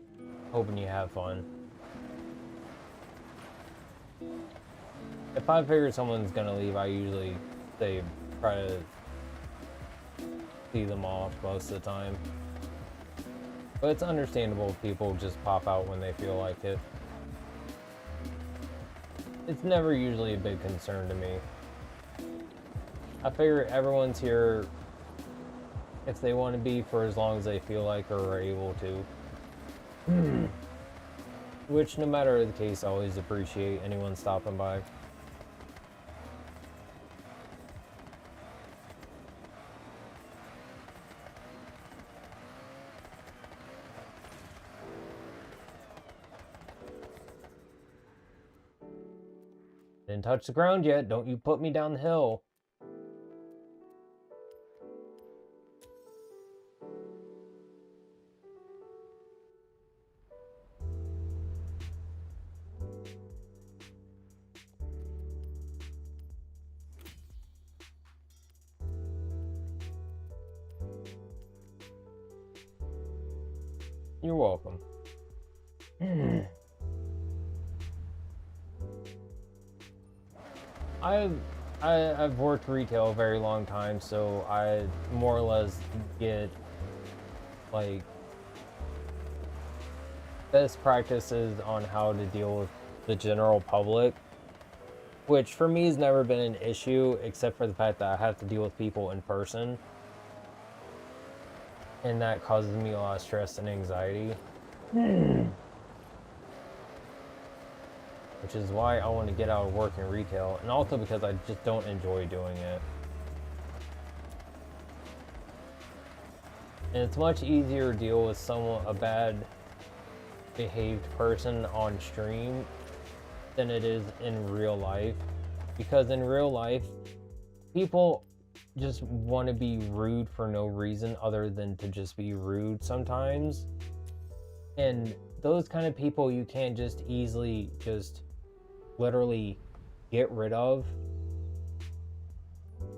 hoping you have fun. If I figure someone's gonna leave, I usually say try to see them off most of the time. But it's understandable if people just pop out when they feel like it. It's never usually a big concern to me. I figure everyone's here if they want to be for as long as they feel like or are able to. Which, no matter the case, I always appreciate anyone stopping by. Didn't touch the ground yet. Don't you put me down the hill. You're welcome. I've worked retail a very long time, so I more or less get like best practices on how to deal with the general public, which for me has never been an issue except for the fact that I have to deal with people in person, and that causes me a lot of stress and anxiety. Which is why I want to get out of work in retail, and also because I just don't enjoy doing it. And it's much easier to deal with a bad behaved person on stream than it is in real life. Because in real life, people just want to be rude for no reason other than to just be rude sometimes. And those kind of people you can't just easily just literally get rid of,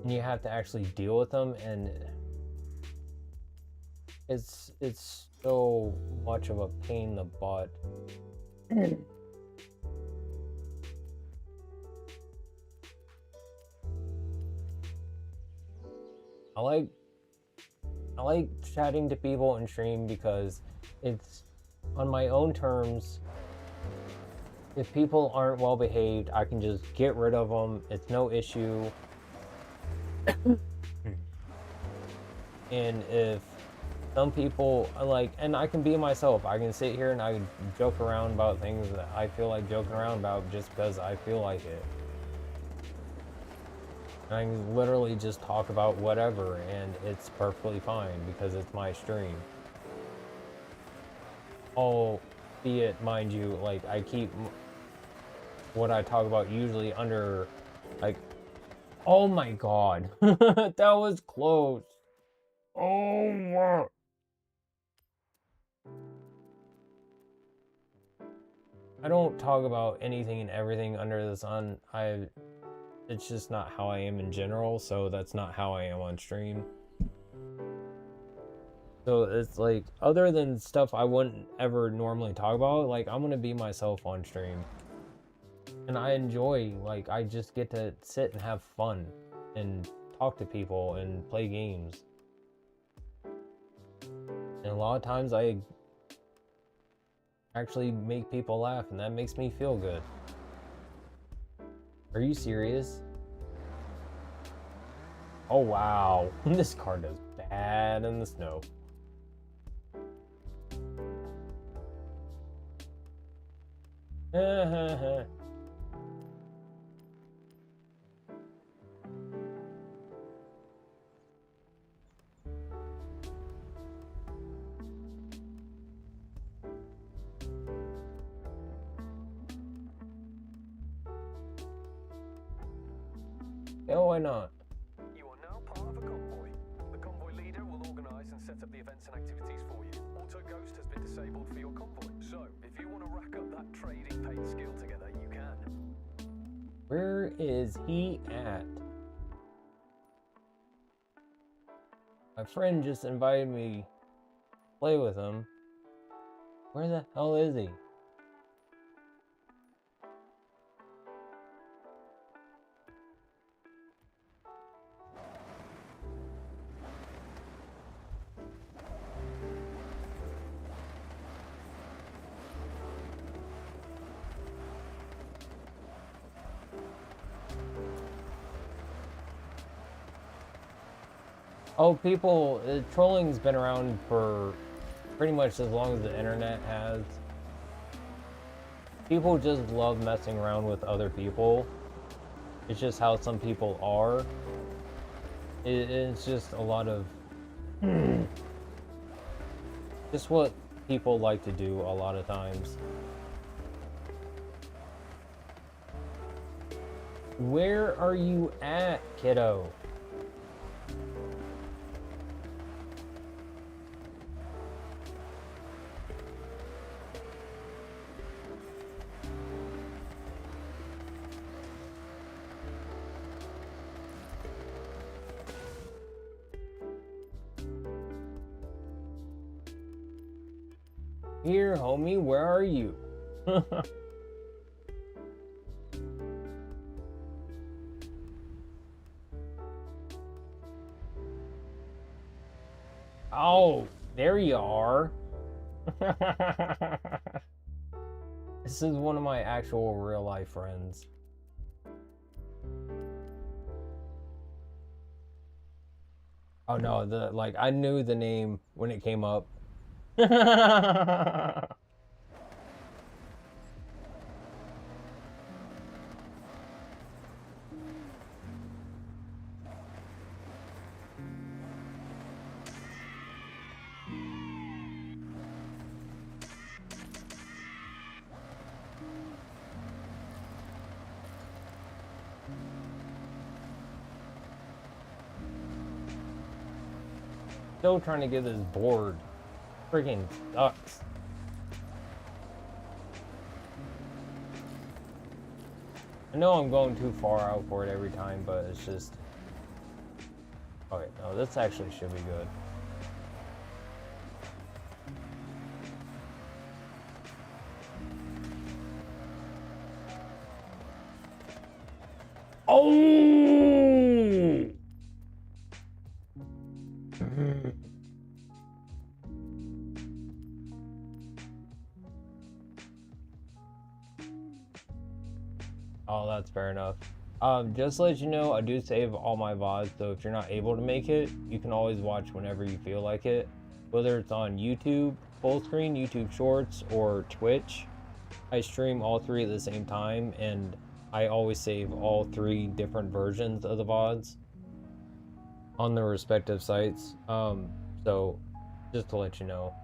and you have to actually deal with them, and it's so much of a pain in the butt. I like chatting to people in stream because it's on my own terms. If people aren't well behaved, I can just get rid of them. It's no issue. And if some people and I can be myself. I can sit here and I can joke around about things that I feel like joking around about just because I feel like it. I can literally just talk about whatever, and it's perfectly fine because it's my stream. Albeit, mind you, I keep what I talk about usually under, oh my god, that was close. Oh, I don't talk about anything and everything under the sun. It's just not how I am in general, so that's not how I am on stream. So it's like, other than stuff I wouldn't ever normally talk about, like, I'm gonna be myself on stream. And I enjoy, like, I just get to sit and have fun and talk to people and play games. And a lot of times I actually make people laugh, and that makes me feel good. Are you serious? Oh wow, this car does bad in the snow. Yeah, why not? You are now part of a convoy. The convoy leader will organise and set up the events and activities for you. Auto Ghost has been disabled for your convoy. So, if you want to rack up that trading paid skill together, you can. Where is he at? My friend just invited me to play with him. Where the hell is he? Oh, people, trolling's been around for pretty much as long as the internet has. People just love messing around with other people. It's just how some people are. It's just a lot of... just what people like to do a lot of times. Where are you at, kiddo? Here, homie, where are you? Oh, there you are. This is one of my actual real life friends. Oh no, I knew the name when it came up. Still trying to get this board. Freaking sucks. I know I'm going too far out for it every time, but it's just... Okay, no, this actually should be good. Oh! Oh, that's fair enough. Just to let you know, I do save all my VODs, so if you're not able to make it, you can always watch whenever you feel like it. Whether it's on YouTube, full screen, YouTube Shorts, or Twitch. I stream all three at the same time, and I always save all three different versions of the VODs on their respective sites. So, just to let you know.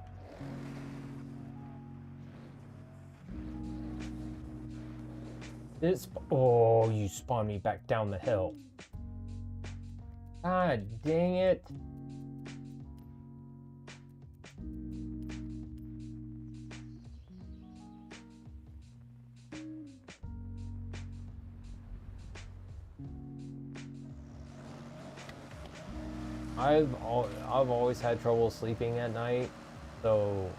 Oh, you spawned me back down the hill. God dang it. I've always had trouble sleeping at night, so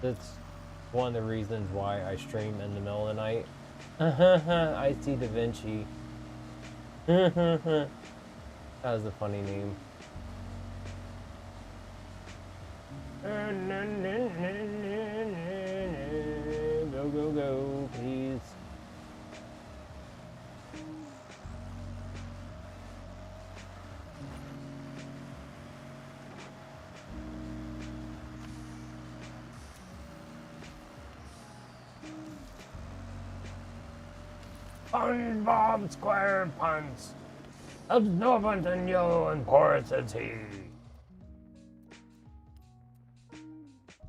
that's one of the reasons why I stream in the middle of the night. I see Da Vinci. That was a funny name. Go, go, go, please. SpongeBob SquarePants, absorbent and yellow and porous as he,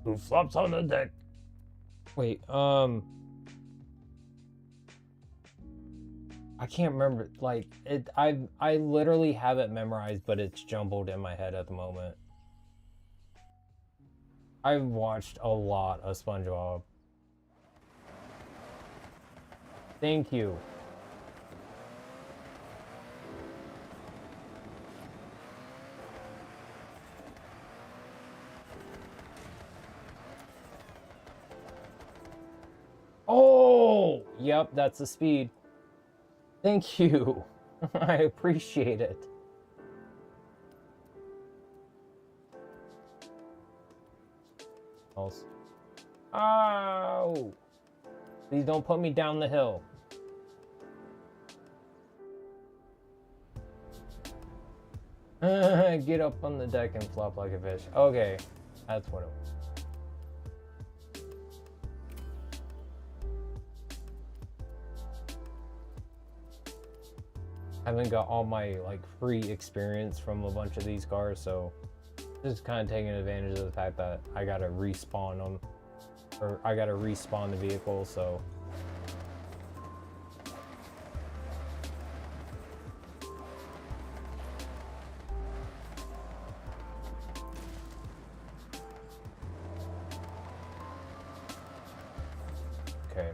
who flops on the deck. Wait, I can't remember. Like it, I literally have it memorized, but it's jumbled in my head at the moment. I've watched a lot of SpongeBob. Thank you. Oh, yep, that's the speed. Thank you. I appreciate it. Else. Ow! Please don't put me down the hill. Get up on the deck and flop like a fish. Okay, that's what it was. I haven't got all my like free experience from a bunch of these cars, so just kind of taking advantage of the fact that I gotta respawn them, or I gotta respawn the vehicle, so. Okay.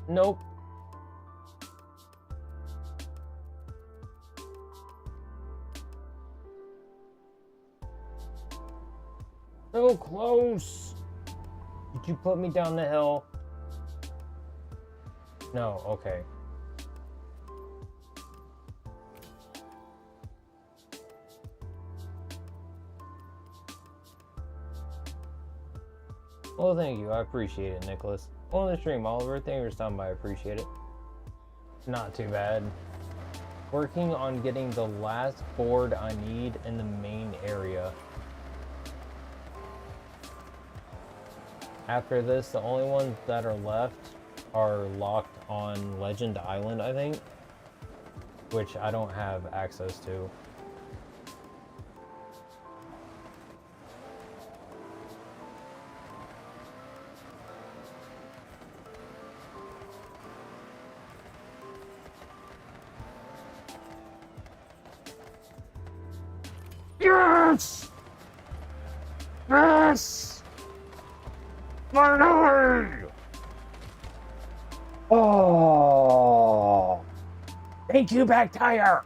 Nope. So close. Did you put me down the hill? No, okay. Well, thank you. I appreciate it, Nicholas. On the stream, Oliver. Thank you for stopping by. I appreciate it. Not too bad. Working on getting the last board I need in the main area. After this, the only ones that are left are locked on Legend Island, I think, which I don't have access to. Yes! Yes! Finally! Oh! Thank you, back tire!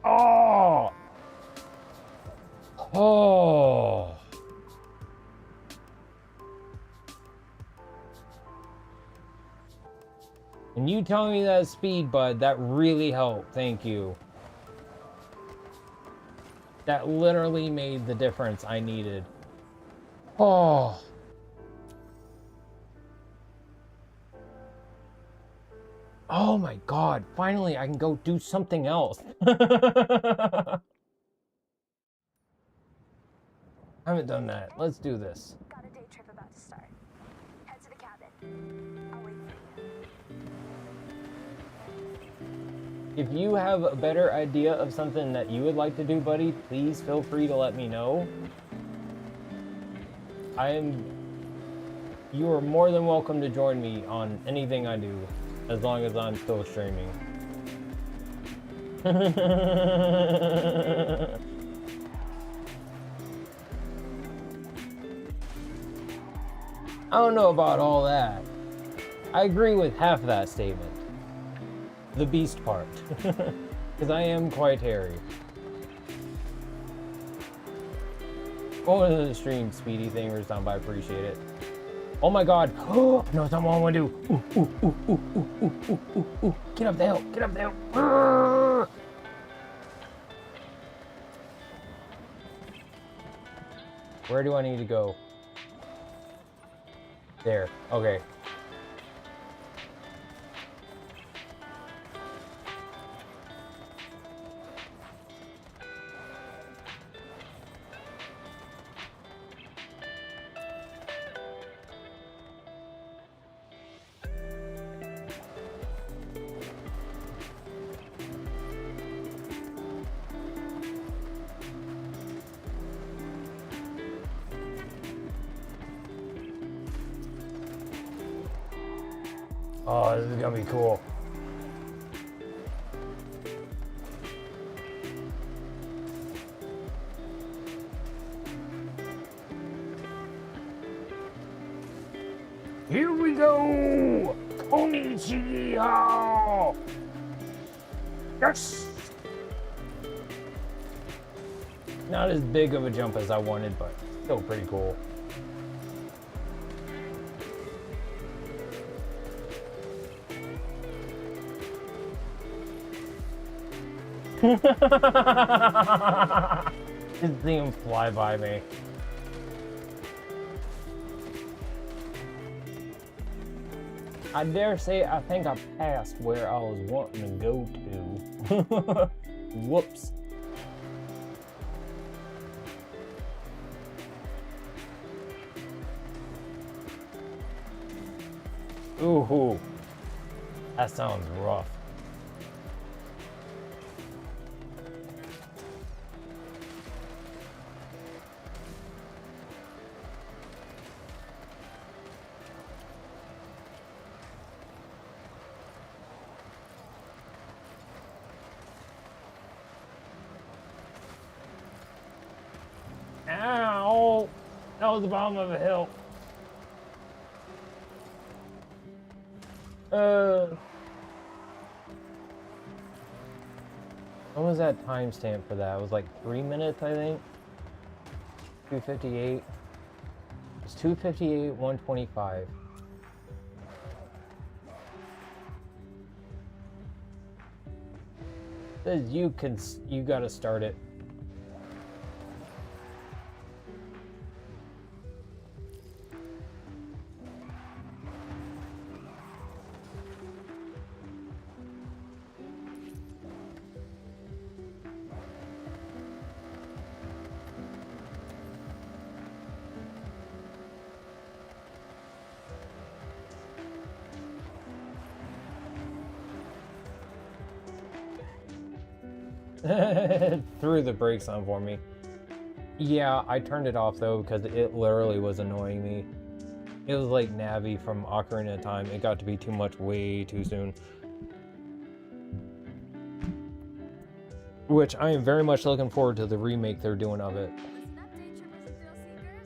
Oh! Oh! And you telling me that speed, bud, that really helped. Thank you. That literally made the difference I needed. Oh. Oh my god, finally I can go do something else. I haven't done that. Let's do this. Got a day trip about to start. Head to the cabin. I'll wait for you. If you have a better idea of something that you would like to do, buddy, please feel free to let me know. You are more than welcome to join me on anything I do, as long as I'm still streaming. I don't know about all that. I agree with half that statement. The beast part. Because I am quite hairy. Going to the stream, Speedy Thingers, I appreciate it. Oh my god. Oh, no, something I want to do. Ooh. Get up the hill. Get up the hill. Where do I need to go? There. Okay. Oh, this is gonna be cool. Here we go! Konnichiwa! Yes! Not as big of a jump as I wanted, but still pretty cool. Just see him fly by me. I dare say I think I passed where I was wanting to go to. Whoops. Ooh, that sounds rough. Ow! That was the bottom of a hill. When was that timestamp for that? It was like 3 minutes, I think. 2:58. It's 2:58, 1:25. Says you gotta start it. Threw the brakes on for me. Yeah, I turned it off though because it literally was annoying me. It was like Navi from Ocarina of Time. It got to be too much way too soon. Which I am very much looking forward to the remake they're doing of it. Listen up, day trippers and thrill seekers.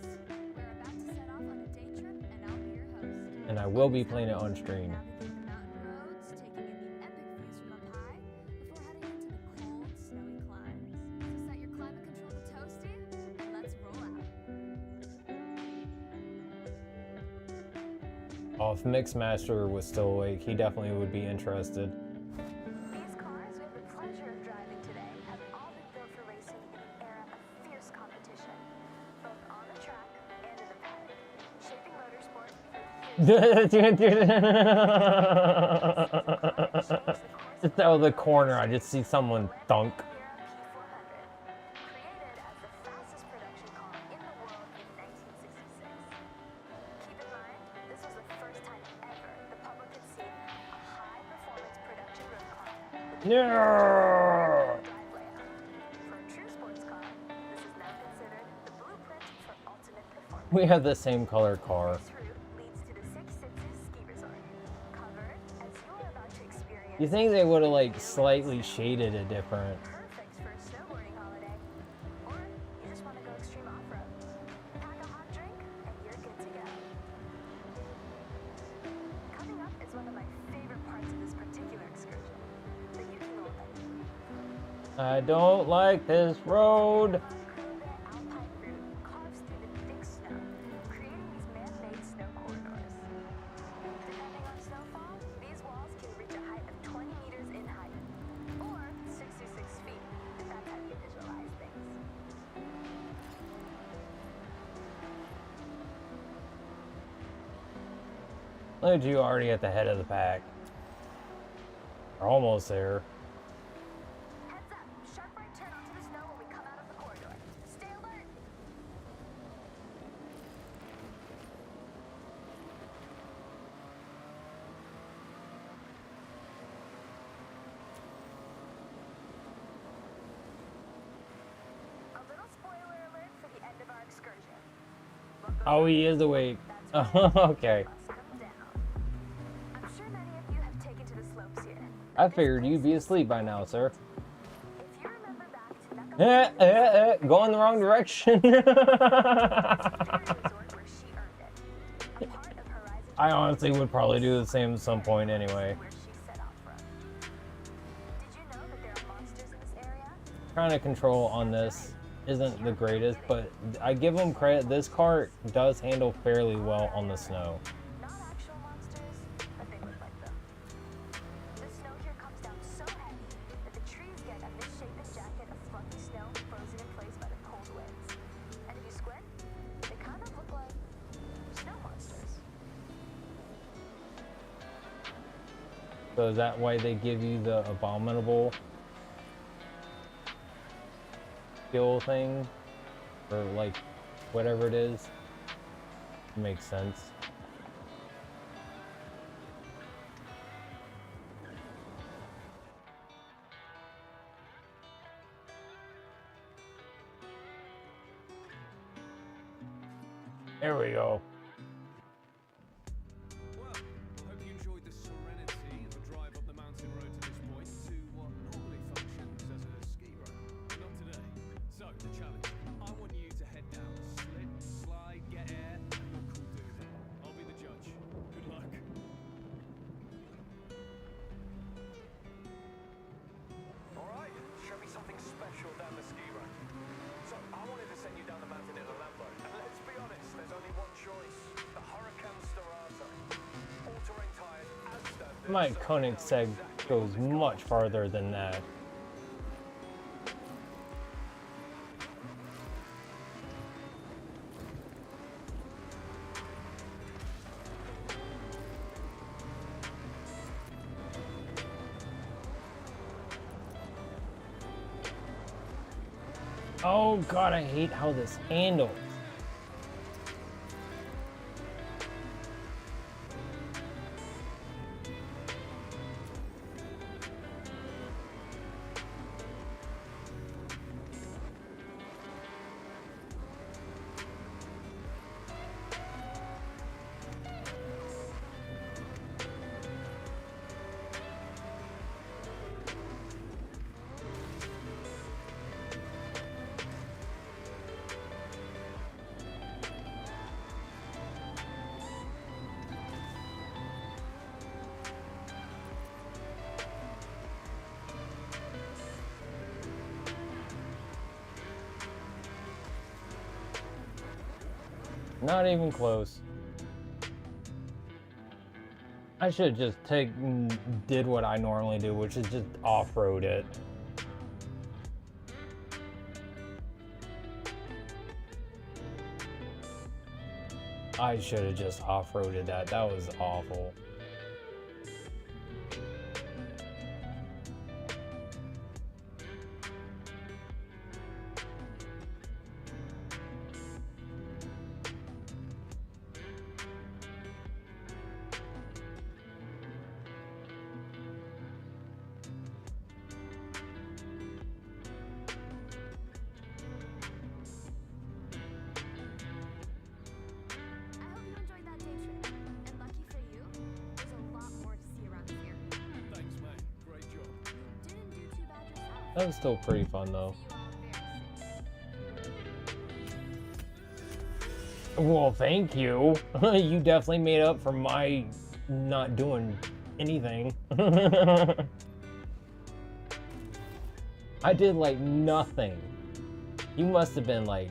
We're about to set off on a day trip, and I'll be your host. And I will be playing it on stream. Navigating the mountain roads, taking in the epic views from up high, before heading into the cold, snowy climes. So set your climate control to toasty, and let's roll out. Oh, if Mixmaster was still awake, he definitely would be interested. These cars we have the pleasure of driving today have all been built for racing in an era of fierce competition, both on the track and in the paddock, shaping motorsport for years. Just out of the corner, I just see someone thunk. Created as the fastest production car in the world in 1966. Keep in mind, this was the first time ever the public had seen a high-performance production road car with a Yeah. drive layout. For a true sports car, this is now considered the blueprint for ultimate performance. We have the same color car. This route leads to the Six Senses ski resort, covered as you are about to experience. You think they would have like slightly shaded it different? Perfect for a snowboarding holiday. Or you just want to go extreme off-road. Pack a hot drink and you're good to go. Coming up is one of my favorite parts of this particular excursion. The Yuki Roll. I don't like this road. The alpine route carves through the thick snow, creating these man-made snow corridors. Depending on snowfall, these walls can reach a height of 20 meters in height, or 66 feet, if that's how you visualize things. Look at you already at the head of the pack. We're almost there. Heads up, sharp right turn onto the snow when we come out of the corridor. Stay alert. A little spoiler alert for the end of our excursion. Oh, he is awake. That's right. Okay. Must come down. I'm sure many of you have taken to the slopes here. I figured you'd be asleep by now, sir. If you remember back to Mecca, Going the wrong direction. resort where she earned it. A part of Horizon I honestly would probably do the same at some point anyway. where she set off from. Did you know that there are monsters in this area? Kind of control on this isn't the greatest, but I give them credit. This car does handle fairly well on the snow. Not actual monsters, but they look like them. The snow here comes down so heavy that the trees get a misshapen jacket of fluffy snow frozen in place by the cold winds. And if you squint, they kind of look like snow monsters. So is that why they give you the abominable skill thing? Or like whatever it is? Makes sense. There we go. Well, hope you enjoyed the serenity of a drive up the mountain road to this point to what normally functions as a ski road. But not today. So, the challenge. I want you to head down, slip, slide, get air, and look cool doing it. I'll be the judge. Good luck. Alright, show me something special down the ski road. So, I wanted to send you down the mountain in a Lambo. And let's be honest, there's only one choice. The Hurricane Storata. All-terrain tires as standard. My Koenigsegg goes much farther than that. Oh god, I hate how this handles. Not even close. I should just did what I normally do, which is just off-road it. I should have just off-roaded that. That was awful. That was still pretty fun though. Well, thank you. You definitely made up for my not doing anything. I did like nothing. You must have been like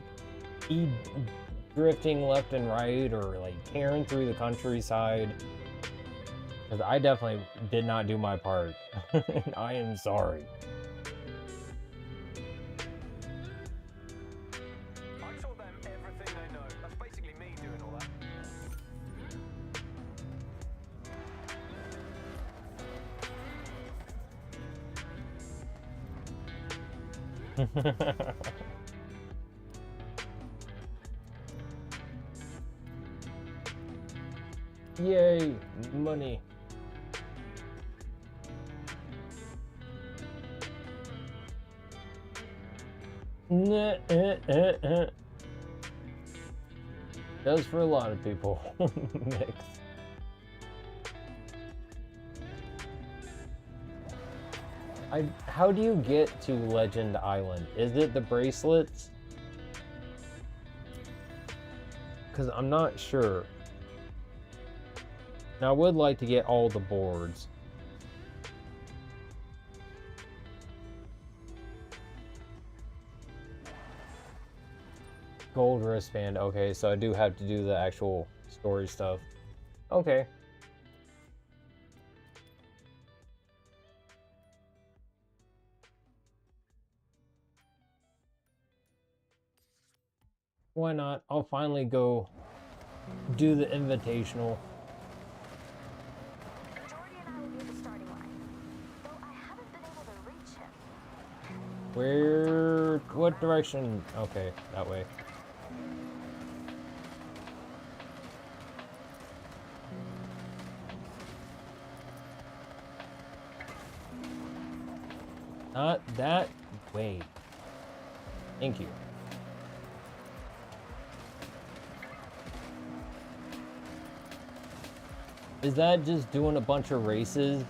drifting left and right or like tearing through the countryside. Because I definitely did not do my part. I am sorry. I taught them everything they know. That's basically me doing all that. Yay, money. Does for a lot of people. Mix. How do you get to Legend Island? Is it the bracelets? Because I'm not sure. Now, I would like to get all the boards. Gold wristband. Okay, so I do have to do the actual story stuff. Okay. Why not? I'll finally go do the invitational. Jordy and I will be at the starting line, though I haven't been able to reach him. Where? What direction? Okay, that way. Not that way. Thank you. Is that just doing a bunch of races?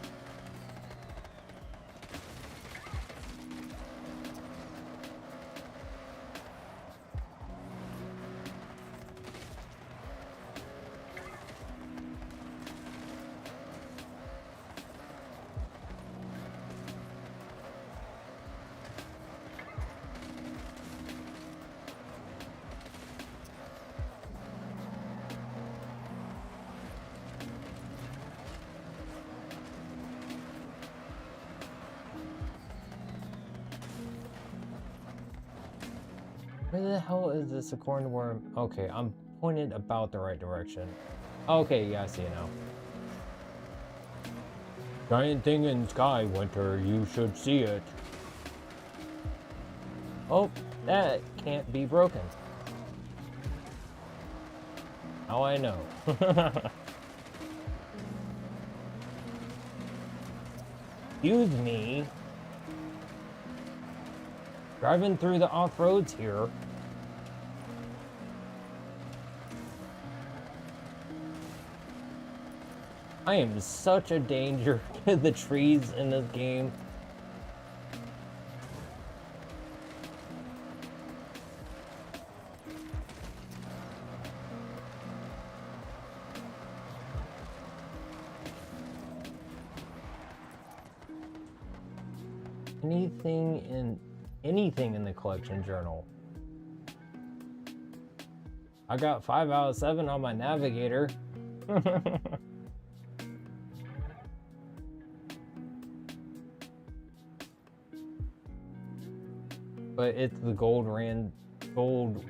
Where the hell is this acorn worm? Okay, I'm pointed about the right direction. Okay, yeah, I see it now. Giant thing in sky, Winter. You should see it. Oh, that can't be broken. How I know. Excuse me. Driving through the off-roads here. I am such a danger to the trees in this game. Anything in the collection journal. I got 5 out of 7 on my navigator. But it's the gold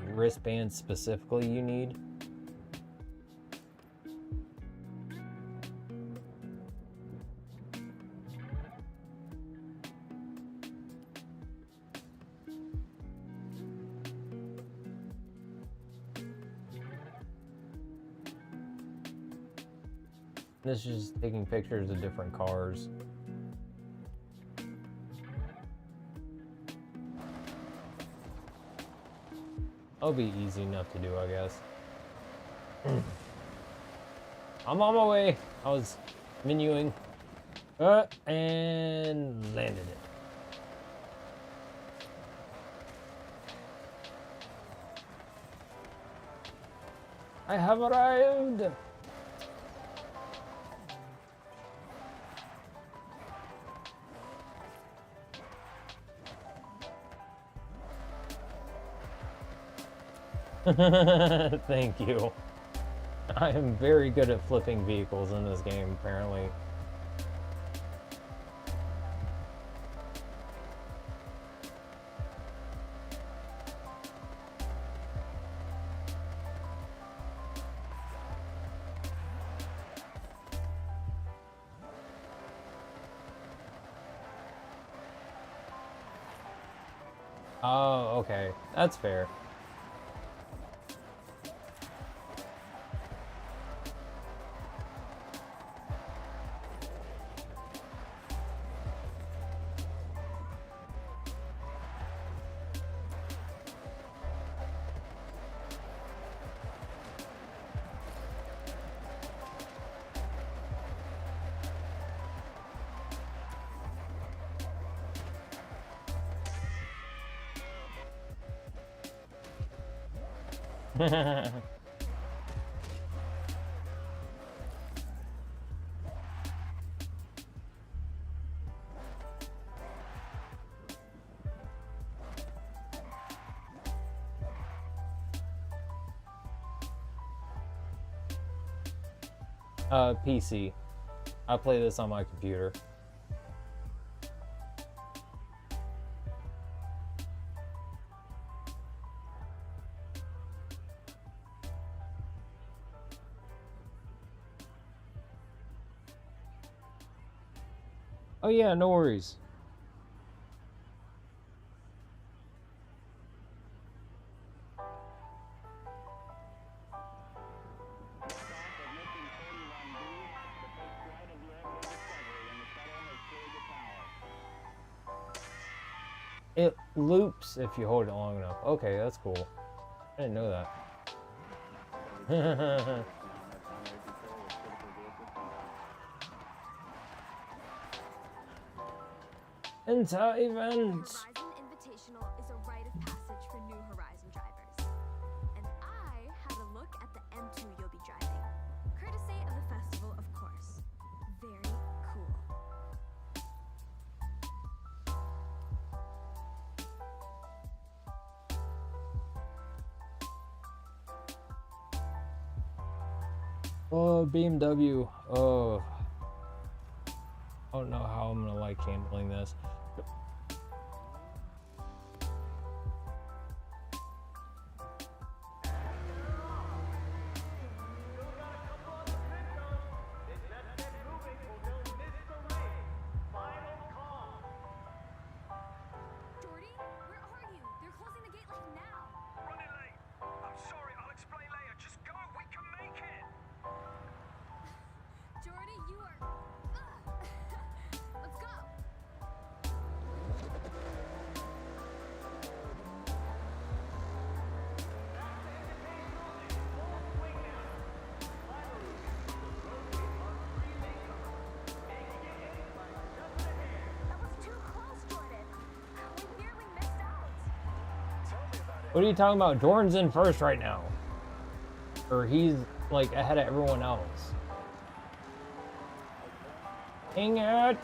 wristband specifically you need. This is just taking pictures of different cars. That'll be easy enough to do, I guess. I'm on my way. I was menuing. And landed it. I have arrived! Thank you. I am very good at flipping vehicles in this game, apparently. Oh, okay. That's fair. PC. I play this on my computer. Oh yeah, no worries. It loops if you hold it long enough. Okay, that's cool. I didn't know that. Inter-event! Horizon Invitational is a rite of passage for new Horizon drivers. And I had a look at the M2 you'll be driving. Courtesy of the festival, of course. Very cool. Oh, BMW. Oh. I don't know how I'm gonna like handling this. Jordy, where are you? They're closing the gate like now. Running late. I'm sorry, I'll explain later. Just go, we can make it. Jordy, you are... Ugh. Let's go. That was too close, Jordan. We nearly missed out. What are you talking about? Jordan's in first right now. Or he's like ahead of everyone else. Dang it!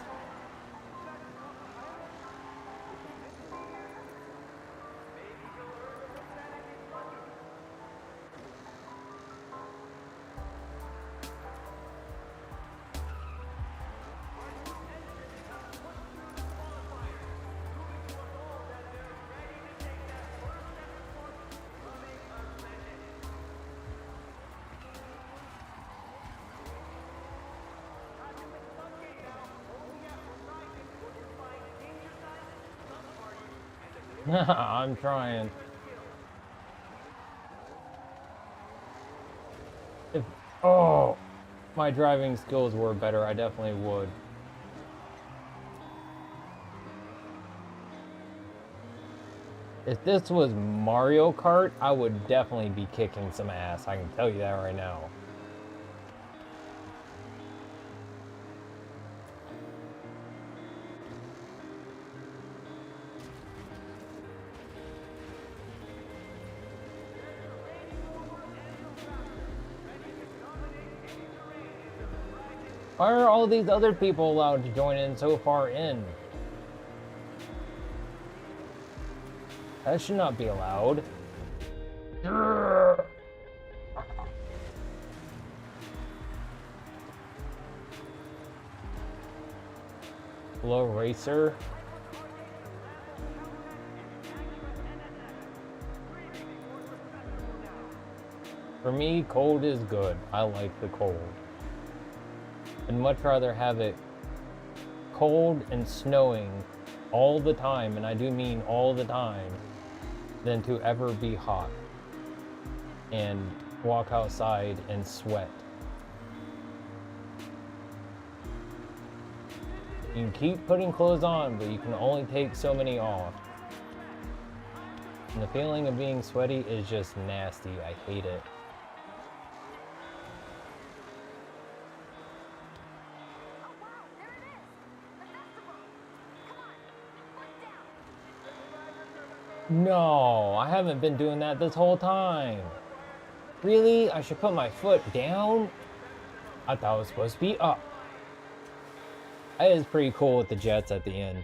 I'm trying. If my driving skills were better, I definitely would. If this was Mario Kart, I would definitely be kicking some ass. I can tell you that right now. Why are all these other people allowed to join in so far in? That should not be allowed. Hello, racer. For me, cold is good. I like the cold. I'd much rather have it cold and snowing all the time, and I do mean all the time, than to ever be hot and walk outside and sweat. You can keep putting clothes on, but you can only take so many off. And the feeling of being sweaty is just nasty. I hate it. No, I haven't been doing that this whole time. Really? I should put my foot down? I thought it was supposed to be up. That is pretty cool with the jets at the end.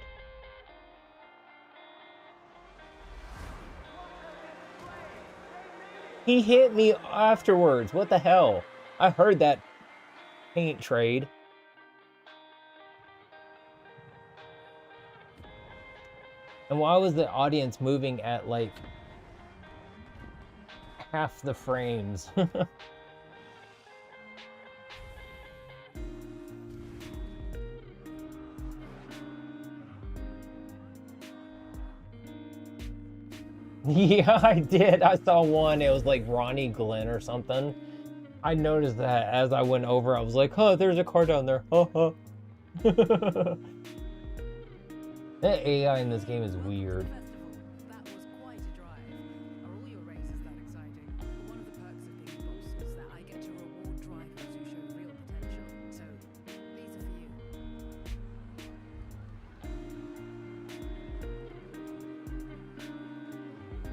He hit me afterwards. What the hell? I heard that paint trade. And why was the audience moving at like half the frames? Yeah, I did. I saw one. It was like Ronnie Glenn or something. I noticed that as I went over. I was like, "Huh, there's a car down there." Huh. That AI in this game is weird. That was quite a drive. Are all your races that exciting? One of the perks of being boss is that I get to reward drivers who show real potential. So, these are for you.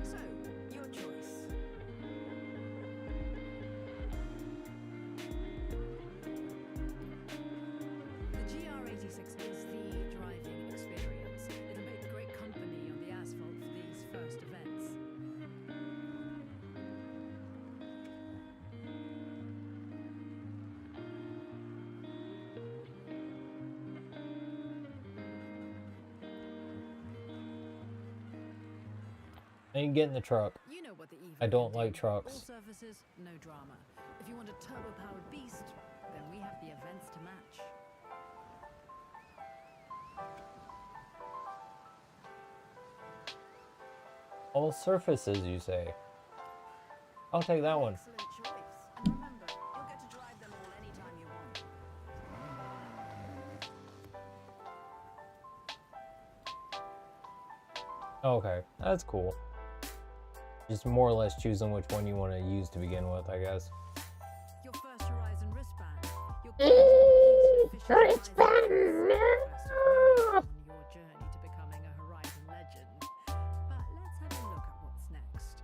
So, your choice. The GR86 is the driving experience. It'll make great company on the asphalt for these first events. I can get in the truck. You know what the EV I don't can like do. trucks. All surfaces, no drama. If you want a turbo-powered beast, then we have the events to match. All surfaces, you say? I'll take that one. Excellent choice. And remember, you'll get to drive them all anytime you want. Okay, that's cool. Just more or less choosing which one you want to use to begin with, I guess. Your first Horizon wristband. Your wristband! On your journey to becoming a Horizon legend. But let's have a look at what's next.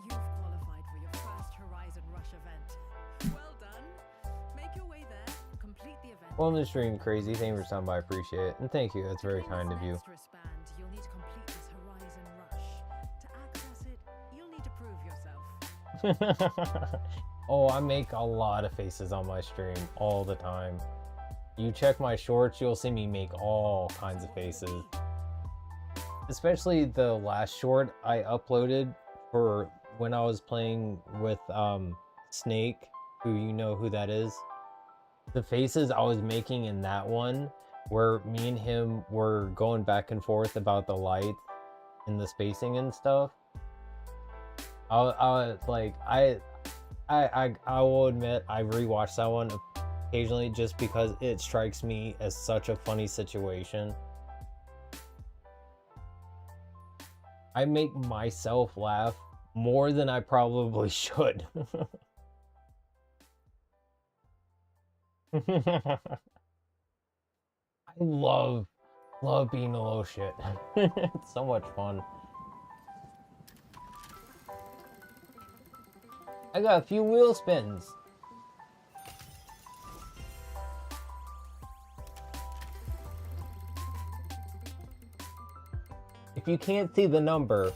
You've qualified for your first Horizon Rush event. Well done. Make your way there, complete the event. Well, the stream crazy. Thank you for stopping by. I appreciate it. And thank you. That's very kind of you. Next wristband, you'll need to complete this Horizon Rush. To access it, you'll need to prove yourself. Oh, I make a lot of faces on my stream all the time. You check my shorts, you'll see me make all kinds of faces. Especially the last short I uploaded for when I was playing with Snake, who you know who that is. The faces I was making in that one, where me and him were going back and forth about the lights and the spacing and stuff. I was like, I will admit I rewatched that one occasionally just because it strikes me as such a funny situation. I make myself laugh more than I probably should. I love being a little shit. It's so much fun. I got a few wheel spins. If you can't see the number,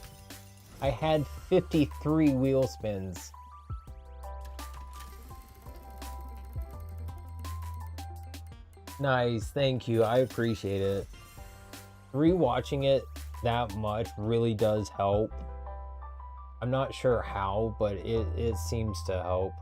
I had 53 wheel spins. Nice, thank you. I appreciate it. Rewatching it that much really does help. I'm not sure how, but it seems to help.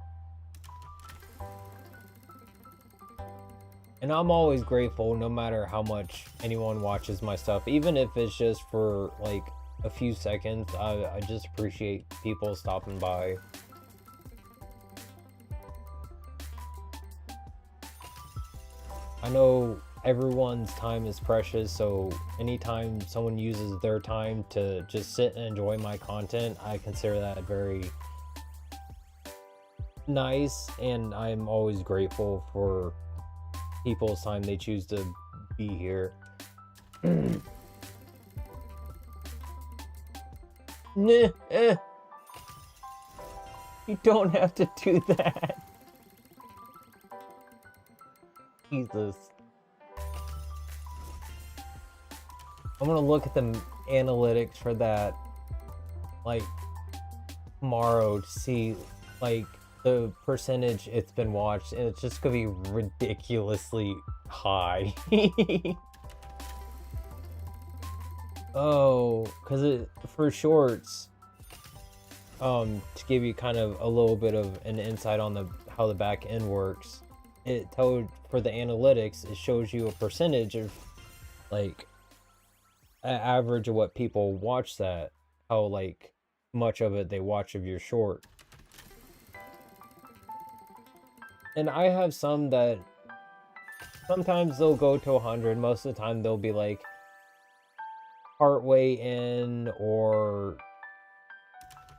And I'm always grateful no matter how much anyone watches my stuff, even if it's just for like a few seconds. I just appreciate people stopping by. I know everyone's time is precious, so anytime someone uses their time to just sit and enjoy my content, I consider that very nice, and I'm always grateful for people's time they choose to be here. Nah, you don't have to do that. Jesus. I'm gonna look at the analytics for that, like, tomorrow to see, like, the percentage it's been watched, and it's just gonna be ridiculously high. Oh, because for shorts, to give you kind of a little bit of an insight on how the back end works, it told for the analytics, it shows you a percentage of like an average of what people watch, that how like much of it they watch of your short. And I have some that sometimes they'll go to 100, most of the time they'll be like partway in or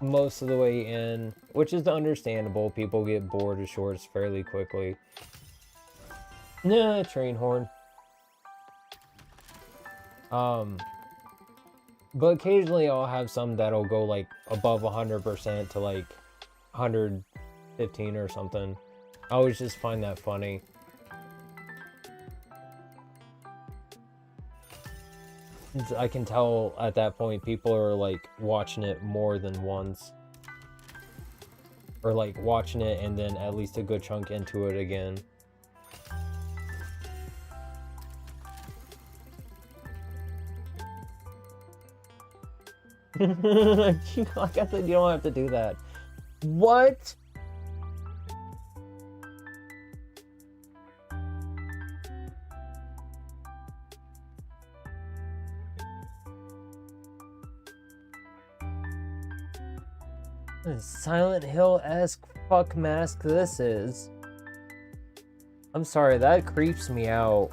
most of the way in, which is understandable. People get bored of shorts fairly quickly. Nah, train horn. But occasionally I'll have some that'll go like above 100% to like 115 or something. I always just find that funny. I can tell at that point people are like watching it more than once. Or like watching it and then at least a good chunk into it again. Like I said, you don't have to do that. What? Silent Hill-esque fuck mask this is. I'm sorry, that creeps me out.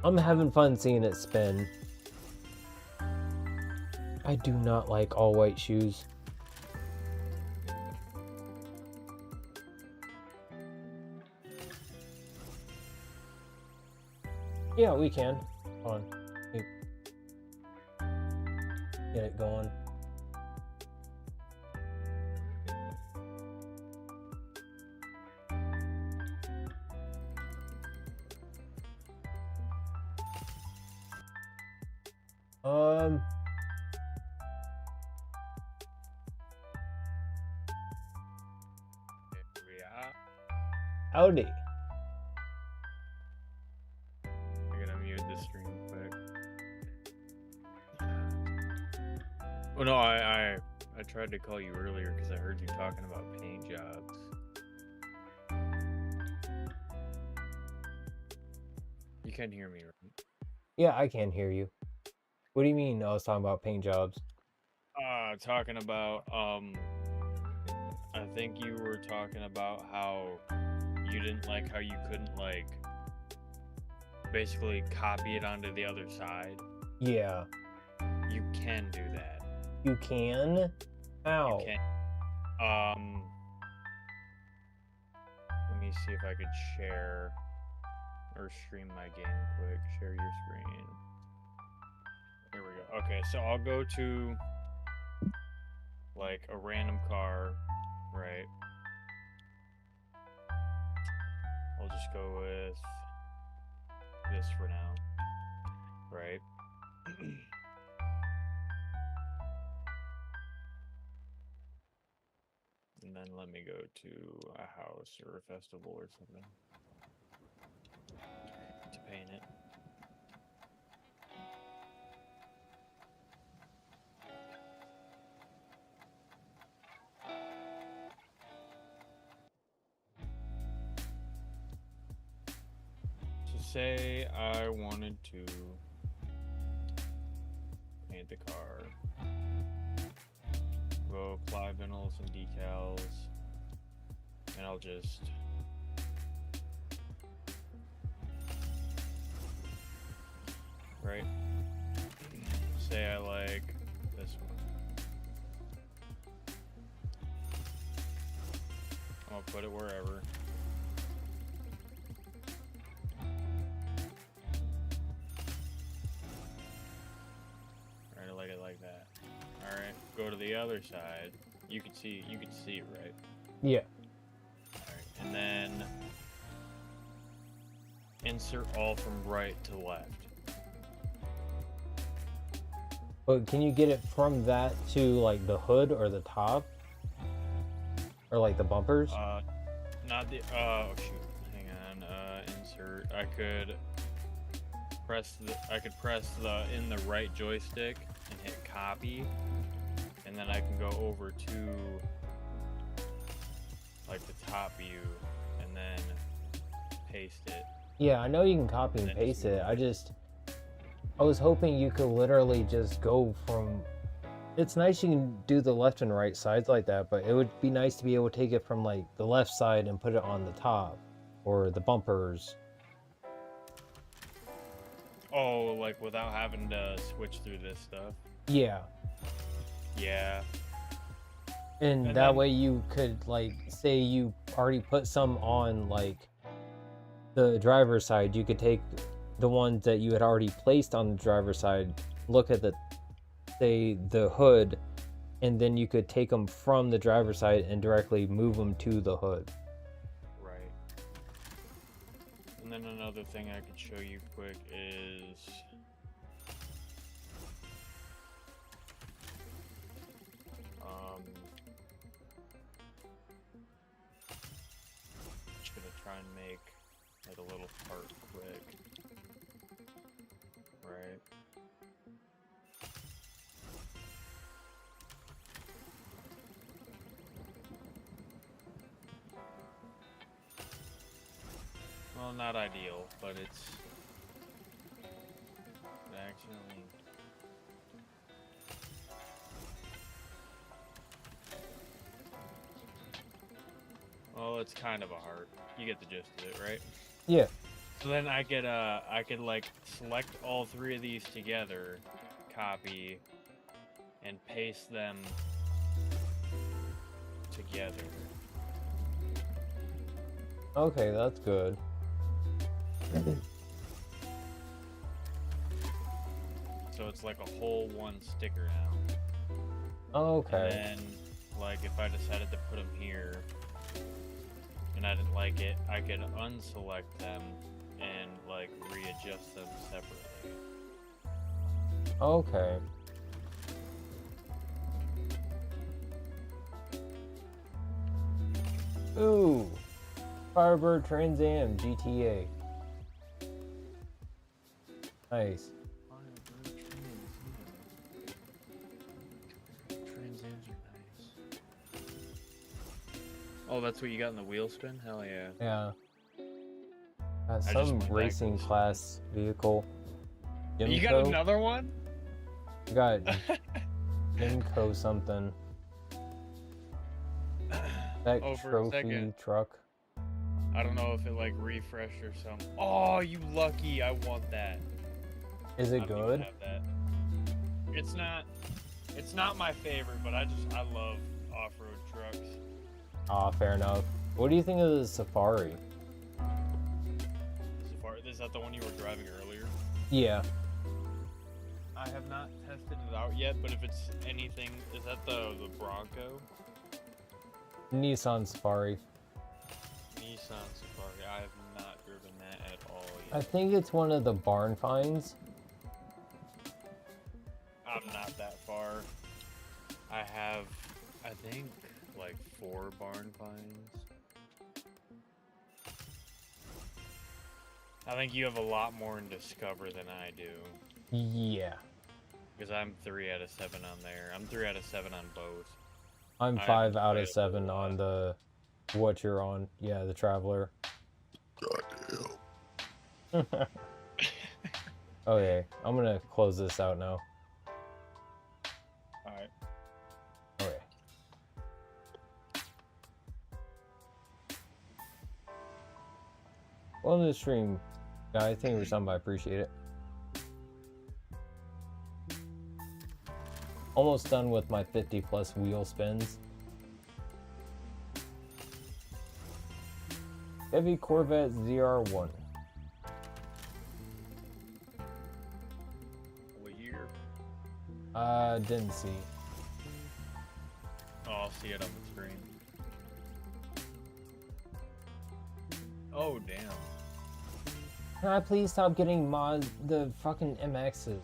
I'm having fun seeing it spin. I do not like all white shoes. Yeah, we can. Hold on. Get it going. Howdy. I'm gonna mute the stream quick. Well, no, I tried to call you earlier because I heard you talking about paint jobs. You can hear me, right? Yeah, I can hear you. What do you mean I was talking about paint jobs? Talking about, I think you were talking about how you didn't like how you couldn't, like, basically copy it onto the other side. Yeah. You can do that. You can? How? You can. Let me see if I could share. or stream my game quick. Share your screen. Here we go. Okay, so I'll go to like a random car, right? I'll just go with this for now, right? And then let me go to a house or a festival or something to paint it. So say I wanted to paint the car. Go apply vinyls and decals, and I'll just right. Say I like this one. I'll put it wherever. Right, I like it like that. All right, go to the other side. You can see it, right? Yeah. All right, and then insert all from right to left. But can you get it from that to like the hood or the top? Or like the bumpers? Not the oh shoot. Hang on. Insert. I could press the in the right joystick and hit copy. And then I can go over to like the top view and then paste it. Yeah, I know you can copy and paste it. I was hoping you could literally just go from... It's nice you can do the left and right sides like that, but it would be nice to be able to take it from like the left side and put it on the top or the bumpers. Oh, like without having to switch through this stuff? Yeah. Yeah. And that then, way you could like say you already put some on like the driver's side, you could take the ones that you had already placed on the driver's side, look at the hood, and then you could take them from the driver's side and directly move them to the hood. Right. And then another thing I could show you quick is just gonna try and make like a little part quick. Right. Well, not ideal, but it's accidentally. Well, it's kind of a heart. You get the gist of it, right? Yeah. So then I could like select all three of these together, copy, and paste them together. Okay, that's good. So it's like a whole one sticker now. Okay. And then, like, if I decided to put them here, and I didn't like it, I could unselect them and, like, readjust them separately. Okay. Ooh. Firebird Trans Am GTA. Nice. Trans Ams are nice. Oh, that's what you got in the wheel spin? Hell yeah. Yeah. just Some went back racing to the- class vehicle. You got Gimco? another one? You got Gimco something. That Oh, for a trophy second. truck. I don't know if it like refreshed or something. Oh, you lucky! I want that. Is I it don't even good? have that. It's not my favorite, but I love off-road trucks. Ah, fair enough. What do you think of the Safari? The Is that the one you were driving earlier? Yeah. I have not tested it out yet, but if it's anything, is that the Bronco? Nissan Safari. Nissan Safari. I have not driven that at all I yet. think it's one of the barn finds. I'm not that far. I have, I think, like 4 barn finds. I think you have a lot more in Discover than I do. Yeah. Because I'm 3 out of 7 on there. I'm 3 out of 7 on both. I'm I 5 haven't out played of a 7 whole on lot. the what you're on. Yeah, the Traveler. Okay, I'm gonna close this out now. Alright. Okay. Welcome to the stream, guys. Thank you for something. I appreciate it. Almost done with my 50 plus wheel spins. Heavy Corvette ZR1. What year? Didn't see. Oh, I'll see it on the screen. Oh, damn. Can I please stop getting the fucking MXs?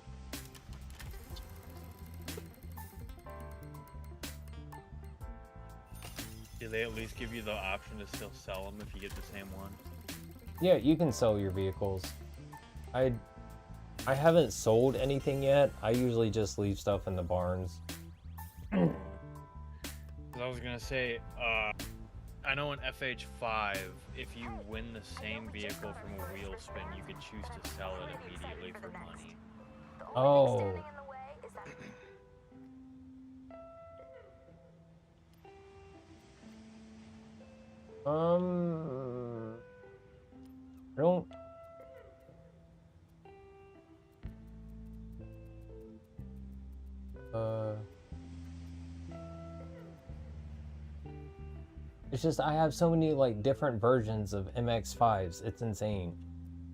Do they at least give you the option to still sell them if you get the same one? Yeah, you can sell your vehicles. I haven't sold anything yet. I usually just leave stuff in the barns. 'Cause I was gonna say, I know in FH5, if you win the same vehicle from a wheel spin, you can choose to sell it immediately for money. The only thing standing in the way is that I don't. It's just I have so many like different versions of MX-5s. It's insane.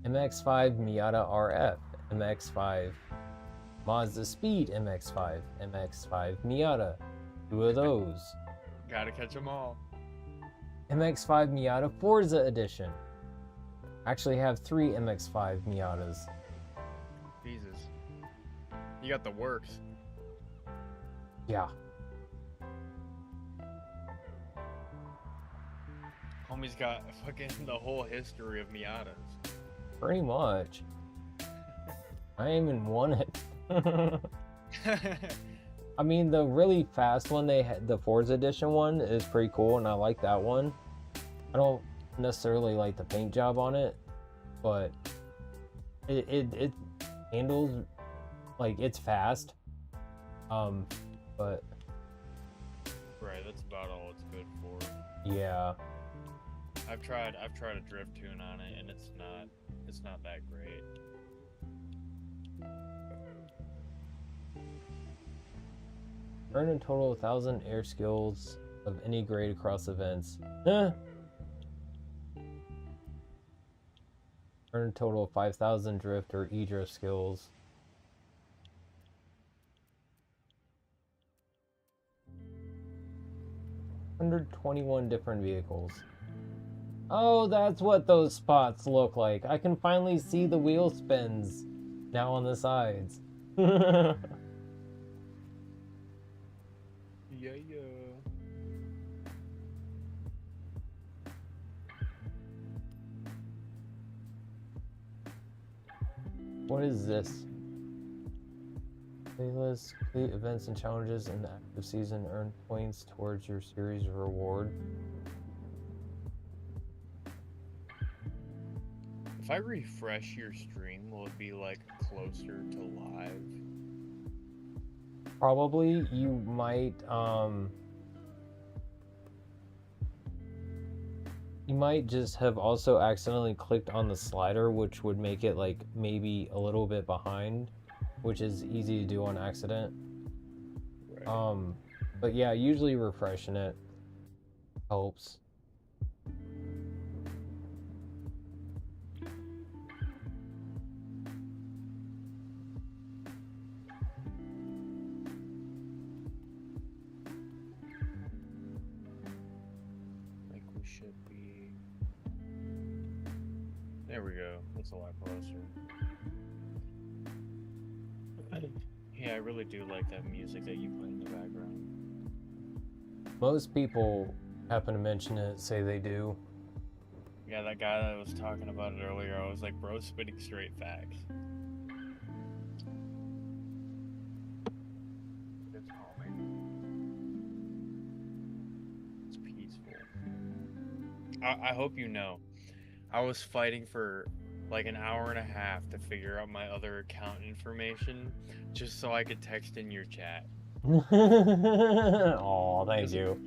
MX-5 Miata RF, MX-5 Mazda Speed MX-5, MX-5 Miata, 2 of those. Gotta catch them all. MX-5 Miata Forza Edition. Actually have 3 MX-5 Miatas. Jesus. You got the works. Yeah. Homie's got fucking the whole history of Miatas. Pretty much. I ain't even won it. I mean, the really fast one they had, the Forza Edition one, is pretty cool, and I like that one. I don't necessarily like the paint job on it, but it handles like it's fast. But Right, that's about all it's good for. yeah. I've tried a drift tune on it, and it's not that great. Earn a total of 1,000 air skills of any grade across events. Earn a total of 5,000 drift or e-drift skills. $121 different vehicles. Oh, that's what those spots look like. I can finally see the wheel spins now on the sides. Yeah. What is this? Playlist, complete events and challenges in the active season, earn points towards your series reward. If I refresh your stream, will it be like closer to live? Probably you might just have also accidentally clicked on the slider, which would make it like maybe a little bit behind, which is easy to do on accident. Right. But yeah, usually refreshing it helps. should be. There we go. That's a lot closer. Yeah, I really do like that music that you play in the background. Most people happen to mention it, say they do. Yeah, that guy that was talking about it earlier, I was like, bro, spitting straight facts. It's calming. It's peaceful. I hope you know, I was fighting for like an hour and a half to figure out my other account information just so I could text in your chat. Oh, thank you.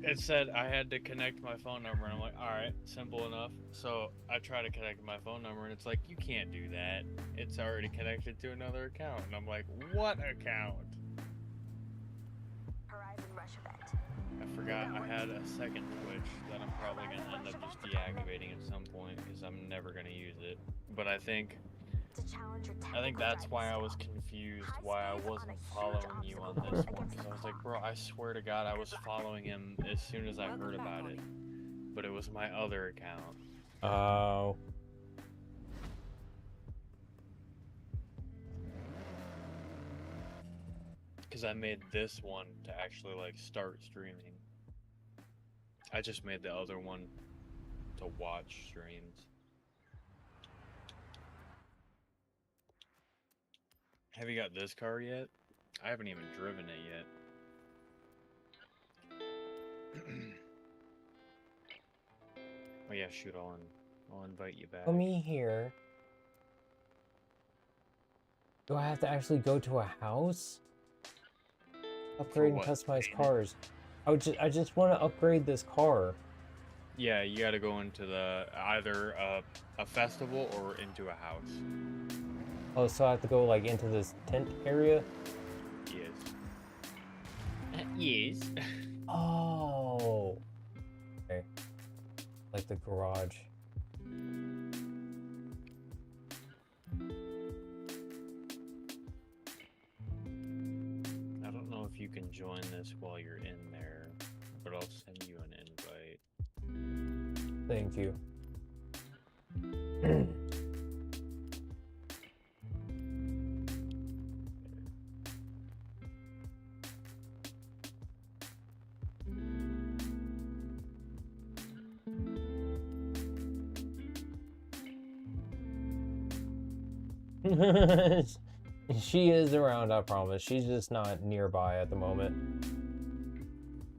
It said I had to connect my phone number, and I'm like, all right, simple enough. So I try to connect my phone number, and it's like, you can't do that. It's already connected to another account. And I'm like, what account? Horizon Rush event. I forgot I had a second Twitch that I'm probably going to end up just deactivating at some point because I'm never going to use it. But I think that's why I was confused why I wasn't following you on this one, because I was like, bro, I swear to God I was following him as soon as I heard about it, but it was my other account. Oh. Because I made this one to actually like start streaming. I just made the other one to watch streams. Have you got this car yet? I haven't even driven it yet. Oh yeah, shoot, I'll invite you back. Put me here. Do I have to actually go to a house? Upgrade and customize cars. I just want to upgrade this car. Yeah, you got to go into the either a festival or into a house. Oh, so I have to go like into this tent area? Yes. Yes. Oh. Okay. Like the garage. I don't know if you can join this while you're in there, but I'll send you an invite. Thank you. She is around, I promise. She's just not nearby at the moment.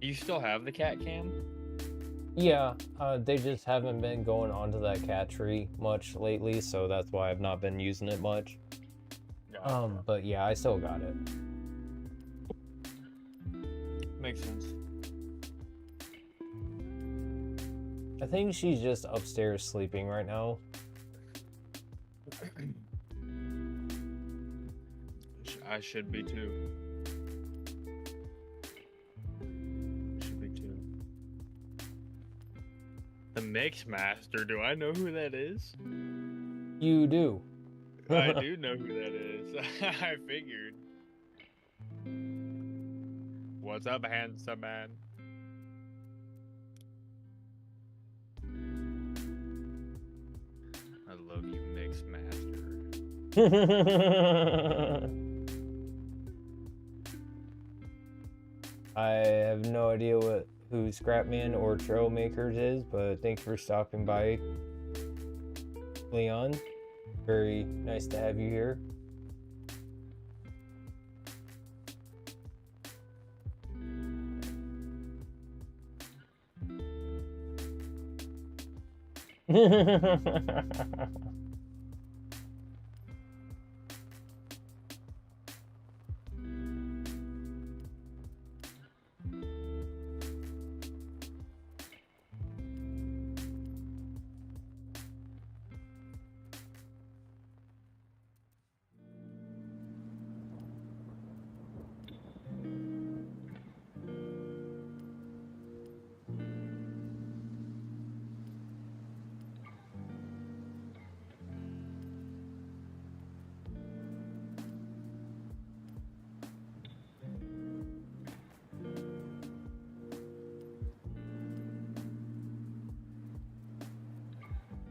You still have the cat cam? Yeah, they just haven't been going onto that cat tree much lately, so that's why I've not been using it much. But yeah, I still got it. Makes sense. I think she's just upstairs sleeping right now. I should be too. Should be too. The Mix Master, do I know who that is? You do. I do know who that is. I figured. What's up, handsome man? I love you, Mix Master. I have no idea who Scrapman or Trailmakers is, but thanks for stopping by, Leon. Very nice to have you here.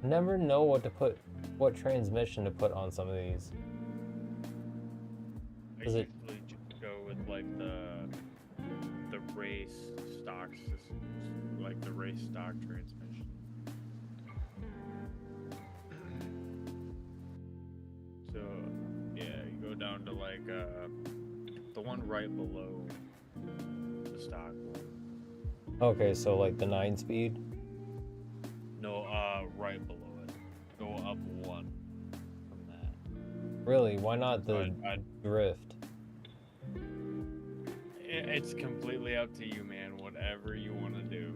Never know what transmission to put on some of these. I Is it? usually just go with like the race stock like the race stock transmission. So yeah, you go down to like the one right below the stock one. Okay, so like the 9-speed. No, right below it. Go up one from that. Really? Why not the I'd drift? it's completely up to you, man. Whatever you want to do.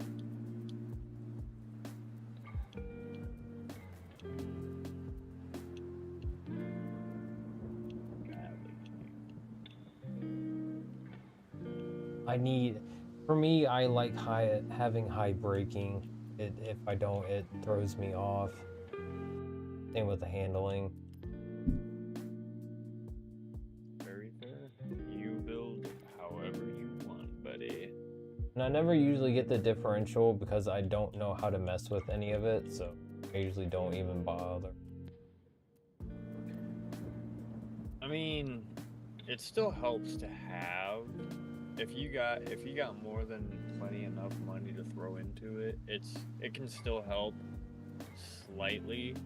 For me, I like having high braking. If I don't, it throws me off. Same with the handling. Very fair. You build however you want, buddy. And I never usually get the differential because I don't know how to mess with any of it, so I usually don't even bother. I mean, it still helps to have. If you got more than plenty enough money to throw into it, it can still help slightly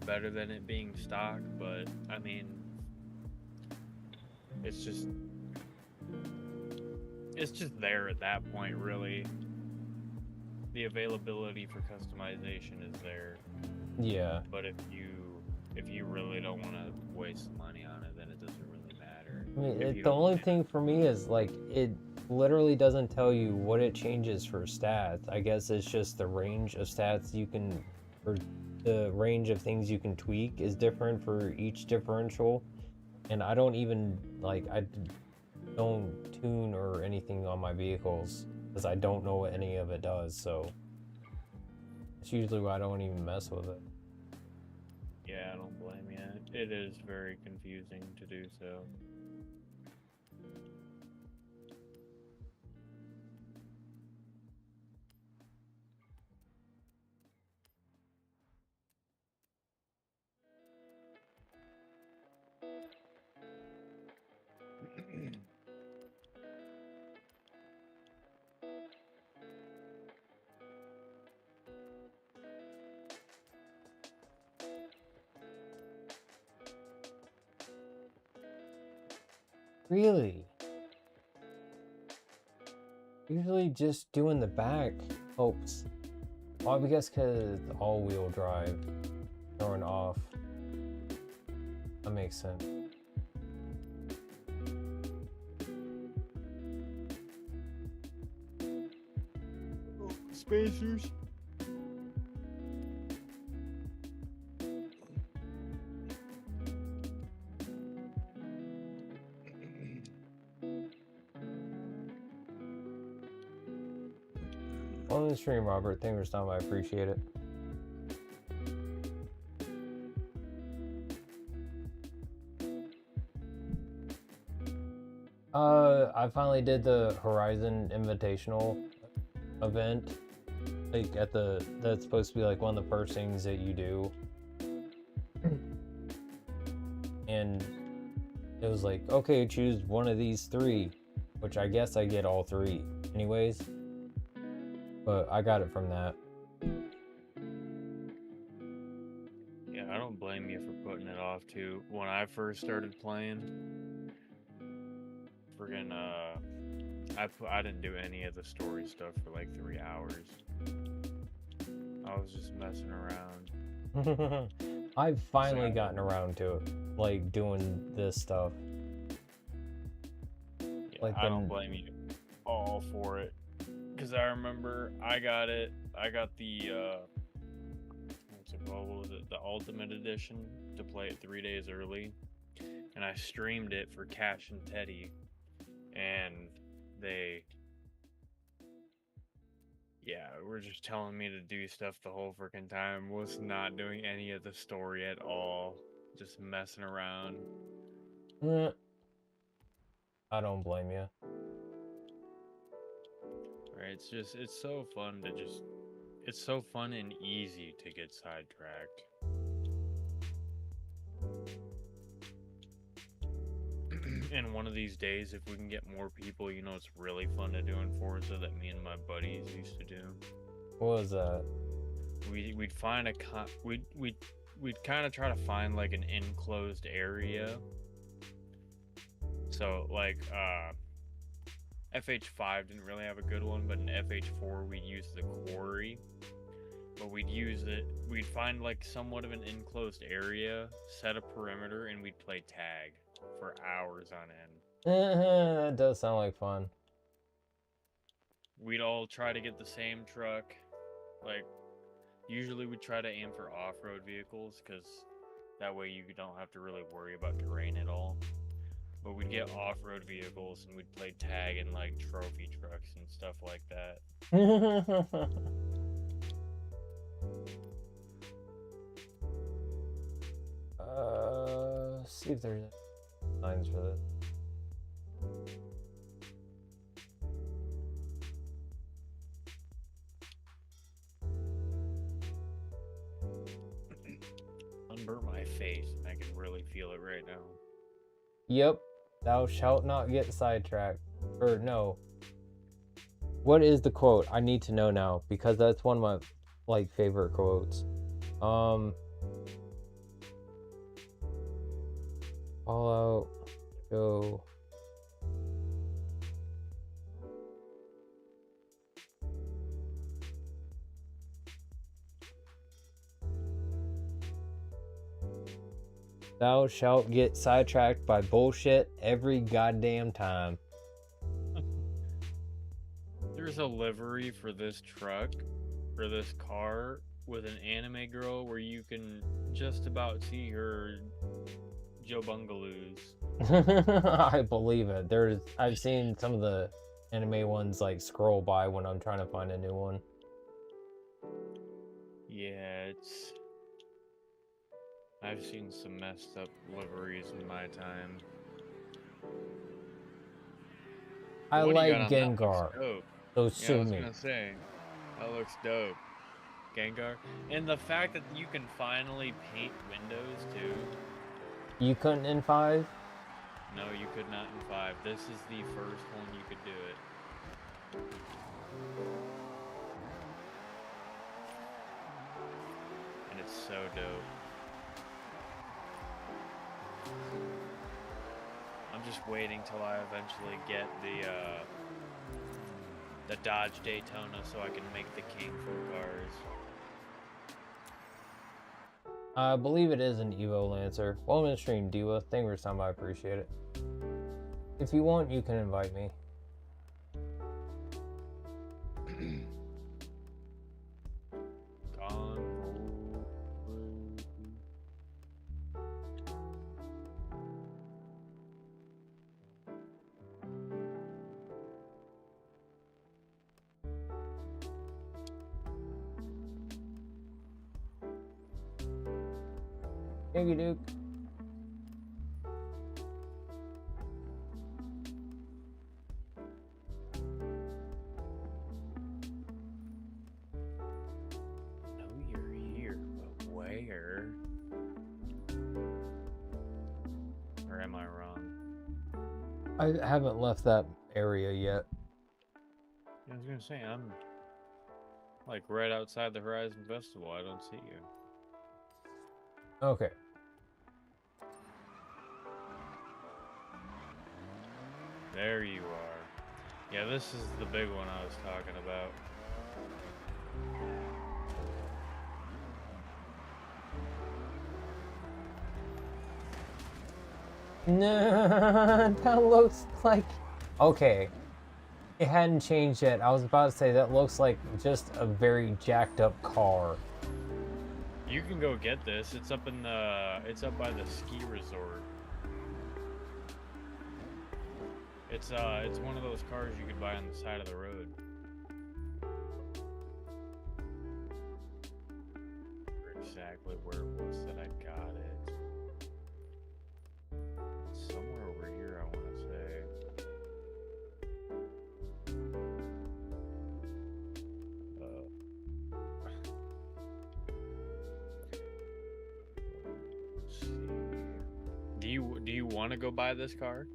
better than it being stock, but I mean, it's just there at that point, really. The availability for customization is there. Yeah. But if you really don't want to waste money on it, then it doesn't really matter. I mean, the only thing for me is like it literally doesn't tell you what it changes for stats. I guess it's just the range of stats you can, or the range of things you can tweak is different for each differential. And I don't even I don't tune or anything on my vehicles because I don't know what any of it does. So it's usually why I don't even mess with it. Yeah, I don't blame you. It is very confusing to do so. Really? Usually just doing the back helps. Well, I guess because all-wheel drive throwing off. That makes sense. Spacers. On the stream, Robert. Thanks for stopping by. I appreciate it. I finally did the Horizon Invitational event. Like that's supposed to be like one of the first things that you do. And it was like, okay, choose one of these 3, which I guess I get all 3 anyways. But I got it from that. Yeah, I don't blame you for putting it off too. When I first started playing, friggin' I didn't do any of the story stuff for like 3 hours. I was just messing around. I've finally gotten around to it, like doing this stuff. Yeah, like I don't blame you all for it. Because I remember I got the what's it called? What was it? The Ultimate Edition to play it 3 days early, and I streamed it for Cash and Teddy, and they were just telling me to do stuff the whole freaking time. Was not doing any of the story at all, just messing around. I don't blame you. Right? It's so fun to just It's so fun and easy to get sidetracked. And one of these days, if we can get more people, you know, it's really fun to do in Forza that me and my buddies used to do. What was that? We'd find we'd kind of try to find like an enclosed area. So like FH5 didn't really have a good one, but in FH4 we'd use the quarry. But we'd find like somewhat of an enclosed area, set a perimeter, and we'd play tag for hours on end. That does sound like fun. We'd all try to get the same truck. Like, usually we try to aim for off-road vehicles, because that way you don't have to really worry about terrain at all. But we'd get off-road vehicles, and we'd play tag in, like, trophy trucks and stuff like that. See if there's signs for this. Unburn my face, and I can really feel it right now. Yep. Thou shalt not get sidetracked. Or no. What is the quote? I need to know now, because that's one of my like favorite quotes. Fallout, go. Thou shalt get sidetracked by bullshit every goddamn time. There's a livery for this truck, for this car, with an anime girl where you can just about see her Joe Bungaloos. I believe it. I've seen some of the anime ones like scroll by when I'm trying to find a new one. Yeah, I've seen some messed up liveries in my time. I What do you like got on that? Gengar. Looks dope. So Yeah, I sue was me. gonna say, that looks dope. Gengar. And the fact that you can finally paint windows too. You couldn't in 5? No, you could not in 5. This is the first one you could do it. And it's so dope. I'm just waiting till I eventually get the Dodge Daytona so I can make the King for cars. I believe it is an Evo Lancer. Welcome to the stream, Diva. Thank you for stopping by. I appreciate it. If you want, you can invite me. Gone. Thank you, Duke. I know you're here, but where? Or am I wrong? I haven't left that area yet. I was gonna say, I'm like right outside the Horizon Festival. I don't see you. Okay. There you are. Yeah, this is the big one I was talking about. No, that looks like... Okay. It hadn't changed yet. I was about to say that looks like just a very jacked up car. You can go get this. It's up in the. It's up by the ski resort. It's one of those cars you could buy on the side of the road. Exactly where it was that I got it. It's somewhere over here, I want to say. want to go buy this car?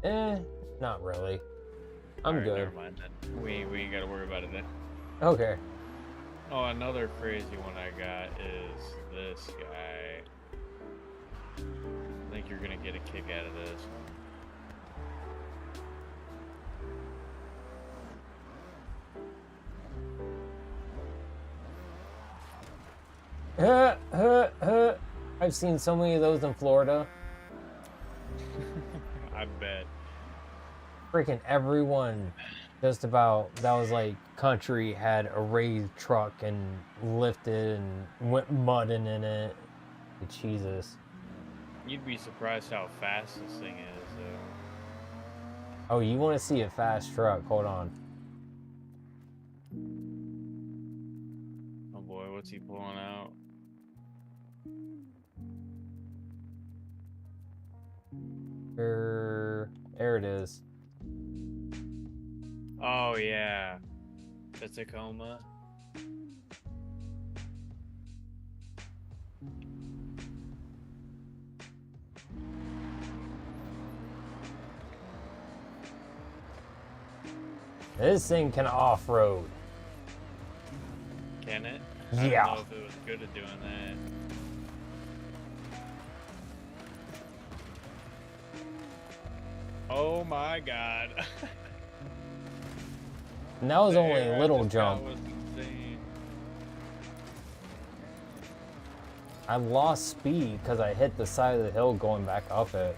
Not really. I'm Alright, good. Never mind then. We ain't gotta worry about it then. Okay. Oh, another crazy one I got is this guy. I think you're gonna get a kick out of this. I've seen so many of those in Florida. I bet. Freaking everyone just about that was like country had a raised truck and lifted and went mudding in it. Jesus. You'd be surprised how fast this thing is, though. Oh, you want to see a fast truck? Hold on. Oh boy, what's he pulling out? There it is. Oh yeah, the Tacoma. This thing can off-road. Can it? Yeah. I don't know if it was good at doing that. Oh my god. And that was only There, a I little just jump. thought was insane. I lost speed because I hit the side of the hill going back up it.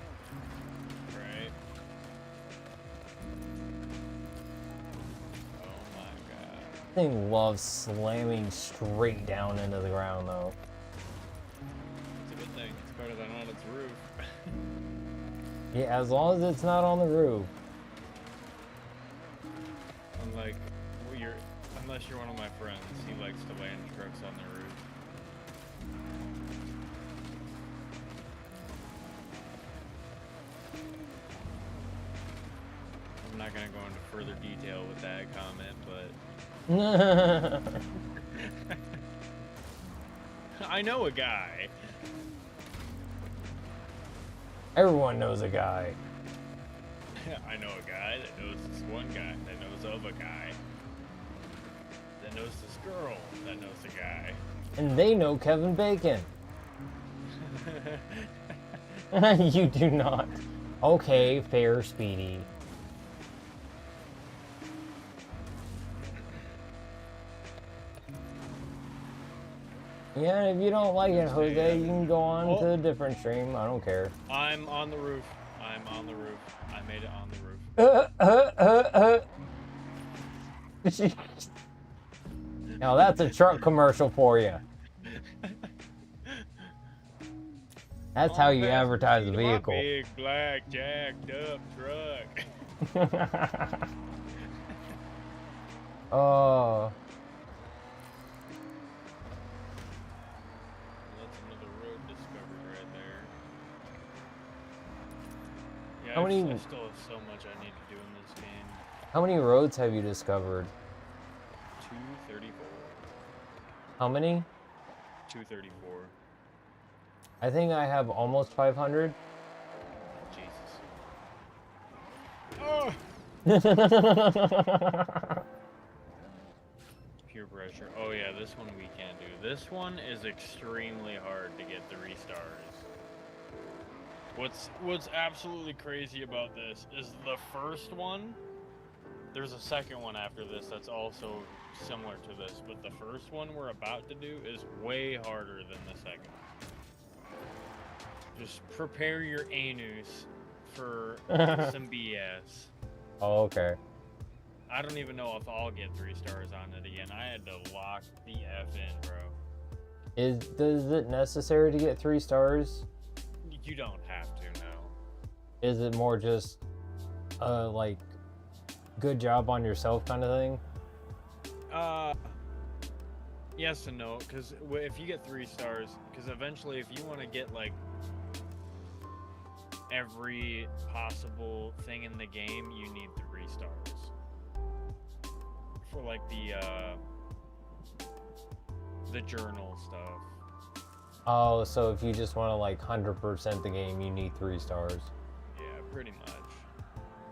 Right. Oh my god. Thing loves slamming straight down into the ground though. It's a good thing. It's better than on its roof. Yeah, as long as it's not on the roof. Unlike, well, unless you're one of my friends, he likes to land trucks on the roof. I'm not gonna go into further detail with that comment, but I know a guy. Everyone knows a guy. I know a guy that knows this one guy that knows of a guy that knows this girl that knows a guy. And they know Kevin Bacon. You do not. Okay, fair, Speedy. Yeah, if you don't like it, Jose, you can go on to a different stream. I don't care. I'm on the roof. I'm on the roof. I made it on the roof. Now that's a truck commercial for you. That's how you advertise a vehicle. Big black jacked up truck. Oh. That's another road discovered right there. Yeah, How many- I still have so much I need to do in this game. How many roads have you discovered? 234. How many? 234. I think I have almost 500. Jesus. Oh! Peer pressure. Oh yeah, this one we can do. This one is extremely hard to get 3 stars. What's absolutely crazy about this is the first one. There's a second one after this that's also similar to this, but the first one we're about to do is way harder than the second one. Just prepare your anus for some BS. Oh, okay. I don't even know if I'll get 3 stars on it again. I had to lock the F in, bro. Does it necessary to get 3 stars? You don't have to, no. Is it more just like good job on yourself kind of thing? Yes and no, because if you get 3 stars, because eventually if you want to get like every possible thing in the game, you need 3 stars. For like the journal stuff. Oh, so if you just want to like 100% the game, you need 3 stars. Yeah, pretty much.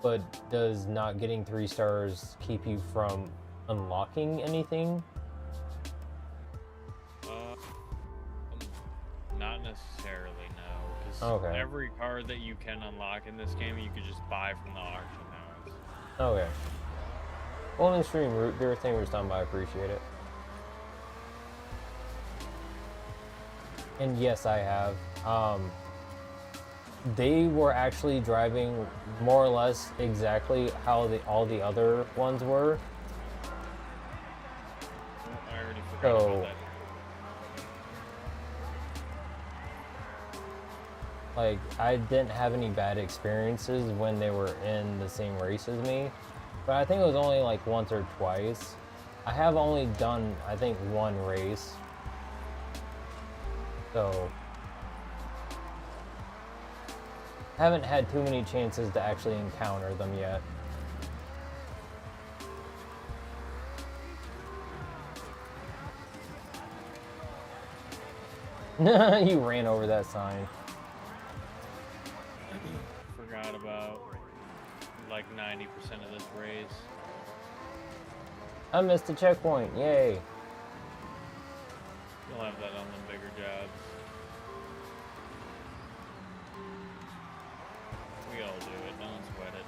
But does not getting 3 stars keep you from unlocking anything? Not necessarily, no. Because Okay. every card that you can unlock in this game, you could just buy from the auction house. Okay. Only stream root beer thing was done, but I appreciate it. And yes, I have. They were actually driving more or less exactly how all the other ones were. Oh, I already forgot about that. Like, I didn't have any bad experiences when they were in the same race as me. But I think it was only like once or twice. I have only done, I think, 1 race. So, haven't had too many chances to actually encounter them yet. You ran over that sign. Forgot about like 90% of this race. I missed a checkpoint, yay. You'll have that on the bigger jobs. We all do it, don't sweat it.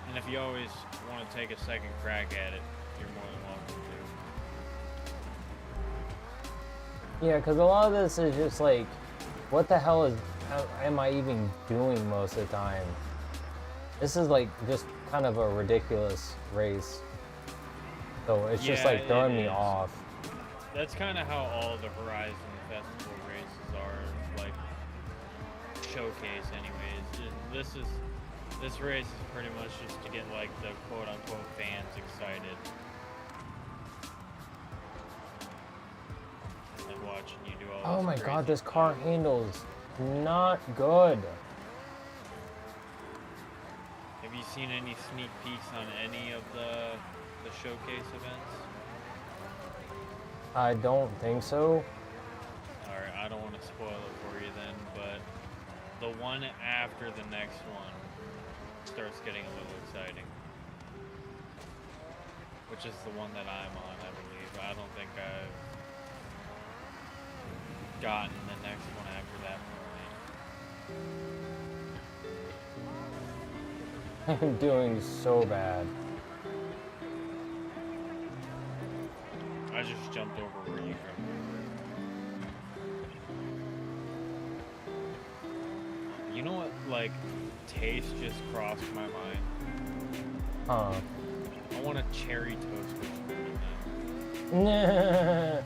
And if you always want to take a second crack at it, you're more than welcome to. Yeah, because a lot of this is just like, what the hell am I even doing most of the time? This is like just kind of a ridiculous race. So it's just like throwing me off. That's kind of how all the Horizon Festival races are, like showcase anyways. This race is pretty much just to get like the quote unquote fans excited. And watching you do all Oh this my crazy god, this stuff. car handles not good. Have you seen any sneak peeks on any of the showcase events? I don't think so. Alright, I don't want to spoil it for you then, but the one after the next one starts getting a little exciting. Which is the one that I'm on, I believe. I don't think I've gotten the next one after that point. I'm doing so bad. I just jumped over where you jumped over. You know what, like, taste just crossed my mind? Huh. I want a cherry toast with Nah.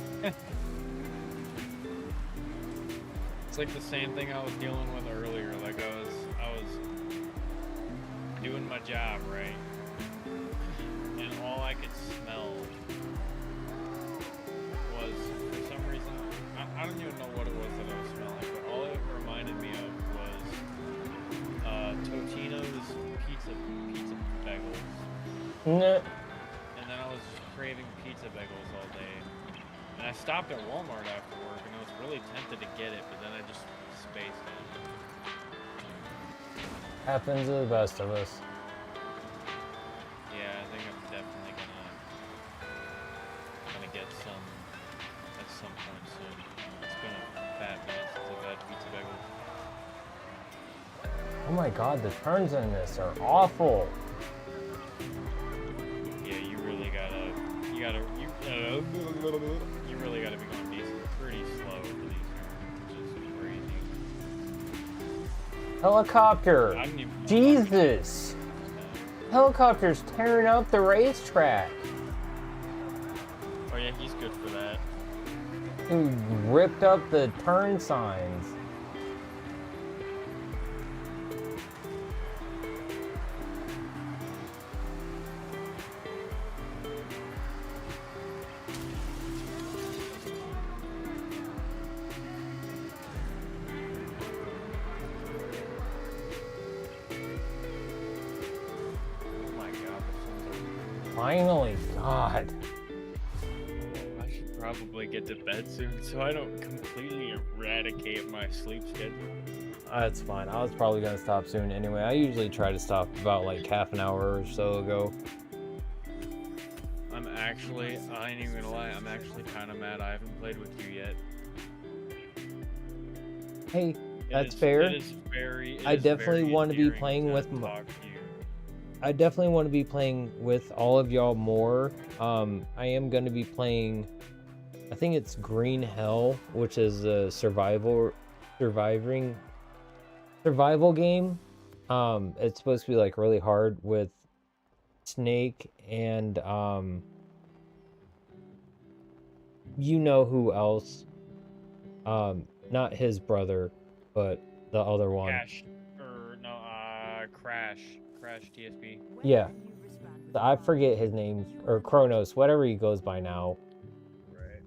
It's like the same thing I was dealing with earlier. Like I was doing my job, right? And all I could smell was, for some reason, I don't even know what it was that I was smelling, but all it reminded me of was Totino's pizza bagels. Nah. And then I was just craving pizza bagels all day. And I stopped at Walmart after work, and I was really tempted to get it, but then I just spaced it. Happens to the best of us. Yeah, I think I'm definitely gonna get some at some point soon. It's been a fat minute since I've had pizza bagels. Oh my god, the turns in this are awful. Yeah, you really gotta be going pretty slow for these turns, which is crazy. Helicopter. I didn't even know Jesus. Helicopter's tearing up the racetrack. Oh yeah, he's good for that. He ripped up the turn signs. Oh my god, this one's over. Finally, God. I should probably get to bed soon, so I don't completely eradicate my sleep schedule. That's fine. I was probably gonna stop soon anyway. I usually try to stop about like half an hour or so ago. I ain't even gonna lie, I'm actually kind of mad I haven't played with you yet. Hey, that's It fair. is very. I definitely want to be playing with I definitely want to be playing with all of y'all more. I am going to be playing, I think it's Green Hell, which is a survival game. It's supposed to be like really hard with Snake and you know who else? Not his brother, but the other one. Crash TSP. Yeah. I forget his name, or Kronos, whatever he goes by now. Right.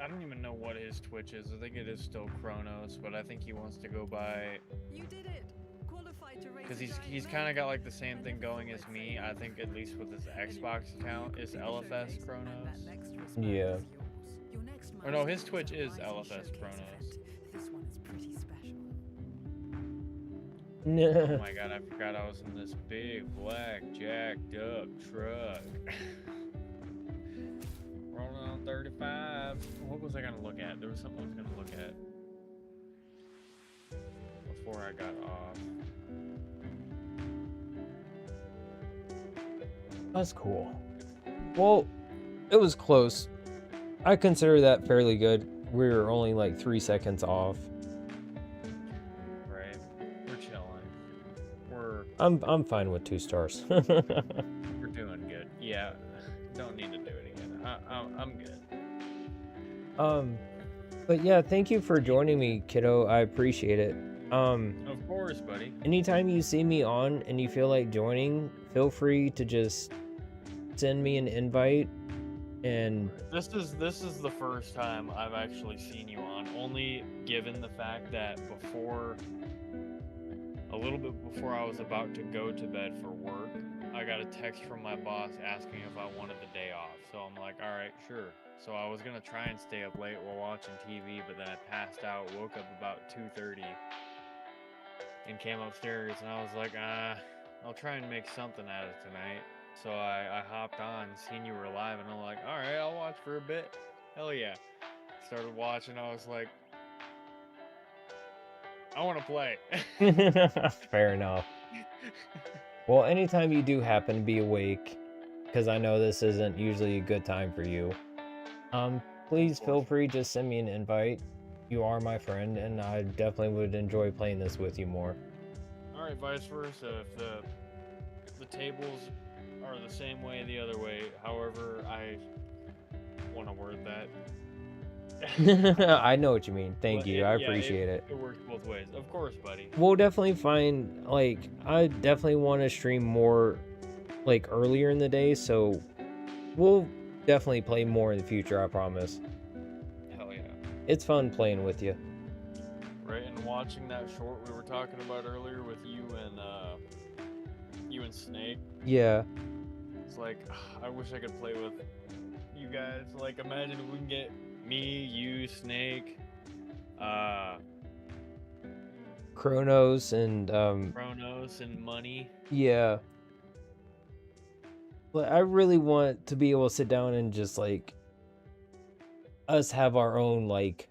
I don't even know what his Twitch is. I think it is still Kronos, but I think he wants to go by. You did it. Qualified to race. Because he's kind of got like the same thing going as me. I think at least with his Xbox account is LFS Kronos. Yeah. Or no, his Twitch is LFS Kronos. This one is pretty special. Oh my god, I forgot I was in this big black jacked up truck. Rolling on 35. What was I gonna look at? There was something I was gonna look at before I got off. That's cool. Well, it was close. I consider that fairly good. We were only like 3 seconds off. Right. We're chilling. I'm fine with 2 stars. We're doing good. Yeah. Don't need to do it again. I'm good. But yeah, thank you for joining me, kiddo. I appreciate it. Of course, buddy. Anytime you see me on and you feel like joining, feel free to just send me an invite. And this is the first time I've actually seen you on, only given the fact that a little bit before I was about to go to bed for work, I got a text from my boss asking if I wanted the day off. So I'm like, all right, sure. So I was gonna try and stay up late while watching TV, but then I passed out, woke up about 2:30, and came upstairs, and I was like, I'll try and make something out of tonight. So I hopped on, seen you were live, and I'm like, all right, I'll watch for a bit. Hell yeah. Started watching, I was like, I want to play. Fair enough. Well, anytime you do happen to be awake, because I know this isn't usually a good time for you, please feel free, just send me an invite. You are my friend, and I definitely would enjoy playing this with you more. All right, vice versa. If the tables are the same way the other way, however I want to word that. I know what you mean. Thank you. I appreciate it. It works both ways. Of course, buddy. We'll definitely find, like, I definitely want to stream more, like, earlier in the day, so we'll definitely play more in the future, I promise. Hell yeah. It's fun playing with you. Right, and watching that short we were talking about earlier with you and Snake. Yeah. It's like, I wish I could play with you guys. Like, imagine if we can get me, you, Snake, Kronos and Money. Yeah. But I really want to be able to sit down and just, like, us have our own, like,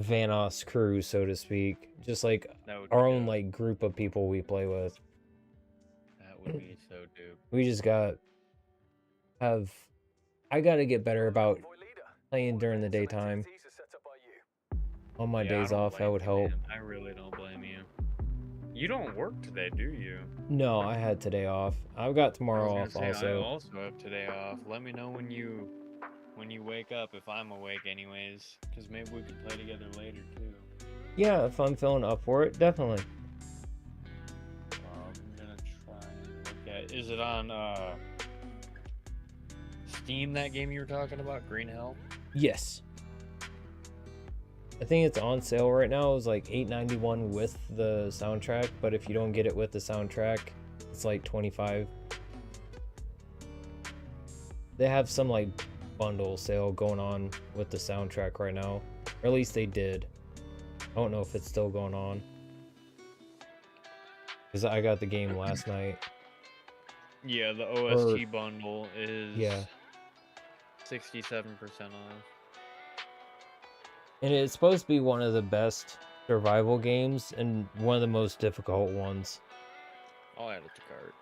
Vanos crew, so to speak. Just like our own, like, group of people we play with. That would be so dope. We just I gotta get better about playing during the daytime. On my days off, that would help. Man. I really don't blame you. You don't work today, do you? No, I had today off. I've got tomorrow off also. I also have today off. Let me know when you wake up, if I'm awake anyways, because maybe we could play together later too. Yeah, if I'm feeling up for it, definitely. I'm gonna try and look at. Is it on Steam, that game you were talking about, Green Hell? Yes. I think it's on sale right now. It's like $8.91 with the soundtrack, but if you don't get it with the soundtrack, it's like $25. They have some like bundle sale going on with the soundtrack right now. Or at least they did. I don't know if it's still going on. Because I got the game last night. Yeah, the OST bundle is Yeah. 67% off. And it's supposed to be one of the best survival games and one of the most difficult ones. I'll add it to cart.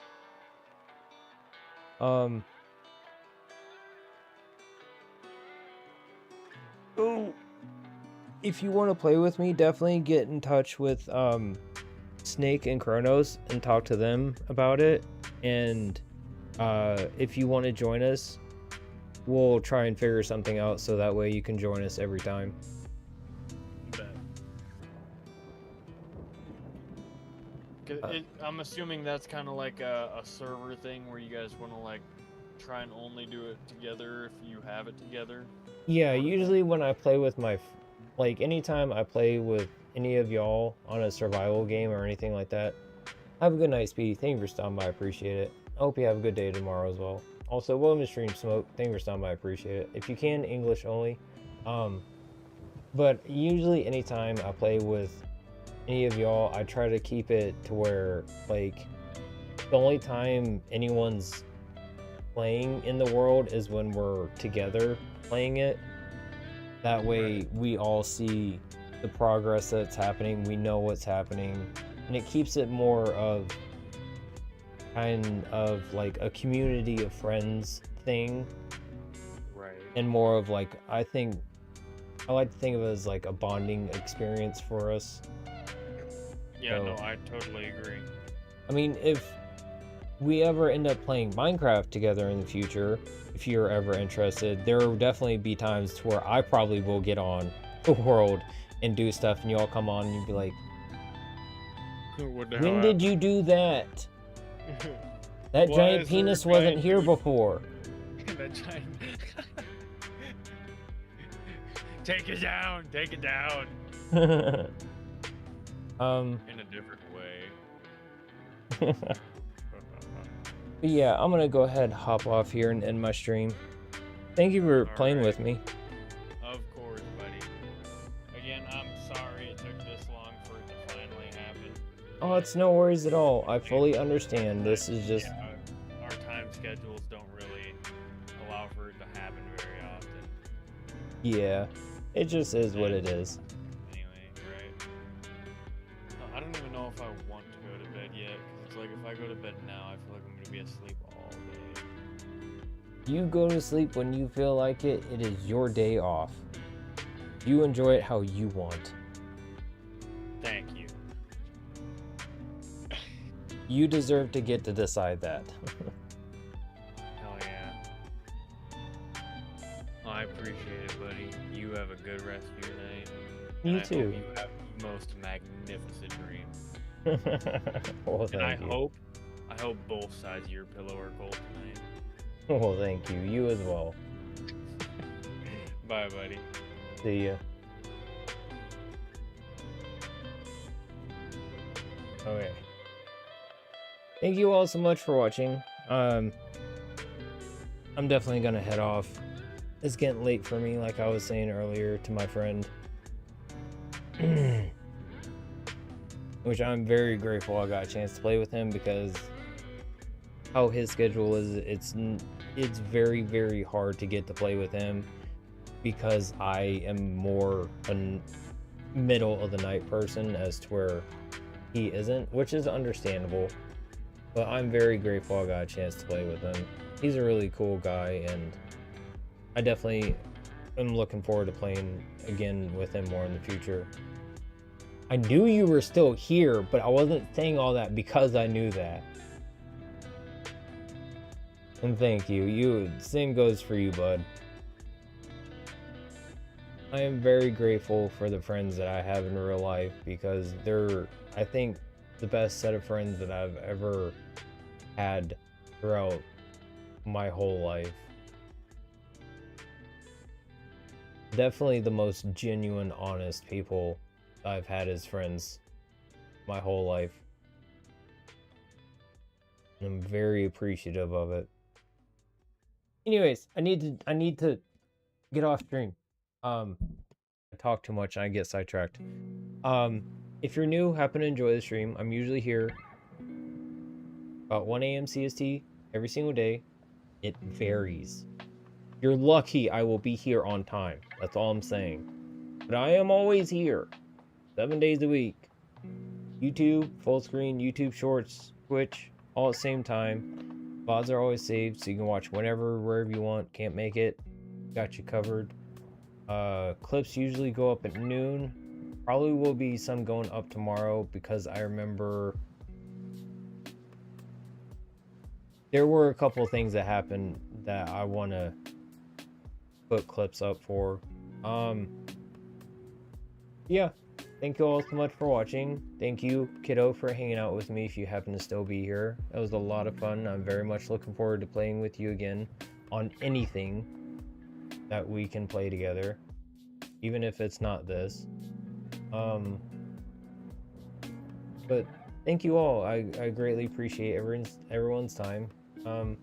Oh, if you want to play with me, definitely get in touch with Snake and Kronos and talk to them about it. And if you want to join us, we'll try and figure something out so that way you can join us every time. I'm assuming that's kind of like a server thing where you guys want to like try and only do it together if you have it together. Yeah, usually when I play with my, like anytime I play with any of y'all on a survival game or anything like that, have a good night, Speedy. Thank you for stopping by. I appreciate it. I hope you have a good day tomorrow as well. Also, welcome to Stream Smoke. Thank you for stopping by. I appreciate it. If you can, English only. But usually anytime I play with any of y'all, I try to keep it to where, like, the only time anyone's playing in the world is when we're together playing it. That way we all see the progress that's happening, we know what's happening, and it keeps it more of kind of like a community of friends thing. Right. And more of like, I like to think of it as like a bonding experience for us. Yeah, So, no, I totally agree. I mean, if we ever end up playing Minecraft together in the future, if you're ever interested, there will definitely be times to where I probably will get on the world and do stuff, and you all come on and you'd be like, when did you do that? That giant penis wasn't here before. That giant... Take it down! Take it down! In a different way. But yeah, I'm gonna go ahead and hop off here and end my stream. Thank you for playing with me. Of course, buddy. Again, I'm sorry it took this long for it to finally happen. Oh, it's no worries at all. I fully understand. This is just... Yeah, our time schedules don't really allow for it to happen very often. Yeah, it just is what it is. Anyway, right. I don't even know if I want to go to bed yet, because it's like if I go to bed now, I feel like I'm going to be asleep all day. You go to sleep when you feel like it. It is your day off. You enjoy it how you want. Thank you. You deserve to get to decide that. Hell yeah. I appreciate it, buddy. You have a good rest of your night. You and too. I hope you have the most magnificent dream. Well, And I thank you. hope both sides of your pillow are cold tonight. Well, thank you. You as well. Bye, buddy. See ya. Okay. Thank you all so much for watching. I'm definitely gonna head off. It's getting late for me, like I was saying earlier to my friend. Which I'm very grateful I got a chance to play with him, because how his schedule is, it's very, very hard to get to play with him, because I am more a middle of the night person as to where he isn't, which is understandable. But I'm very grateful I got a chance to play with him. He's a really cool guy, and I definitely am looking forward to playing again with him more in the future. I knew you were still here, but I wasn't saying all that because I knew that. And thank you. Same goes for you, bud. I am very grateful for the friends that I have in real life, because they're, I think, the best set of friends that I've ever had throughout my whole life. Definitely the most genuine, honest people I've had as friends my whole life. And I'm very appreciative of it. Anyways, I need to get off stream. I talk too much and I get sidetracked. If you're new, happen to enjoy the stream. I'm usually here about 1 a.m. CST every single day. It varies. You're lucky I will be here on time. That's all I'm saying. But I am always here, 7 days a week. YouTube, full screen, YouTube Shorts, Twitch, all at the same time. VODs are always saved, so you can watch whenever, wherever you want. Can't make it, got you covered. Clips usually go up at noon. Probably will be some going up tomorrow because I remember there were a couple things that happened that I want to put clips up for. Yeah, thank you all so much for watching. Thank you, kiddo, for hanging out with me if you happen to still be here. That was a lot of fun. I'm very much looking forward to playing with you again on anything that we can play together, even if it's not this. But thank you all. I greatly appreciate everyone's time. From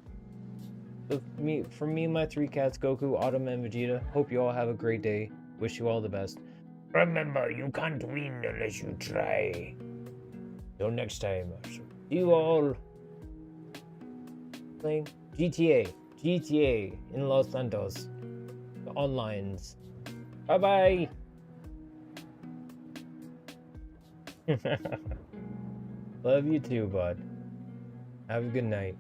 me and my three cats, Goku, Autumn, and Vegeta, hope you all have a great day. Wish you all the best. Remember, you can't win unless you try. Till next time, see you all playing GTA in Los Santos. The onlines. Bye-bye. Love you too, bud. Have a good night.